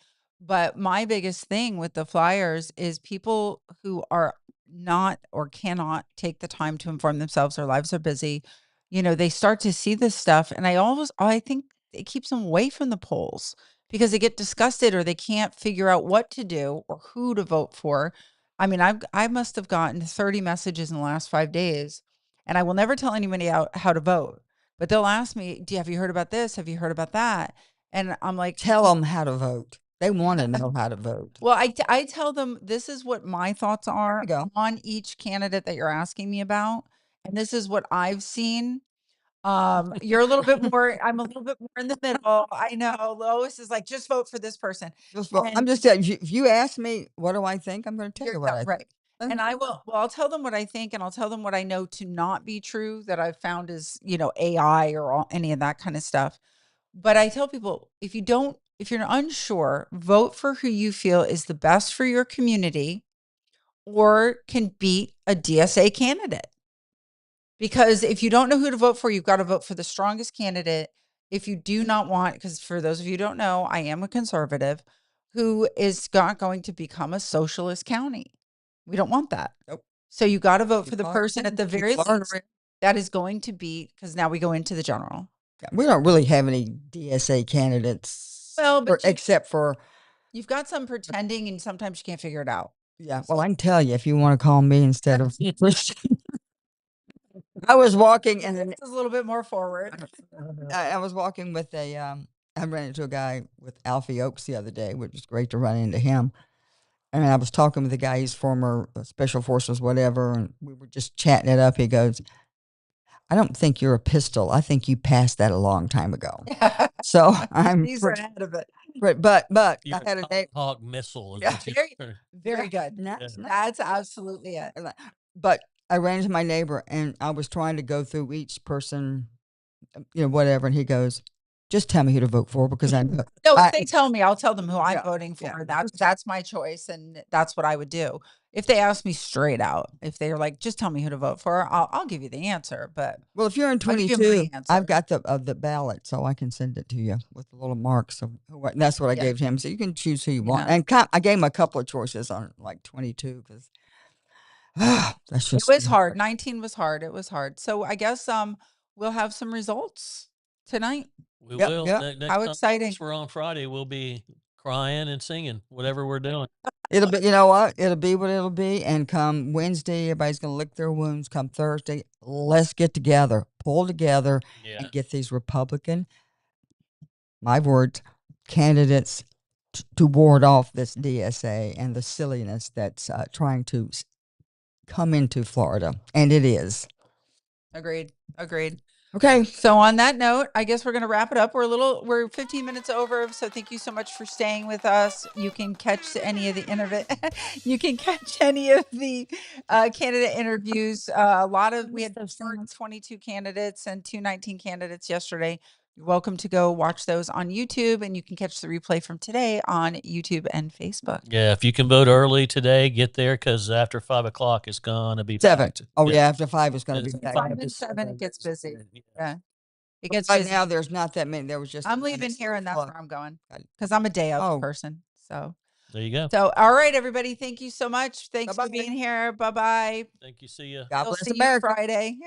But my biggest thing with the flyers is people who are not or cannot take the time to inform themselves. Their lives are busy. They start to see this stuff. And I think it keeps them away from the polls because they get disgusted or they can't figure out what to do or who to vote for. I mean, I must have gotten 30 messages in the last 5 days, and I will never tell anybody how to vote. But they'll ask me, have you heard about this? Have you heard about that? And I'm like, tell them how to vote. They want to know how to vote. Well, I tell them this is what my thoughts are on each candidate that you're asking me about. And this is what I've seen. You're a little bit more, I'm a little bit more in the middle. I know Lois is like, just vote for this person. I'm just saying, if you ask me, what do I think? I'm going to tell you what I think. And I'll tell them what I think, and I'll tell them what I know to not be true that I've found is, AI or any of that kind of stuff. But I tell people, if you're unsure, vote for who you feel is the best for your community or can beat a DSA candidate. Because if you don't know who to vote for, you've got to vote for the strongest candidate. If you do not want, because for those of you who don't know, I am a conservative who is not going to become a socialist county. We don't want that. Nope. So you got to vote for the person at the very least that is going to beat, because now we go into the general. We don't really have any DSA candidates. Well, except for you've got some pretending, and sometimes you can't figure it out. Yeah. Well, I can tell you if you want to call me instead of I was walking and it's a little bit more forward. I was walking with I ran into a guy with Alfie Oakes the other day, which was great to run into him. And I was talking with the guy, he's former special forces, whatever, and we were just chatting it up. He goes, I don't think you're a pistol. I think you passed that a long time ago. So he's right ahead of it. But you're I had a Hawk missile. Very good. That's absolutely it. But I ran into my neighbor and I was trying to go through each person, whatever. And he goes, just tell me who to vote for because I know. No, if they tell me, I'll tell them who I'm voting for. Yeah. That's my choice. And that's what I would do. If they ask me straight out, if they're like, just tell me who to vote for, I'll give you the answer. But if you're in 22, I've got the ballot, so I can send it to you with the little marks of that's what I gave him. So you can choose who you want. And I gave him a couple of choices on like 22 because that's just. It was hard. 19 was hard. It was hard. So I guess we'll have some results tonight. We will. How exciting! We're on Friday. We'll be crying and singing, whatever we're doing. It'll be, you know what? It'll be what it'll be. And come Wednesday, everybody's going to lick their wounds. Come Thursday, let's get together, pull together, and get these Republican, my words, candidates to ward off this DSA and the silliness that's trying to come into Florida. And it is. Agreed. Okay. So on that note, I guess we're going to wrap it up. We're 15 minutes over. So thank you so much for staying with us. You can catch any of the candidate interviews. We had 22 candidates and 219 candidates yesterday. You're welcome to go watch those on YouTube, and you can catch the replay from today on YouTube and Facebook. Yeah, if you can vote early today, get there because after 5 o'clock, it's going to be 7. Oh, yeah, after 5 it's going to be 5 and 7, it gets busy. Yeah. It gets right busy. now, there's not that many. There was just. I'm leaving here, and that's where I'm going because I'm a day of person. So there you go. So, all right, everybody. Thank you so much. Thanks for being here. Bye-bye. Thank you. See you. God bless America. Friday.